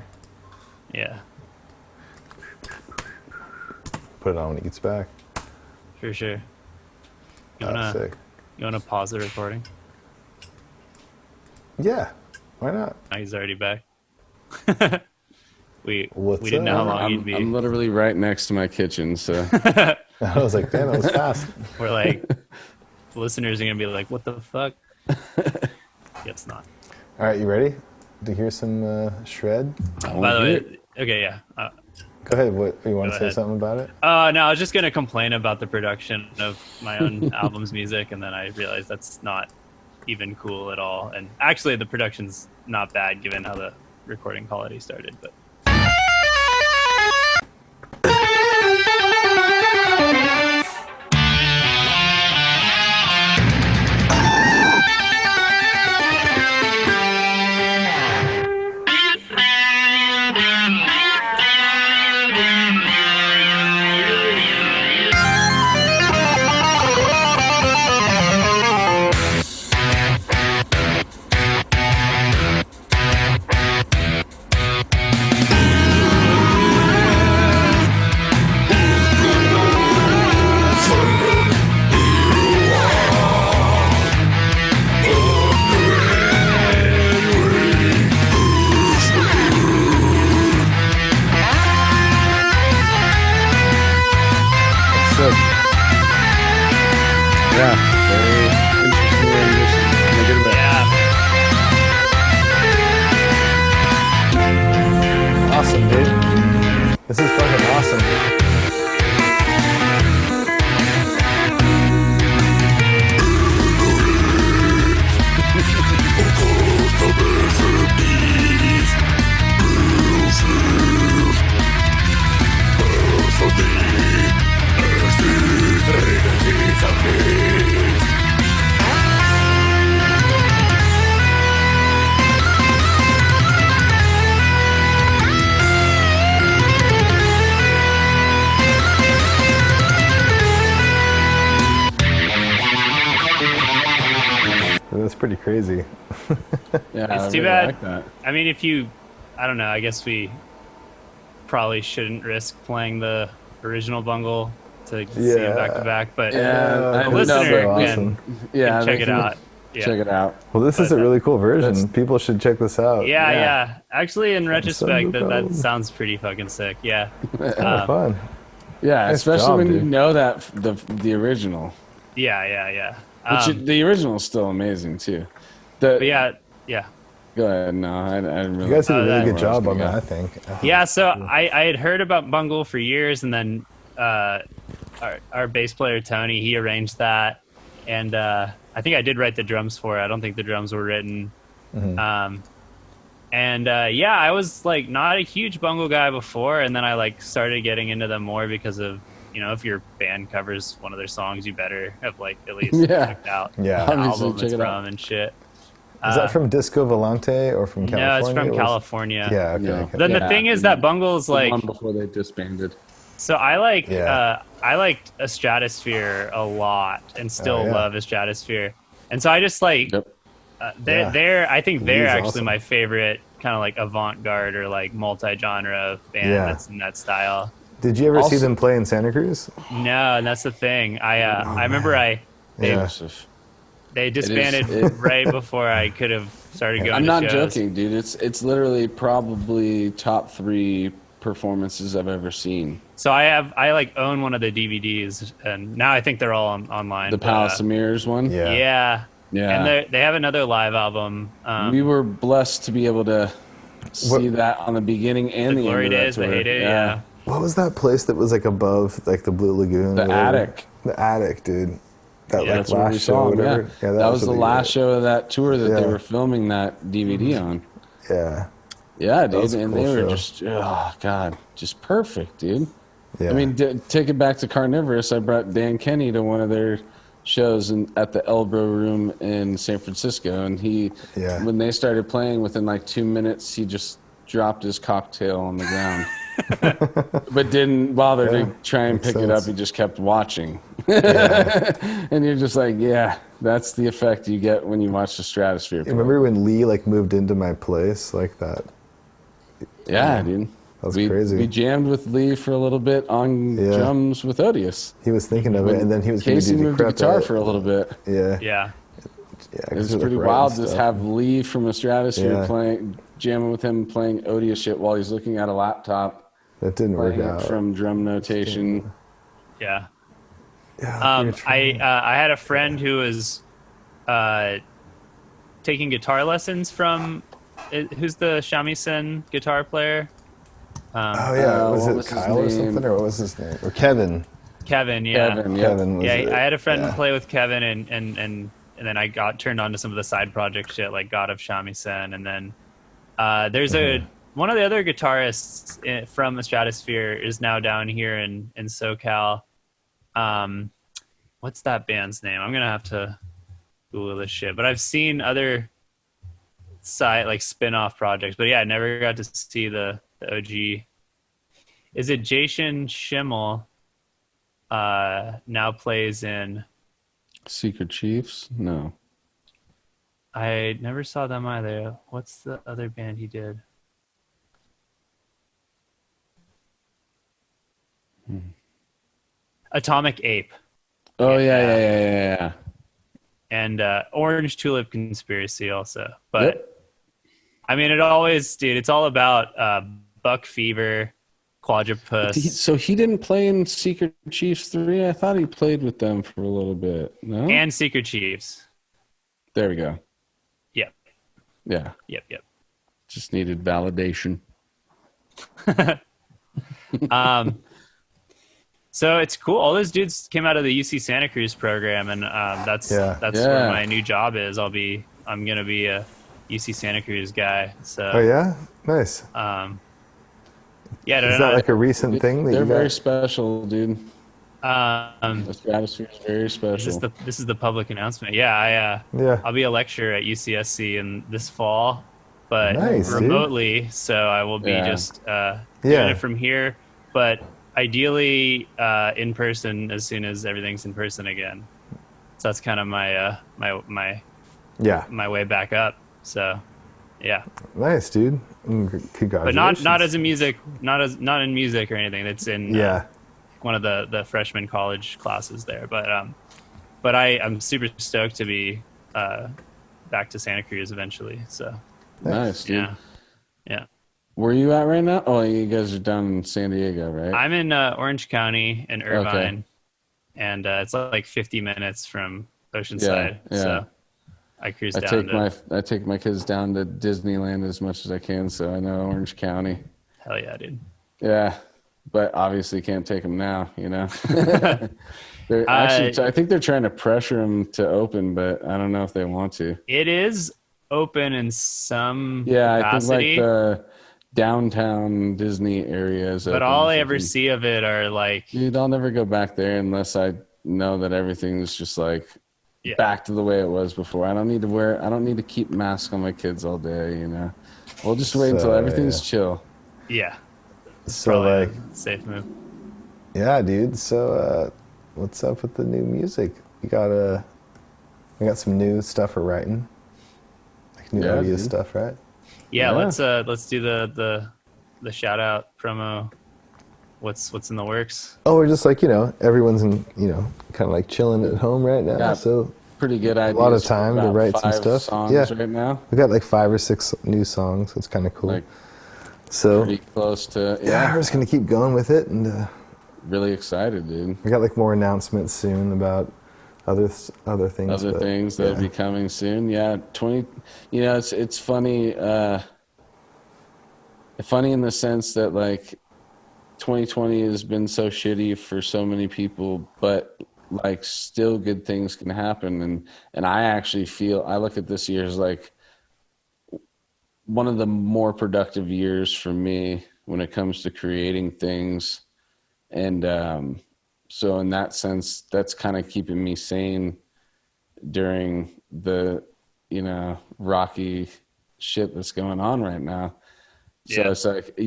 Yeah. Put it on when he gets back. For sure. You Sick. wanna pause the recording? Yeah. Why not? Oh, he's already back. we What's didn't know how up? long you'd be. I'm literally right next to my kitchen, so I was like, damn, that was fast. We're like, listeners are gonna be like, "What the fuck?" Guess not. All right, you ready to hear some shred? By the way, okay, yeah. Go ahead. What you want to Go say ahead. something about it? No, I was just gonna complain about the production of my own album's music, and then I realized that's not even cool at all. And actually, the production's not bad given how the recording quality started. But Sick. yeah, very interesting rendition. Can I get it back? yeah, Awesome, dude. This is fucking awesome. That's pretty crazy. Yeah, it's I too really bad. like that. I mean, I don't know. I guess we probably shouldn't risk playing the original bungle to see it back to back. But Yeah, the listener awesome. Yeah, can check they it can out. Yeah. Check it out. Well, this is a really cool version. People should check this out. Yeah. Actually, in retrospect, that problem. sounds pretty fucking sick. Yeah. It's kind of fun. Yeah, Nice especially job, when you dude. know that the original. Yeah. The original is still amazing too. But yeah. Go ahead. No, I didn't really. You guys did a really that- good job on that, I think. Yeah, so I had heard about Bungle for years, and then our bass player Tony, he arranged that, and I think I did write the drums for it. I don't think the drums were written. Yeah, I was like not a huge bungle guy before, and then I like started getting into them more because of, you know, if your band covers one of their songs, you better have like at least checked out the album it's from and shit. Is that from Disco Volante or from California? No, it's from California. Yeah, okay. Then the thing is that Bungle's like one before they disbanded. So I liked a Stratosphere a lot, and still love a Stratosphere, and so I just like they're I think they're actually awesome. My favorite kind of like avant-garde or like multi-genre band that's in that style. Did you ever see them play in Santa Cruz? No, and that's the thing. I remember they disbanded right before I could have started going. I'm not shows. joking, dude. It's literally probably top 3 performances I've ever seen. So I like own one of the DVDs, and now I think they're all online. The Palace of Mirrors one. Yeah. And they have another live album. We were blessed to be able to see that on the beginning and the Glory end of that Days, tour. the heyday. Yeah. What was that place that was like above like the Blue Lagoon? The Attic. The Attic, dude. That that's where we saw them. Yeah, that was the last show of that tour that they were filming that DVD on. Yeah. Yeah, dude, and they were just, oh god, just perfect, dude. Yeah. I mean, take it back to Carnivorous. I brought Dan Kenny to one of their shows at the Elbow Room in San Francisco, and when they started playing, within like 2 minutes, he just dropped his cocktail on the ground. But didn't bother to try and pick it up. He just kept watching. And you're just like, yeah, that's the effect you get when you watch the Stratosphere. Remember when Lee like moved into my place like that? Yeah, dude. That was crazy. We jammed with Lee for a little bit on drums with Odious. He was thinking of it, and then he was going to do moved to guitar for a little bit. Yeah. It's pretty wild to have Lee from a Stratosphere jamming with him, playing Odious shit while he's looking at a laptop. That didn't work out. From drum notation. Yeah. I had a friend who was taking guitar lessons from who's the shamisen guitar player? Was it Kyle or something, or what was his name? Or Kevin? Kevin, yeah. Kevin was I had a friend play with Kevin, and then I got turned on to some of the side project shit like God of Shamisen, and then there's one of the other guitarists from the Stratosphere is now down here in SoCal. What's that band's name? I'm gonna have to Google this shit. But I've seen other spin-off projects. But yeah, I never got to see the OG. Is it Jason Schimmel? Now plays in Secret Chiefs? No. I never saw them either. What's the other band he did? Atomic Ape. Oh yeah. And Orange Tulip Conspiracy also. But I mean, it's all about Buck Fever, Quadrupus. So he didn't play in Secret Chiefs 3? I thought he played with them for a little bit. No? And Secret Chiefs. There we go. Yep. Yeah. Yep. Just needed validation. So it's cool. All those dudes came out of the UC Santa Cruz program, and that's where my new job is. I'm gonna be a UC Santa Cruz guy. So. Oh yeah, nice. Is that like a recent thing? They're very special, dude. The Stratosphere is very special. This is the public announcement. Yeah, I'll be a lecturer at UCSC in this fall, but remotely. Dude. So I will be just doing it from here, but ideally in person as soon as everything's in person again. So that's kind of my my way back up. So yeah. Nice, dude. Congratulations. But not as a music, not in music or anything. It's in one of the freshman college classes there. But I'm super stoked to be back to Santa Cruz eventually. So nice, dude. Yeah. Where are you at right now? Oh, you guys are down in San Diego, right? I'm in Orange County in Irvine, and it's like 50 minutes from Oceanside. Yeah. So I cruise down. I take my kids down to Disneyland as much as I can, so I know Orange County. Hell yeah, dude. Yeah, but obviously can't take them now, you know. They're actually, I think they're trying to pressure them to open, but I don't know if they want to. It is open in some Yeah, capacity. I think like the downtown Disney area is but open all I ever see of it are like, dude, I'll never go back there unless I know that everything's just like back to the way it was before. I don't need to keep masks on my kids all day, you know. We'll just wait until everything's chill. Yeah. So like safe move. Yeah, dude. So what's up with the new music? We got some new stuff we're writing. Like new audio stuff, right? Yeah, let's do the shout out promo. What's in the works? Oh, we're just like, everyone's in, kind of like chilling at home right now. Yeah, so pretty good idea. A lot of time to write some stuff. Songs right now. We got like 5 or 6 new songs. So it's kind of cool. Like, so pretty close to we're just gonna keep going with it, and really excited, dude. We got like more announcements soon about other things. Other things that'll be coming soon. Yeah, it's funny. Funny in the sense that like 2020 has been so shitty for so many people, but like still good things can happen. And I actually I look at this year as like one of the more productive years for me when it comes to creating things. And so in that sense, that's kind of keeping me sane during the, rocky shit that's going on right now. So it's like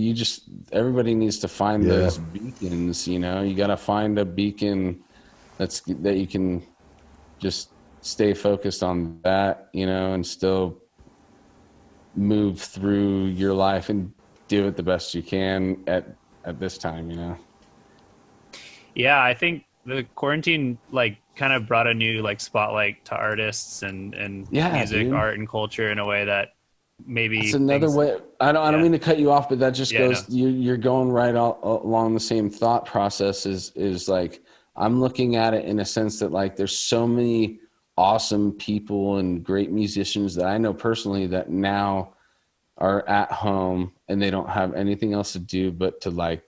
everybody needs to find those beacons, you got to find a beacon that you can just stay focused on that, and still move through your life and do it the best you can at this time, Yeah, I think the quarantine kind of brought a new spotlight to artists and music, art, and culture in a way that maybe it's another way. I don't mean to cut you off, but that just goes. No. You're going right along the same thought process. Is like I'm looking at it in a sense that like there's so many awesome people and great musicians that I know personally that now are at home and they don't have anything else to do but to like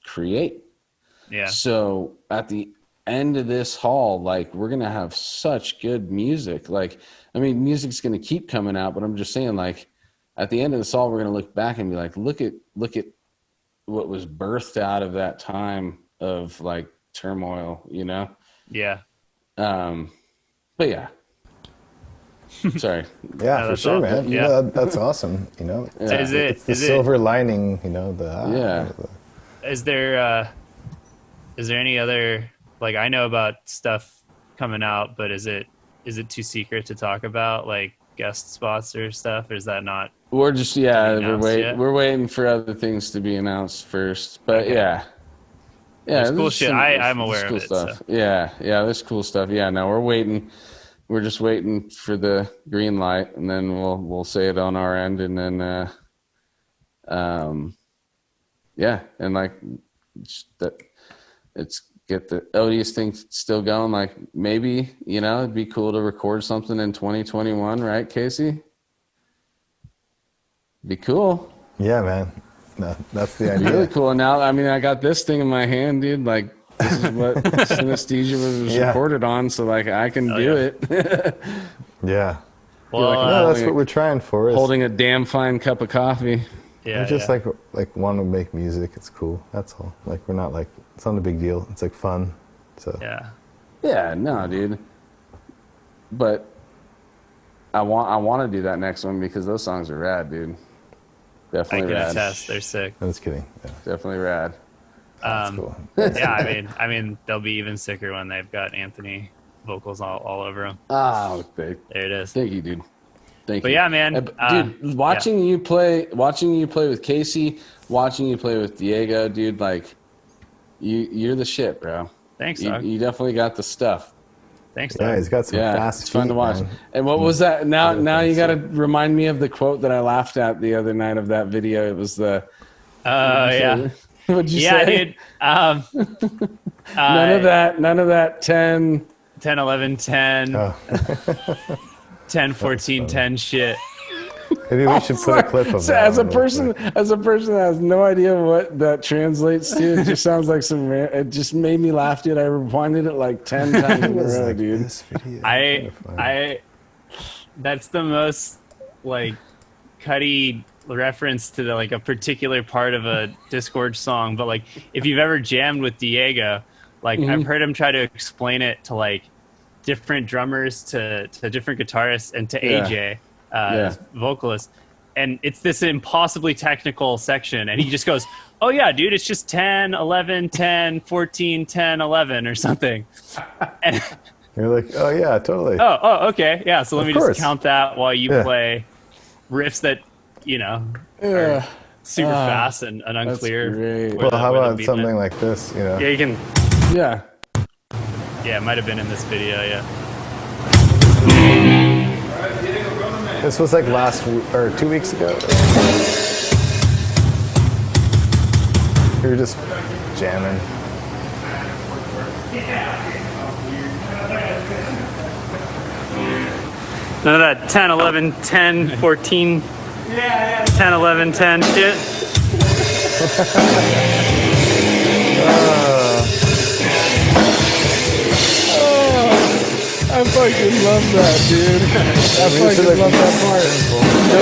create. Yeah. So at the end of this haul, like we're gonna have such good music. Like, I mean, music's gonna keep coming out, but I'm just saying, like, at the end of this haul, we're gonna look back and be like, look at what was birthed out of that time of like turmoil, Yeah. But yeah. Sorry. Yeah, no, for sure, man. Yeah, that's awesome. It's the silver lining. Is there any other, like, I know about stuff coming out, but is it too secret to talk about, like guest spots or stuff, or is that not? We're just we're waiting for other things to be announced first, but yeah, there's cool shit. I'm aware of it. Stuff. So. Yeah, there's cool stuff. Yeah, no, we're waiting. We're just waiting for the green light, and then we'll say it on our end, and then and like that. It's get the Odious thing still going. Like maybe, it'd be cool to record something in 2021, right, Casey? Be cool. Yeah, man. No, that's the idea. Really cool. And now, I mean, I got this thing in my hand, dude. Like this is what Synesthesia was recorded on, so like I can do it. Yeah. Well, that's what we're trying for. Holding a damn fine cup of coffee. Yeah, we just like want to make music. It's cool. That's all. Like we're not like it's not a big deal. It's like fun. So yeah, no, dude. But I want to do that next one because those songs are rad, dude. Definitely rad. I can attest. They're sick. I'm just kidding. Yeah. Definitely rad. That's cool. Yeah, I mean, they'll be even sicker when they've got Anthony vocals all over them. Oh, there it is. Thank you, dude. Thank you. But yeah, man, dude, watching you play with Casey, watching you play with Diego, dude, like you're the shit, bro. Thanks, dog. You definitely got the stuff. Thanks, dog. Yeah, he's got some fast it's fun feet, to watch. Man. And what was that? Now you got to remind me of the quote that I laughed at the other night of that video. It was the What'd you say? Dude. None of that 10 11 10 Oh. 10 14 10 shit. Maybe we should put a clip of So that. as a person that has no idea what that translates to, it just sounds like some. It just made me laugh, dude. I rewinded it like 10 times in a row, dude. This video. I that's the most like cutty reference to like a particular part of a Discord song, but like if you've ever jammed with Diego, like I've heard him try to explain it to like different drummers, to different guitarists, and to AJ, vocalist, and it's this impossibly technical section, and he just goes, oh yeah, dude, it's just 10, 11, 10, 14, 10, 11 or something. And You're like, oh yeah, totally. oh okay, yeah, so let me course. just count that while you play riffs that are super fast and unclear. Great. Well, how about something like this? Yeah, you can. Yeah. Yeah, it might have been in this video. Yeah. This was like 2 weeks ago. We were just jamming. None of that 10, 11, 10, 14, 10, 11, 10 shit. I fucking love that, dude. I fucking love that part. No,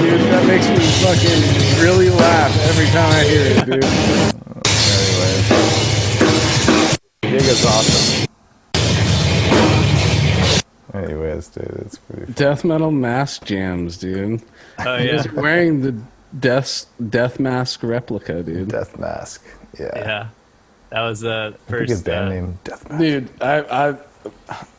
dude, that makes me fucking really laugh every time I hear it, dude. Diego's awesome. Anyways, dude, it's pretty fun. Death metal mask jams, dude. Oh yeah. He's wearing the death mask replica, dude. Death Mask. Yeah. Yeah. That was the Pretty first good band name, Death Mask. Dude, I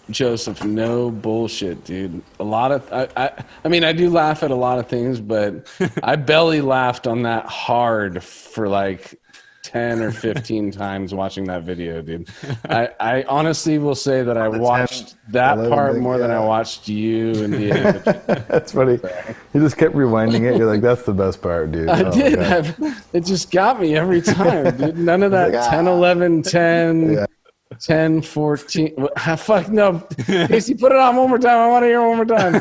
Joseph, no bullshit, dude. A lot of I mean, I do laugh at a lot of things, but I belly laughed on that hard for like 10 or 15 times watching that video, dude. I honestly will say that I watched that part more than I watched you and the That's funny. You just kept rewinding it. You're like, that's the best part, dude. I did. It just got me every time, dude. None of that 10, 11, 10, 10, 14. Fuck no. Casey, put it on one more time. I want to hear it one more time.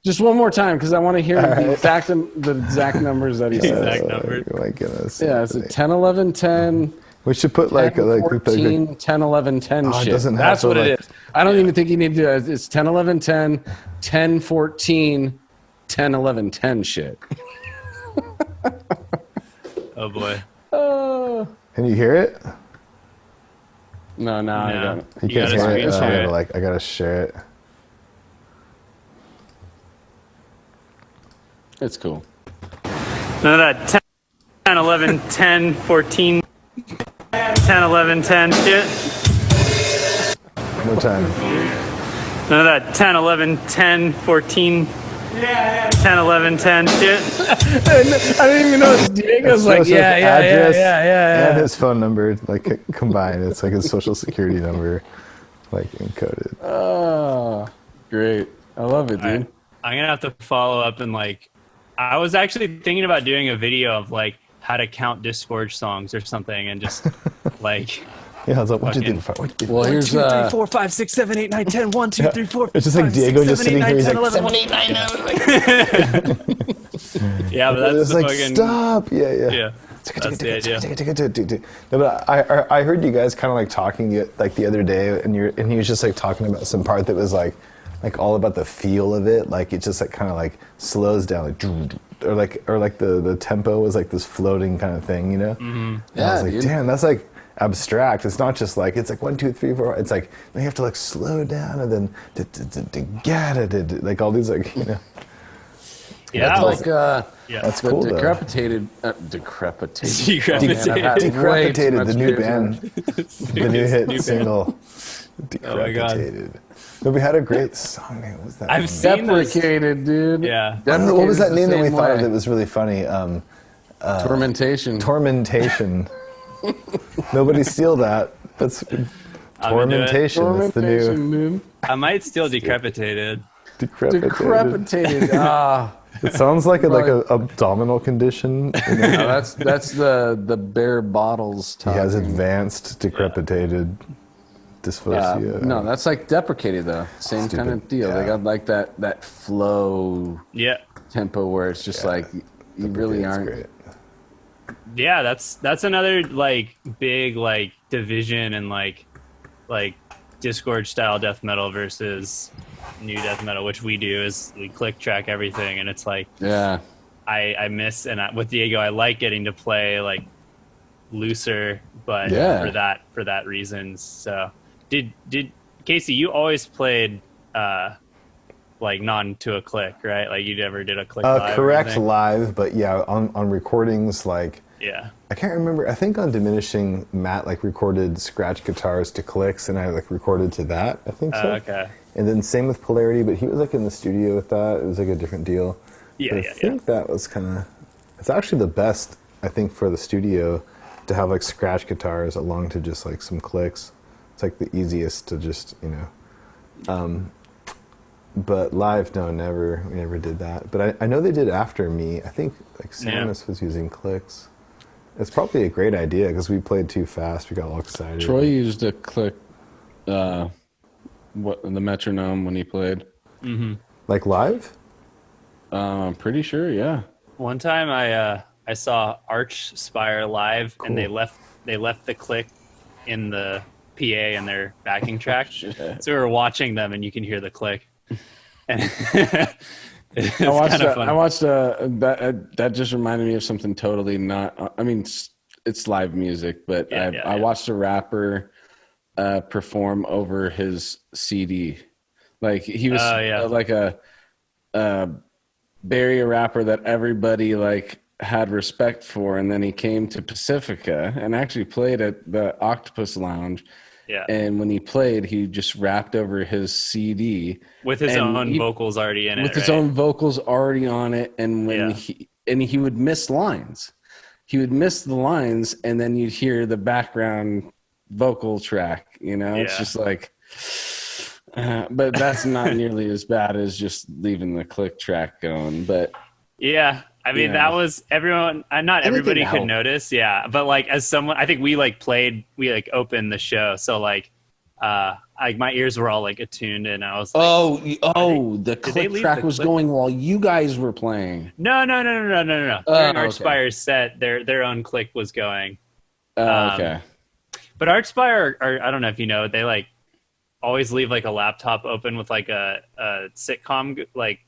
Just one more time, because I want to hear the exact numbers that he said. Exact numbers. Oh my goodness. Yeah, it's a 10, 11, 10. We should put 14, 10, 11, 10 shit. That's what it is. I don't even think you need to. It's 10, 11, 10, 10, 14, 10, 11, 10 shit. Oh boy. Can you hear it? No, I don't. You can't gotta hear it. screen share it. I gotta share it. It's cool. None of that 10, 11, 10, 14, 10, 11, 10 shit. One more time. None of that 10, 11, 10, 14, 10, 11, 10 shit. I didn't even know Diego's like, yeah. And his phone number, like, combined. It's like his social security number, like, encoded. Oh, great. I love it, dude. I'm gonna have to follow up and like, I was actually thinking about doing a video of like how to count Discord songs or something, and just like. Yeah, I was like, what you did? Well, here's 1, 2, 3, 4, 5, 6, 7, 8, 9, 10. 1, 2, 3, 4. It's just like 5, Diego 6, just 7, 8, sitting 9, here. He's 10, like 11, 1, 8, 9. Yeah, but that's it's the like fucking. stop. Yeah. Yeah. That's the idea. No, but I heard you guys kind of like talking like the other day, and he was just like talking about some part that was like all about the feel of it. Like it just like kind of like slows down, like or like the tempo was like this floating kind of thing, you know? Mm-hmm. Yeah, I was like, damn, that's like abstract. It's not just like it's like 1, 2, 3, 4. It's like you have to like slow down and then get it, like all these like you know. Yeah, that's like that's cool. Decrepitated. Decrepitated, the new band, the new hit single. Decrepitated. Oh my God. But we had a great song name. What was that? I've seen this. Deprecated, dude. Yeah. What was that name that we thought of that was really funny? Tormentation. Tormentation. Nobody steal that. That's Tormentation. That's the new. Dude. I might steal Decrepitated. Decrepitated. It sounds like a abdominal condition. You know? No, that's the bare bottles talking. He has advanced decrepitated dysphosia. No, that's like deprecated though. Same kind of deal. Yeah. They got like that flow. Yeah. tempo where it's just like you really aren't. Great. Yeah, that's another like big like division and like Discord style death metal versus new death metal, which we do is we click track everything, and it's like I miss with Diego I like getting to play like looser, but for that reasons. So did Casey, you always played like non to a click, right? Like you never did a click live? Correct, live, but yeah, on recordings, like I can't remember. I think on Diminishing, Matt like recorded scratch guitars to clicks, and I like recorded to that. I think so. Okay. And then same with Polarity, but he was like in the studio with that. It was like a different deal. Yeah, but I think that was kind of. It's actually the best, I think, for the studio to have like scratch guitars along to just like some clicks. It's like the easiest to just But live, no, never. We never did that. But I know they did after me. I think like Samus was using clicks. It's probably a great idea because we played too fast. We got all excited. Troy used a click, the metronome when he played. Mm-hmm. Like live? I'm pretty sure, yeah. One time I saw Arch Spire live, and they left the click in the PA in their backing track. So we were watching them, and you can hear the click. And I watched that just reminded me of something totally not. I mean, it's live music, but I watched a rapper perform over his CD. Like he was like a barrier rapper that everybody like had respect for, and then he came to Pacifica and actually played at the Octopus Lounge. Yeah. And when he played, he just rapped over his CD with his own vocals already in it. With his own vocals already on it, and when he would miss lines. He would miss the lines, and then you'd hear the background vocal track. You know, it's just like, but that's not nearly as bad as just leaving the click track going. But yeah. I mean, that was everyone. Not everybody could notice, But like, as someone, I think we opened the show, so like my ears were all like attuned, and I was like, the click track was going while you guys were playing. No. During Archspire's set, their own click was going. Okay. But Archspire, I don't know if you know, they like always leave like a laptop open with like a sitcom like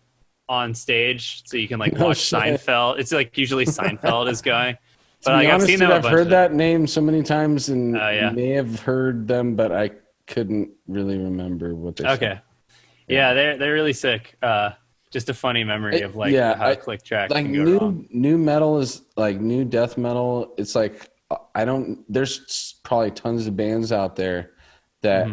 on stage, so you can like watch Seinfeld. It's like usually Seinfeld is going. But like, I've seen them. I've heard that name so many times, and may have heard them, but I couldn't really remember what they said. Okay. Yeah, they're really sick. Just a funny memory of like how a click track like can go wrong. New metal is like new death metal. It's like there's probably tons of bands out there that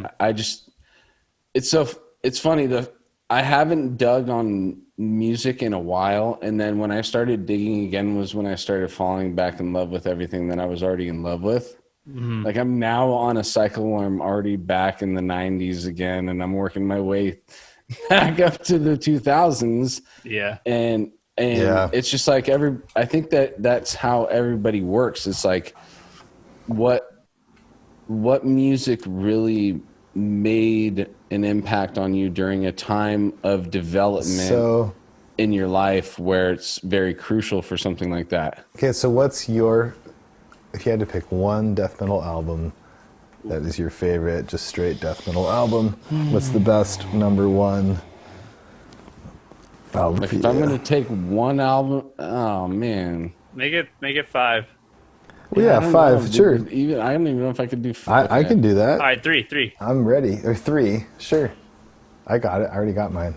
it's funny. I haven't dug on music in a while, and then when I started digging again was when I started falling back in love with everything that I was already in love with. Like I'm now on a cycle where I'm already back in the 90s again, and I'm working my way back up to the 2000s. And it's just like I think that's how everybody works. It's like what music really made an impact on you during a time of development in your life where it's very crucial for something like that. Okay, so if you had to pick one death metal album that is your favorite, just straight death metal album, what's the best number one album? Like if I'm going to take one album, oh man. Make it 5. Well, 5, sure. Even I don't even know if I could do 5. I can do that. All right, 3. I'm ready. Or 3, sure. I got it. I already got mine.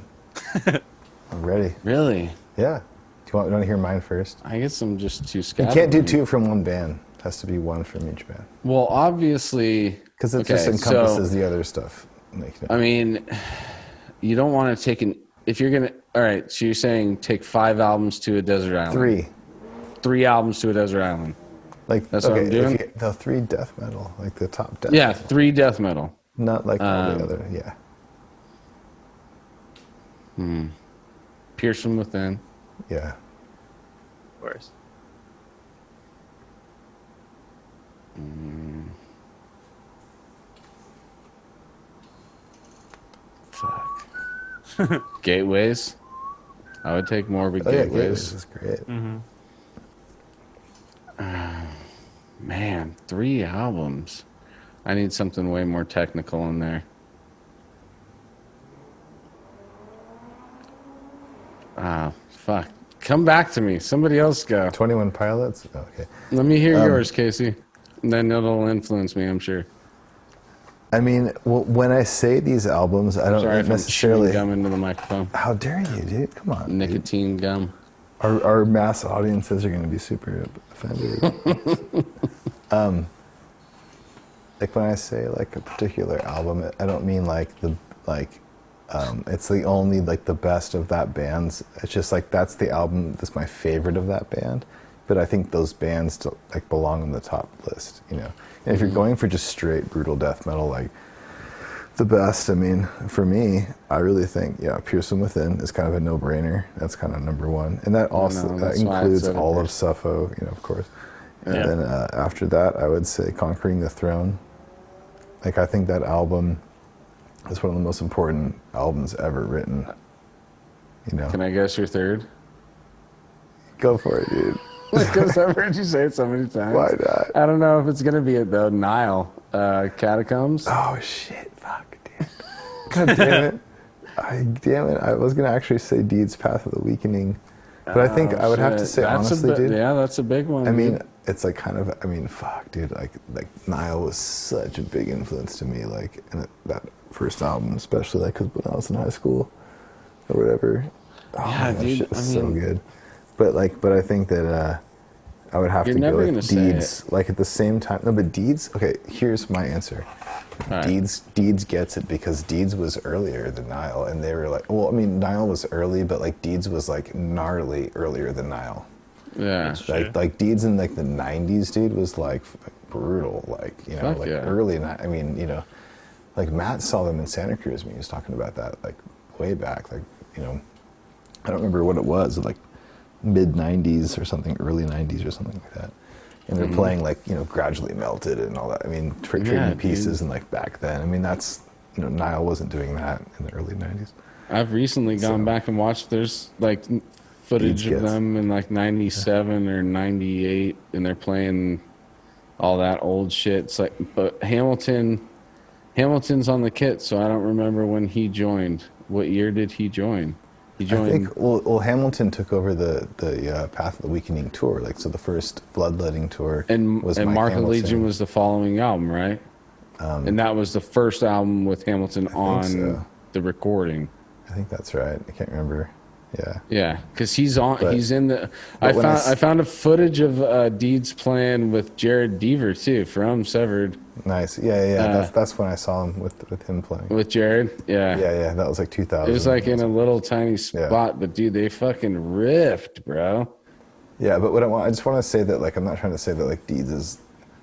I'm ready. Really? Yeah. Do you want to hear mine first? I guess I'm just too scattered. You can't do 2 from one band. It has to be 1 from each band. Well, obviously, because it just encompasses the other stuff. I mean, you don't want to take if you're gonna. All right, so you're saying take 5 albums to a desert island. 3 albums to a desert island. Like that's what I'm doing. 3 death metal, like the top death. Yeah, 3 death metal. Not like all the other. Yeah. Pierce from Within. Yeah. Of course. Fuck. Gateways. I would take Morbid Oh, yeah, Gateways. Gateways is great. Man, 3 albums. I need something way more technical in there. Fuck. Come back to me. Somebody else go. 21 Pilots? Oh, okay. Let me hear yours, Casey. And then it'll influence me, I'm sure. I mean, when I say these albums, I don't Sorry if necessarily... I'm chewing gum into the microphone. How dare you, dude? Come on. Nicotine gum. Our mass audiences are going to be super offended. Like when I say like a particular album, I don't mean like it's the only like the best of that band's. It's just like that's the album that's my favorite of that band. But I think those bands like belong on the top list, you know. And if you're going for just straight brutal death metal, like the best, I mean, for me, I really think, Pierce From Within is kind of a no-brainer. That's kind of number one. And that also that includes all of Suffo, of course. And then after that, I would say Conquering the Throne. Like, I think that album is one of the most important albums ever written. Can I guess your third? Go for it, dude. Because I've heard you say it so many times. Why not? I don't know if it's going to be it, though. Nile. Catacombs. Oh, shit. Fuck, dude. God damn it. I was going to actually say Deed's Path of the Weakening. But I think I would have to say, honestly, dude. Yeah, that's a big one. I mean, it's like kind of, fuck, dude. Like Nile was such a big influence to me, like, in that first album, especially, like, because when I was in high school or whatever. Oh, yeah, that dude. shit was so good. But I think that I would have to go with Deeds. Like at the same time, no, but Deeds. Okay, here's my answer. Deeds gets it because Deeds was earlier than Nile, and they were like, well, I mean, Nile was early, but like Deeds was like gnarly earlier than Nile. Yeah, like Deeds in like the '90s, dude, was like brutal. Like early. I mean, like Matt saw them in Santa Cruz when he was talking about that, like way back. Like I don't remember what it was, like mid '90s or something, early '90s or something like that. And they're playing like Gradually Melted and all that. I mean, Trading Pieces and like back then. I mean, that's Nile wasn't doing that in the early '90s. I've recently gone back and watched. There's like footage of them in like '97 or '98, and they're playing all that old shit. It's like, but Hamilton's on the kit, so I don't remember when he joined. What year did he join? He joined. I think well Hamilton took over the Path of the Weakening tour, like so the first Bloodletting tour. And was Mark of Hamilton. Legion was the following album, right? And that was the first album with Hamilton on the recording. I think that's right. I can't remember. Yeah. Yeah, because he's in the. I found a footage of Deeds playing with Jared Deaver too from Severed. Nice. Yeah. That's when I saw him with him playing. With Jared. Yeah. Yeah. That was like 2000. It was like in a little tiny spot, but dude, they fucking riffed, bro. Yeah, but I just want to say that like I'm not trying to say that like Deeds is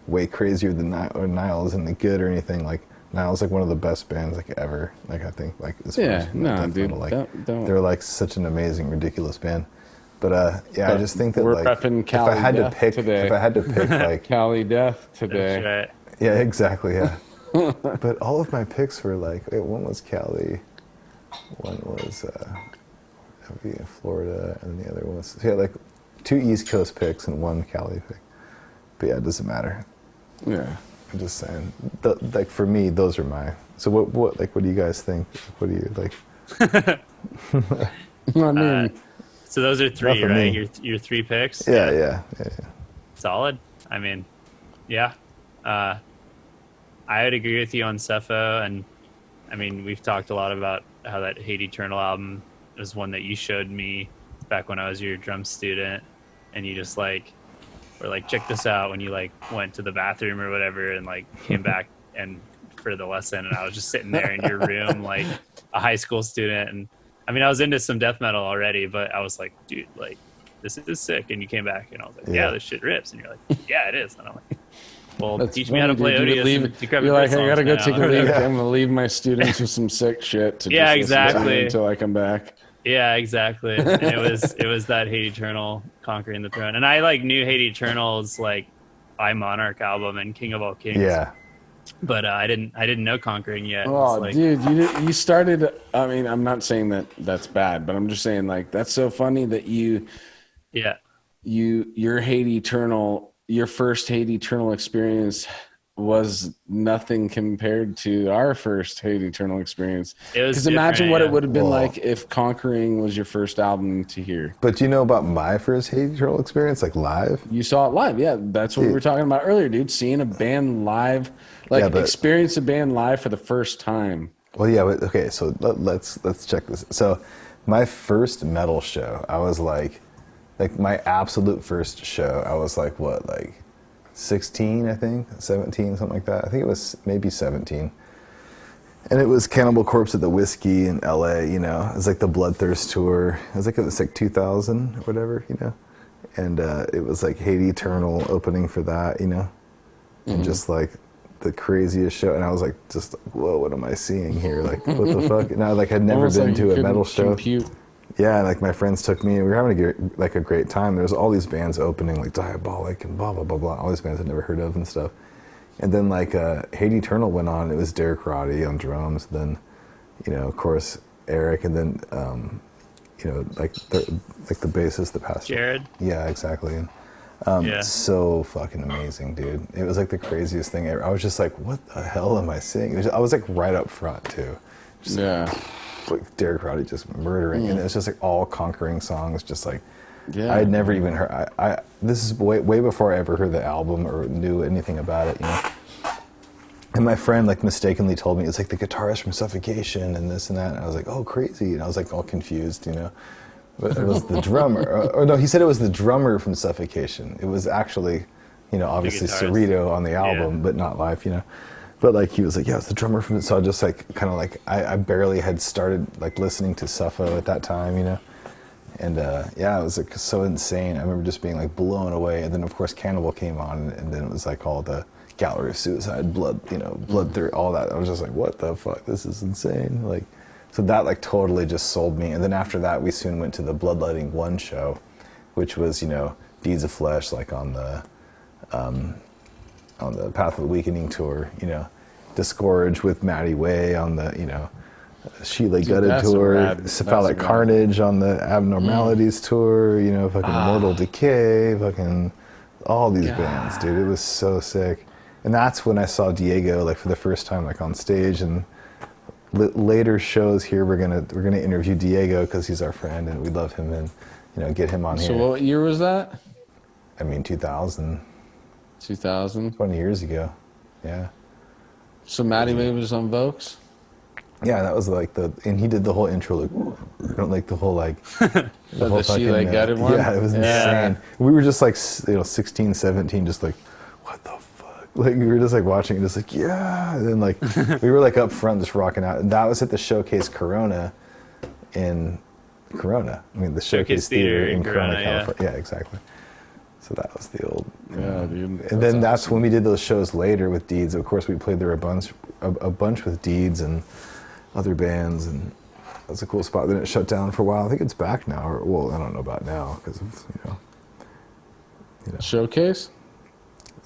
way crazier than Nile isn't good or anything. Like Nile's like one of the best bands like ever. Like I think like as far as dude. metal, like they're like such an amazing, ridiculous band. But I just think that we're like prepping Cali if I had to pick like Cali Death today. That's right. Yeah, exactly. Yeah. But all of my picks were like one was Cali, one was Florida, and the other one was like 2 East Coast picks and 1 Cali pick. But yeah, it doesn't matter. Yeah. I'm just saying, like for me, those are my. So what do you guys think? What do you like? I mean, so those are 3, right? Your 3 picks. Yeah. Solid. I mean, yeah. I would agree with you on Cepho, and I mean, we've talked a lot about how that Hate Eternal album was one that you showed me back when I was your drum student, and you just like were like, check this out when you like went to the bathroom or whatever, and like came back and for the lesson, and I was just sitting there in your room like a high school student, and I mean, I was into some death metal already, but I was like, dude, like this is sick, and you came back, and I was like, yeah, this shit rips, and you're like, yeah, it is, and I'm like, well, teach me how to play Odious and Decrepitated. You're like, I gotta go take a leave. I'm gonna leave my students with some sick shit to just listen to until I come back. Yeah, exactly. And it was that Hate Eternal, Conquering the Throne, and I like knew Hate Eternal's like I Monarch album and King of All Kings. Yeah. but I didn't know Conquering yet. Oh, Like, dude, you started. I mean, I'm not saying that that's bad, but I'm just saying like that's so funny that yeah. your Hate Eternal, your first Hate Eternal experience was nothing compared to our first Hate Eternal experience. It was Because imagine what it would have been Whoa. like if Conquering was your first album to hear. But do you know about my first Hate Eternal experience, like live? You saw it live, yeah. That's what we were talking about earlier, dude. Seeing a band live, like experience a band live for the first time. Well, yeah, but okay. So let's check this. So, my first metal show, I was like my absolute first show, I was like what, like 16, I think, 17, something like that. I think it was maybe 17. And it was Cannibal Corpse at the Whiskey in LA, you know. It was like the Bloodthirst tour. It was like 2000 or whatever, you know. And it was like Hate Eternal opening for that, you know. And just like the craziest show. And I was like, just like, whoa, what am I seeing here? Like, what the fuck? And I like had never Almost been like you to a couldn't metal show. compute. Yeah, and like my friends took me, and we were having a great time. There was all these bands opening, like Diabolic and blah blah blah blah, all these bands I'd never heard of and stuff. And then like Hate Eternal went on. It was Derek Roddy on drums. Then, you know, of course Eric, and then you know, like the bassist, the pastor. Jared. Yeah, exactly. And, so fucking amazing, dude. It was like the craziest thing ever. I was just like, what the hell am I seeing? I was like right up front too. Just, like Derek Roddy just murdering, and it's just like all Conquering songs. Just like I had never even heard. This is way before I ever heard the album or knew anything about it, you know. And my friend like mistakenly told me it's like the guitarist from Suffocation and this and that, and I was like, oh, crazy, and I was like all confused, you know. But it was the drummer, or no, he said it was the drummer from Suffocation. It was actually, you know, obviously Cerrito on the album, but not live, you know. But like he was like, yeah, it's the drummer from it. So I just like kind of like I barely had started like listening to Suffo at that time, you know. And yeah, it was like so insane. I remember just being like blown away. And then of course Cannibal came on, and then it was like all the Gallery of Suicide, Blood, you know, Bloodthirst, all that. I was just like, what the fuck? This is insane. Like, so that like totally just sold me. And then after that, we soon went to the Bloodletting 1 show, which was, you know, Deeds of Flesh, like on the Path of the Weakening tour, you know, Disgorge with Matty Way on the, you know, Sheila Gutted tour, Cephalic Carnage on the Abnormalities tour, you know, fucking Mortal Decay, fucking all these bands, dude. It was so sick. And that's when I saw Diego like for the first time, like on stage. And later shows here, we're gonna interview Diego because he's our friend and we love him, and you know, get him on here. So what year was that? I mean, 2000. 2000. 20 years ago. Yeah. So Matty Way was on Vokes? Yeah, that was like and he did the whole intro, like the whole like, the whole Sheila Gutted one? Yeah, it was insane. We were just like, you know, 16, 17, just like, what the fuck? Like we were just like watching it, just like, yeah. And then like, we were like up front just rocking out. And that was at the Showcase Corona in Corona. I mean, the Showcase Theater in Corona, California. Yeah, exactly. So that was the old, dude. And then that's when we did those shows later with Deeds. Of course, we played there a bunch with Deeds and other bands, and that was a cool spot. Then it shut down for a while. I think it's back now, or well, I don't know about now because of you know. Showcase.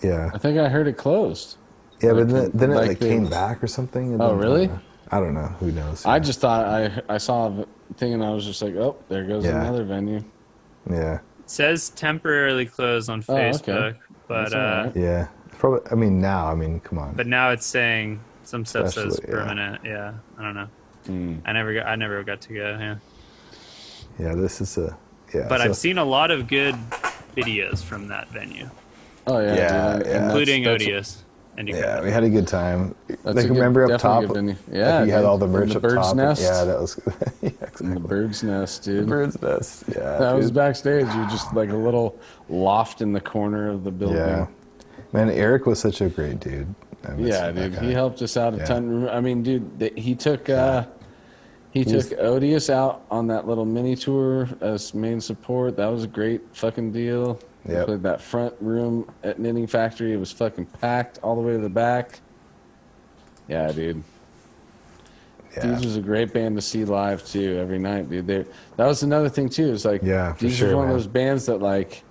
Yeah. I think I heard it closed. Yeah, but then it like came back or something. Oh, really? I don't know. Who knows? I just thought I saw a thing and I was just like, oh, there goes another venue. Yeah. It says temporarily closed on Facebook, but yeah, probably. I mean, now. I mean, come on. But now it's saying some stuff says permanent. Yeah, I don't know. I never got to go. Yeah. Yeah, this is But I've seen a lot of good videos from that venue. Oh yeah, including Odious. Yeah, we had a good time. Like, remember up top? Yeah, you had all the merch the up bird's top. Nest. Yeah, that was. Yeah, exactly. The bird's nest, dude. The bird's nest. Yeah, that was backstage. You were just like a little loft in the corner of the building. Yeah, man, Eric was such a great dude. Yeah, dude, he helped us out a ton. I mean, dude, he took Odious out on that little mini tour as main support. That was a great fucking deal. Yeah, played that front room at Knitting Factory. It was fucking packed all the way to the back. Yeah, dude. Yeah. Deeds was a great band to see live too every night, dude. That was another thing too. It's like Deeds was one of those bands that like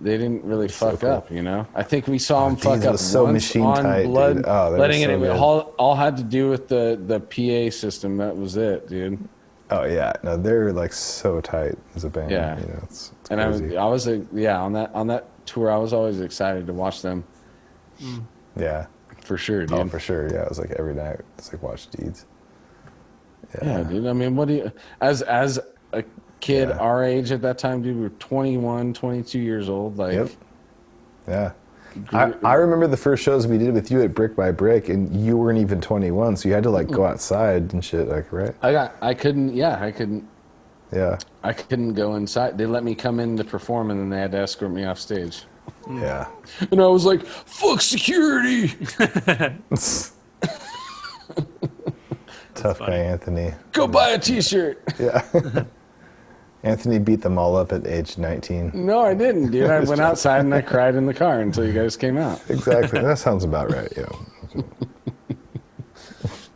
They didn't really fuck cool. up, you know. I think we saw them fuck it up was so once machine on tight, blood, dude. Oh, they were letting so it good. all had to do with the PA system. That was it, dude. Oh yeah, no, they're like so tight as a band. Yeah. You know, it's And crazy. I was on that tour. I was always excited to watch them. Yeah. For sure, dude. Oh, for sure. Yeah, it was like every night. It's like watch Deeds. Yeah, dude. I mean, what do you, as a kid Yeah. our age at that time, dude, we were 21, 22 years old. Like, Yep. Yeah. I remember the first shows we did with you at Brick by Brick, and you weren't even 21, so you had to like go outside and shit, like, right? I couldn't Yeah. I couldn't go inside. They let me come in to perform, and then they had to escort me off stage. Yeah. And I was like, "Fuck security!" Tough guy, Anthony. Go buy a T-shirt. Yeah. Anthony beat them all up at age 19. No, I didn't, dude. I went outside and I cried in the car until you guys came out. Exactly. That sounds about right. Yeah.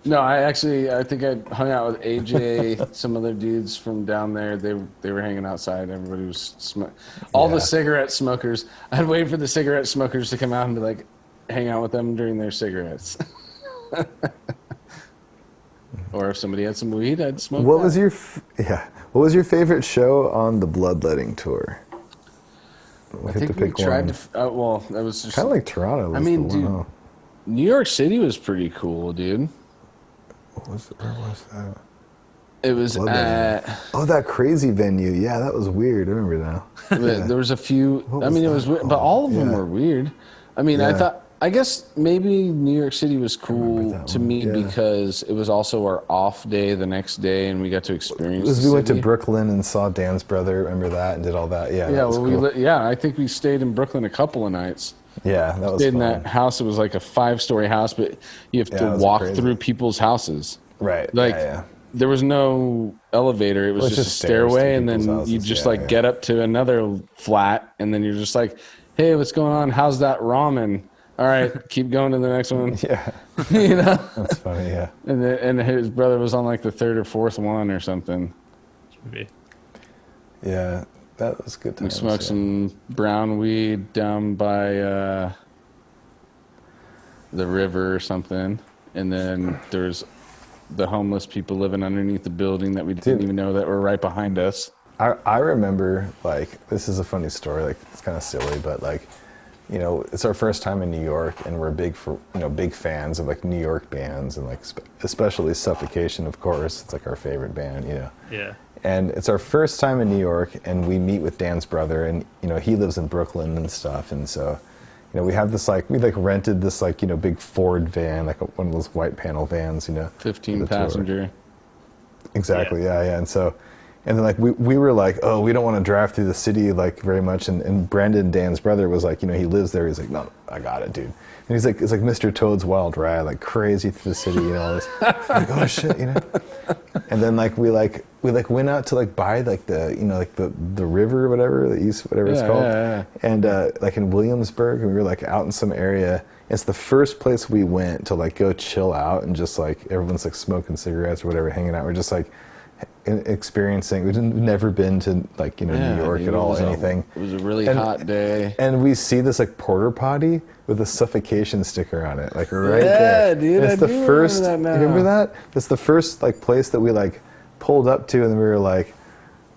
No, I think I hung out with AJ, some other dudes from down there. They were hanging outside. Everybody was all the cigarette smokers. I'd wait for the cigarette smokers to come out and be like, hang out with them during their cigarettes. Or if somebody had some weed, I'd smoke. What was your favorite show on the Bloodletting tour? I think we tried to. Well, that was just kind of like Toronto. I mean, dude, New York City was pretty cool, dude. Where was that? It was at that crazy venue. Yeah, that was weird. I remember now. There was a few. I mean, it was weird, but all of them were weird. I mean, I guess maybe New York City was cool to me because it was also our off day the next day, and we got to experience. We went to Brooklyn and saw Dan's brother. Remember that and did all that. Yeah. Yeah. Well, cool. I think we stayed in Brooklyn a couple of nights. Yeah, that was stayed fun. in that house. It was like a 5-story house, but you have to walk through people's houses. Right. Like there was no elevator. It was just a stairway, and then you just get up to another flat, and then you're just like, "Hey, what's going on? How's that ramen? All right, keep going to the next one." Yeah. You know? That's funny, yeah. And his brother was on like the third or fourth one or something. Yeah, that was good times. We smoked some brown weed down by the river or something. And then there's the homeless people living underneath the building that we didn't even know that were right behind us. I remember, like, this is a funny story, like, it's kind of silly, but, like, you know, it's our first time in New York, and we're big fans of, like, New York bands, and, like, especially Suffocation, of course. It's, like, our favorite band, you know. Yeah. And it's our first time in New York, and we meet with Dan's brother, and, you know, he lives in Brooklyn and stuff, and so, you know, we have this, like, we, like, rented this, like, you know, big Ford van, like, one of those white panel vans, you know. 15 passenger. Exactly, yeah. And so, and then, like, we were like, oh, we don't want to drive through the city, like, very much. And Brandon, Dan's brother, was like, you know, he lives there. He's like, no, I got it, dude. And he's like, it's like Mr. Toad's Wild Ride, like, crazy through the city, you know, all this. Like, oh, shit, you know. And then, like, we went out to, like, buy, like, the, you know, like, the river or whatever, the east, whatever it's called. Yeah. And, like, in Williamsburg, and we were, like, out in some area. It's the first place we went to, like, go chill out and just, like, everyone's, like, smoking cigarettes or whatever, hanging out. We're just, like, experiencing. We've never been to, like, you know, New York at all, anything. It was a really hot day. And we see this, like, porta potty with a Suffocation sticker on it, like, right there. Dude, and it's the first. Remember that now. Remember that? It's the first, like, place that we, like, pulled up to, and then we were like,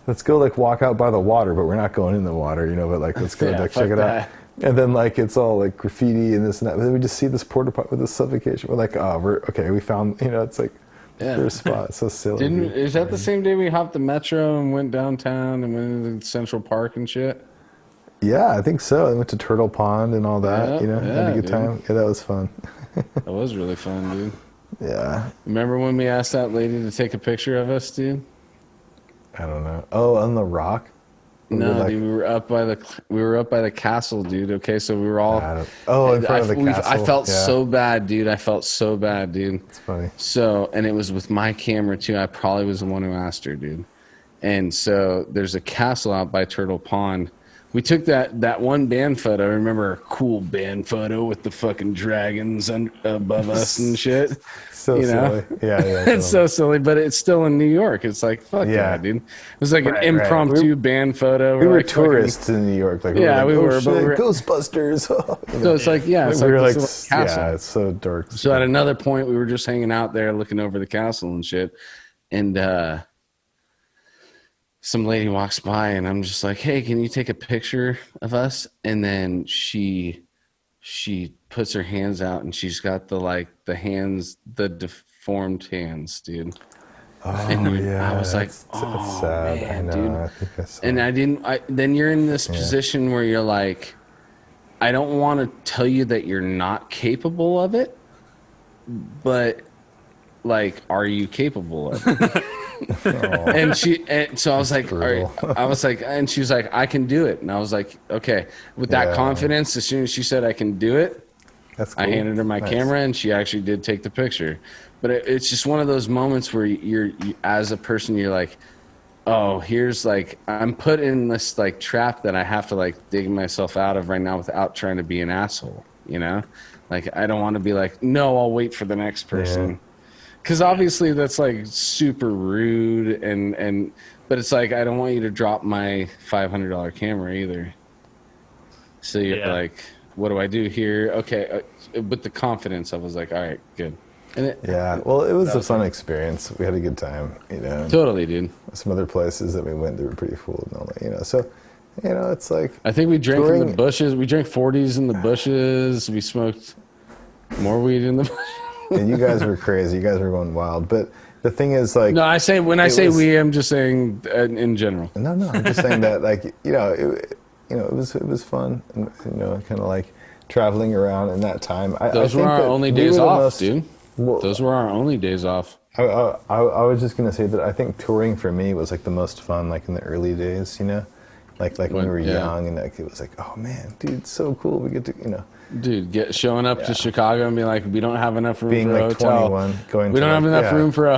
let's go, like, walk out by the water, but we're not going in the water, you know. But, like, let's go, like, check it out. And then, like, it's all, like, graffiti and this and that. But then we just see this porta potty with this Suffocation. We're like, oh, we found, you know, it's like. First spot. It's so silly. Is that the same day we hopped the metro and went downtown and went into Central Park and shit? Yeah, I think so. I went to Turtle Pond and all that. You know, had a good time. Yeah, that was fun. That was really fun, dude. Yeah. Remember when we asked that lady to take a picture of us, dude? I don't know. Oh, on the rock. No, dude, we were up by the castle, dude. Okay, so we were all in front of the castle. I felt so bad, dude. It's funny. So, and it was with my camera too. I probably was the one who asked her, dude. And so there's a castle out by Turtle Pond We took that one band photo. I remember a cool band photo with the fucking dragons above us and shit. So silly. Yeah. It's so silly, but it's still in New York. It's like, fuck yeah, dude. It was like an impromptu band photo. We were like tourists in New York. Like, we were, shit, but Ghostbusters. So it's like, we were like, yeah, it's so dark. So at another point, we were just hanging out there looking over the castle and shit. And some lady walks by and I'm just like, hey, can you take a picture of us? And then she puts her hands out and she's got the deformed hands, dude. Oh, and I was like, oh, sad. Man, dude. I think that's sad. And then you're in this position where you're like, I don't want to tell you that you're not capable of it, but like, are you capable of it? And so I was like, and she was like, I can do it. And I was like, okay. With that confidence, as soon as she said I can do it, that's cool. I handed her my camera and she actually did take the picture. But it's just one of those moments where you as a person, you're like, oh, here's like, I'm put in this like trap that I have to like dig myself out of right now without trying to be an asshole, you know? Like, I don't want to be like, no, I'll wait for the next person. Yeah. Because obviously that's like super rude, but it's like, I don't want you to drop my $500 camera either. So you're like, what do I do here? Okay, with the confidence, I was like, all right, good. And well, it was a fun experience. We had a good time, you know. Totally, dude. Some other places that we went that were pretty cool and all that, you know. So, you know, it's like, I think we drank in the bushes. We drank 40s in the bushes. We smoked more weed in the bushes. And you guys were crazy. You guys were going wild. But the thing is, like, no, I say we, I'm just saying in general. No, I'm just saying that, like, it was fun, and, you know, kind of like traveling around in that time. Those were our only days off, dude. Those were our only days off. I was just gonna say that I think touring for me was like the most fun, like in the early days, you know, like when we were young, and like it was like, oh man, dude, it's so cool. We get to, you know. Dude, showing up to Chicago and being like, we don't have enough room for a like hotel. 21, we don't have enough room for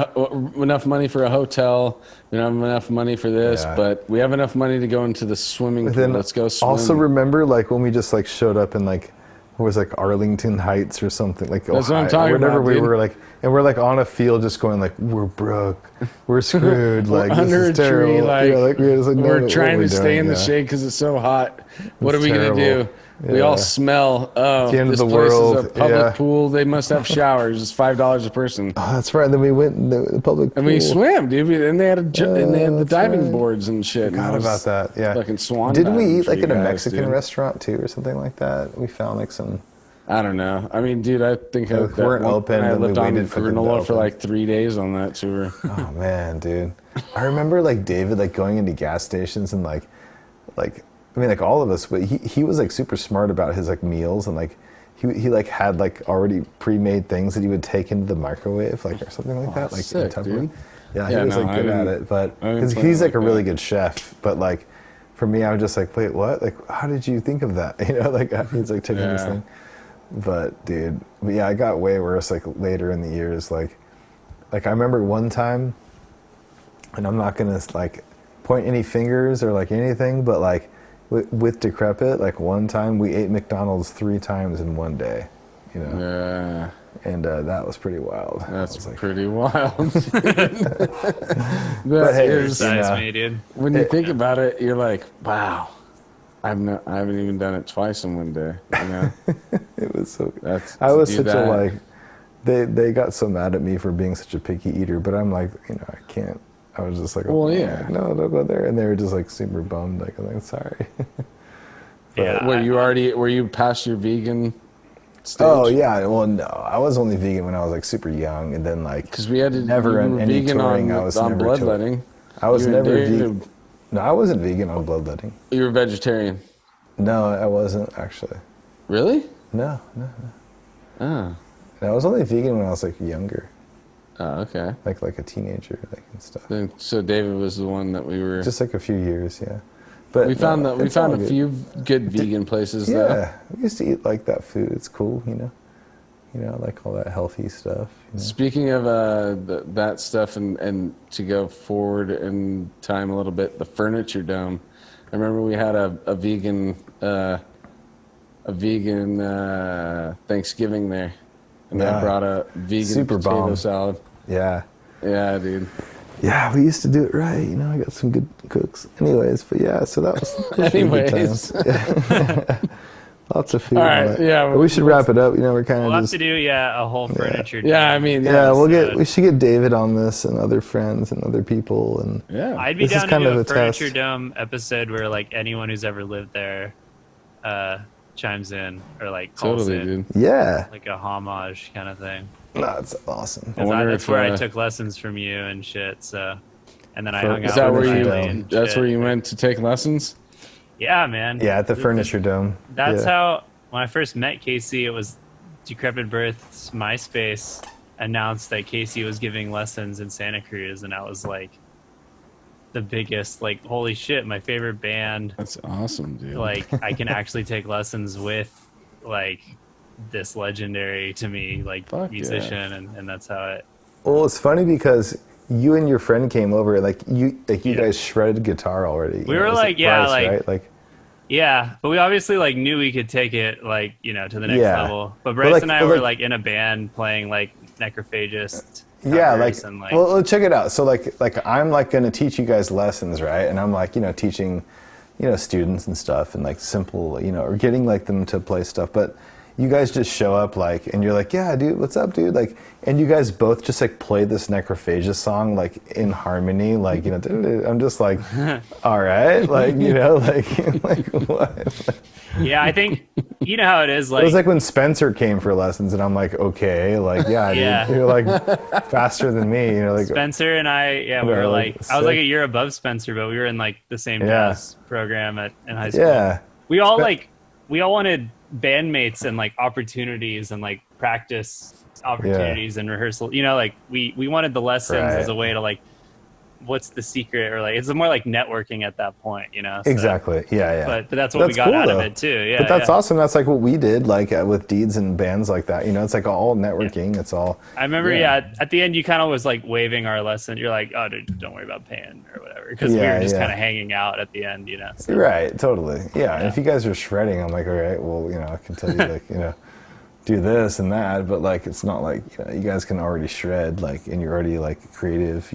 enough money for a hotel. We don't have enough money for this, but we have enough money to go into the swimming pool. Let's go swim. Also, remember like when we just like showed up in like, it was like Arlington Heights or something, like that's what I'm talking whatever about. We were like, and we're like on a field just going like, we're broke, we're screwed, like under this is terrible. Tree, like, we're trying to stay in the shade because it's so hot. What are we gonna do? We all smell. Oh, the end this of the place world. is a public pool. They must have showers. It's $5 a person. Oh, that's right. And then we went in the public pool. And we swam, dude. And they had and they had the diving boards and shit. Forgot about that. Yeah. Fucking swan. Didn't we eat like in a Mexican restaurant too, or something like that? We found like some. I don't know. I mean, dude, I think we weren't open. I lived on for granola for like 3 days on that tour. Oh man, dude. I remember like David like going into gas stations and like. I mean, like all of us, but he was like super smart about his like meals, and like he like had like already pre-made things that he would take into the microwave, like or something like that, like sick, dude. Yeah, he was like good at it, but because he's like a really good chef, but like for me, I was just like, wait, what? Like, how did you think of that? You know, like he's like taking this thing. But dude, I got way worse like later in the years, like I remember one time, and I'm not gonna like point any fingers or like anything, but like. With Decrepit, like one time we ate McDonald's 3 times in one day, you know. Yeah. And that was pretty wild. That's pretty wild. But hey, dude. When you think about it, you're like, wow. I haven't even done it twice in one day. You know? It was so. I was such a like. They got so mad at me for being such a picky eater, but I'm like, you know, I can't. I was just like, no, don't go there. And they were just like super bummed. Like, I'm like, sorry. Were you past your vegan stage? Oh, yeah. Well, no. I was only vegan when I was like super young. And then like, because we had to never in any vegan touring. I was on never bloodletting. I was never vegan. No, I wasn't vegan on bloodletting. You were vegetarian? No, I wasn't actually. Really? No. Oh. I was only vegan when I was like younger. Oh, okay. Like a teenager, like and stuff. So David was the one that we were. Just like a few years, yeah. But we found a few good vegan places. Yeah, we used to eat like that food. It's cool, you know. Like all that healthy stuff. You know? Speaking of that stuff, and to go forward in time a little bit, the Furniture Dome. I remember we had a vegan Thanksgiving there, and I brought a vegan Super potato bomb. salad. Yeah. Yeah, dude. Yeah, we used to do it right. You know, I got some good cooks. Anyways, but yeah, so that was Anyways. good times. Yeah. Lots of food. All right, yeah. But we should wrap it up. You know, we're kind of We'll have just... to do, a whole furniture. Yeah, I mean, Yeah, we should get David on this and other friends and other people. And yeah. I'd be This is down to kind do of a a test. Furniture Dome episode where, like, anyone who's ever lived there chimes in or, like, calls Totally, in. dude. yeah, Like a homage kind of thing. that's awesome. 'Cause wonder that's if, where I took lessons from you and shit, so... And then I hung Is out that with where Riley you? and That's shit. where you went to take lessons? Yeah, man. Yeah, at the Furniture Dome. That's yeah. how, when I first met Casey, it was Decrepit Birth's MySpace announced that Casey was giving lessons in Santa Cruz, and I was like, the biggest, like, holy shit, my favorite band. That's awesome, dude. Like, I can actually take lessons with, like, this legendary, to me, like, Fuck musician, and that's how it... Well, it's funny because you and your friend came over, like you guys shredded guitar already. We were like, yeah, like- right? Like, Yeah, but we obviously, like, knew we could take it, like, to the next Yeah. level. But Bryce like- and I but were, like- like, in a band playing, like, Necrophagist yeah, like, covers and, well, check it out. So, like I'm like going to teach you guys lessons, right? And I'm like, teaching, students and stuff, and like simple, or getting like them to play stuff. But you guys just show up, like, and you're like, yeah, dude, what's up, dude? Like, and you guys both just like play this Necrophagist song, like in harmony, like, I'm just like, all right, like, like what? Yeah, I think, you know how it is, like... It was like when Spencer came for lessons, and I'm like, okay, like, yeah, Yeah. dude, you're like faster than me, like. Spencer and I, we Yeah, were like, like, I was like sick. a year above Spencer, but we were in like the same Yeah. jazz program in high school. Yeah. We all wanted bandmates and like opportunities and like practice opportunities and rehearsal. Like we wanted the lessons Right. as a way to like, what's the secret, or like it's more like networking at that point, so- Exactly. Yeah. But that's what we got cool, out though. of it too. Yeah. But that's yeah. awesome. That's like what we did, like with Deeds and bands like that. It's like all networking. It's all. I remember, at the end, you kind of was like waving our lesson. You're like, "Oh, dude, don't worry about paying or whatever," because we Yeah, were just yeah. kind of hanging out at the end, so. Right. Totally. Yeah. And if you guys are shredding, I'm like, all right, well, I can tell you, like, do this and that, but like, it's not like you guys can already shred, like, and you're already like creative,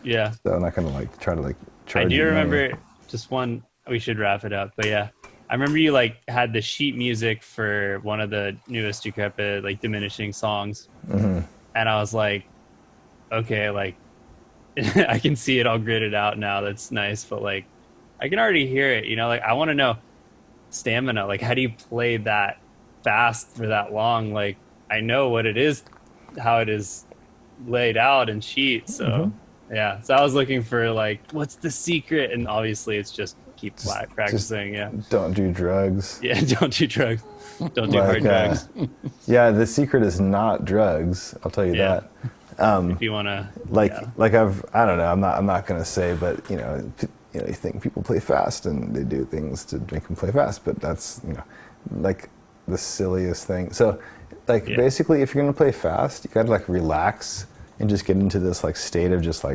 Yeah. So I'm not gonna like try to like charge. I do you money. remember just one. We should wrap it up, but yeah, I remember you like had the sheet music for one of the newest Decrepit, like diminishing songs, and I was like, okay, like I can see it all gridded out now. That's nice, but like I can already hear it. Like I want to know stamina. Like how do you play that fast for that long? Like I know what it is, how it is laid out in sheet, so. Yeah, so I was looking for like, what's the secret? And obviously, it's just keep practicing. Yeah, Don't do drugs. yeah, don't do drugs. Don't do hard drugs. Yeah, the secret is not drugs. I'll tell you Yeah. that. If you want to, Like I don't know. I'm not gonna say, but you think people play fast and they do things to make them play fast, but that's like the silliest thing. So like basically, if you're gonna play fast, you gotta like relax and just get into this like state of just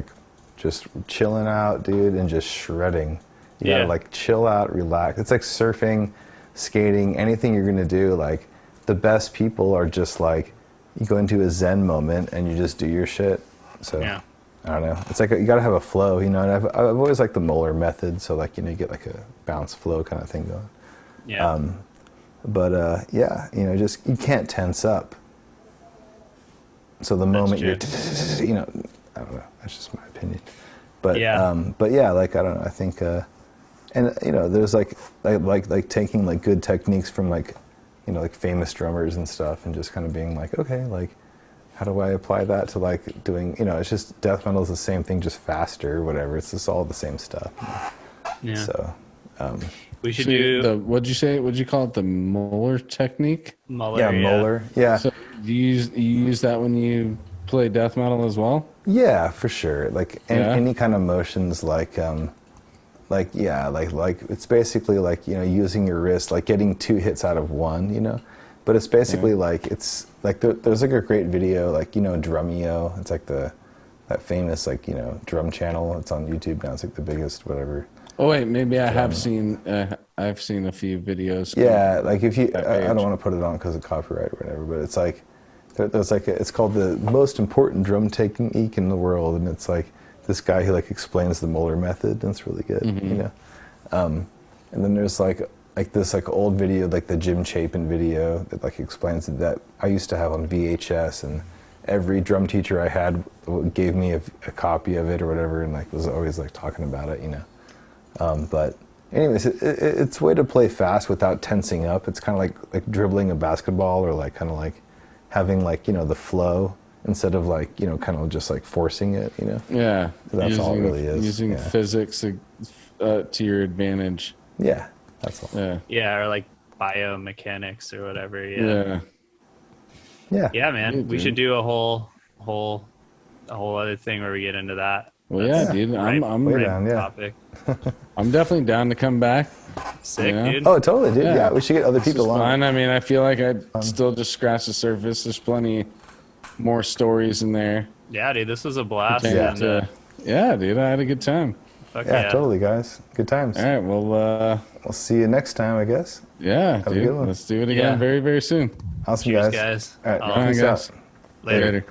chilling out, dude, and just shredding. You gotta like chill out, relax. It's like surfing, skating, anything you're gonna do. Like the best people are just like you go into a Zen moment and you just do your shit. So I don't know. It's like you gotta have a flow, And I've always liked the Moeller method. So like you get like a bounce flow kind of thing going. yeah, But just you can't tense up. So the moment true. you're, I don't know. That's just my opinion. But like I don't know. I think, and there's like taking like good techniques from like famous drummers and stuff, and just kind of being like, okay, like how do I apply that to like doing? It's just death metal is the same thing, just faster or whatever. It's just all the same stuff. yeah. So. We should do what'd you say? What'd you call it? The Moeller technique? Muller. Yeah, Moeller. Yeah. So you use that when you play death metal as well? Yeah, for sure. Like any kind of motions, like it's basically like using your wrist, like getting 2 hits out of 1, But it's basically like it's like there's like a great video, like Drumeo. It's like that famous like drum channel. It's on YouTube now. It's like the biggest whatever. Oh wait, maybe I have seen. I've seen a few videos. Yeah, like if you, I don't want to put it on because of copyright or whatever, but it's like, there's like, it's called the most important drum technique in the world, and it's like this guy who like explains the Mueller method, and it's really good, you know. And then there's like this like old video, like the Jim Chapin video that like explains it, that I used to have on VHS, and every drum teacher I had gave me a copy of it or whatever, and like was always like talking about it, you know. But anyways, it's a way to play fast without tensing up. It's kind of like dribbling a basketball, or like kind of like having like, you know, the flow instead of like, you know, kind of just like forcing it, you know. Yeah, That's all it really is. Using physics to your advantage. Yeah, that's all. Yeah, or like biomechanics or whatever. Yeah. Yeah, man. We should do a whole other thing where we get into that. Well, yeah, dude. I'm down, topic. I'm definitely down to come back. Sick, Yeah. dude. Oh, totally, dude. Yeah, we should get other people on. Fun. I mean, I feel like I still just scratched the surface. There's plenty more stories in there. Yeah, dude. This was a blast. Yeah, dude. I had a good time. Fuck Yeah, totally, guys. Good times. All right, well, we'll see you next time, I guess. Yeah, Have a dude. good one. Let's do it again very, very soon. Awesome, Cheers, guys. guys. All right, All right, peace guys. out. Later. Later.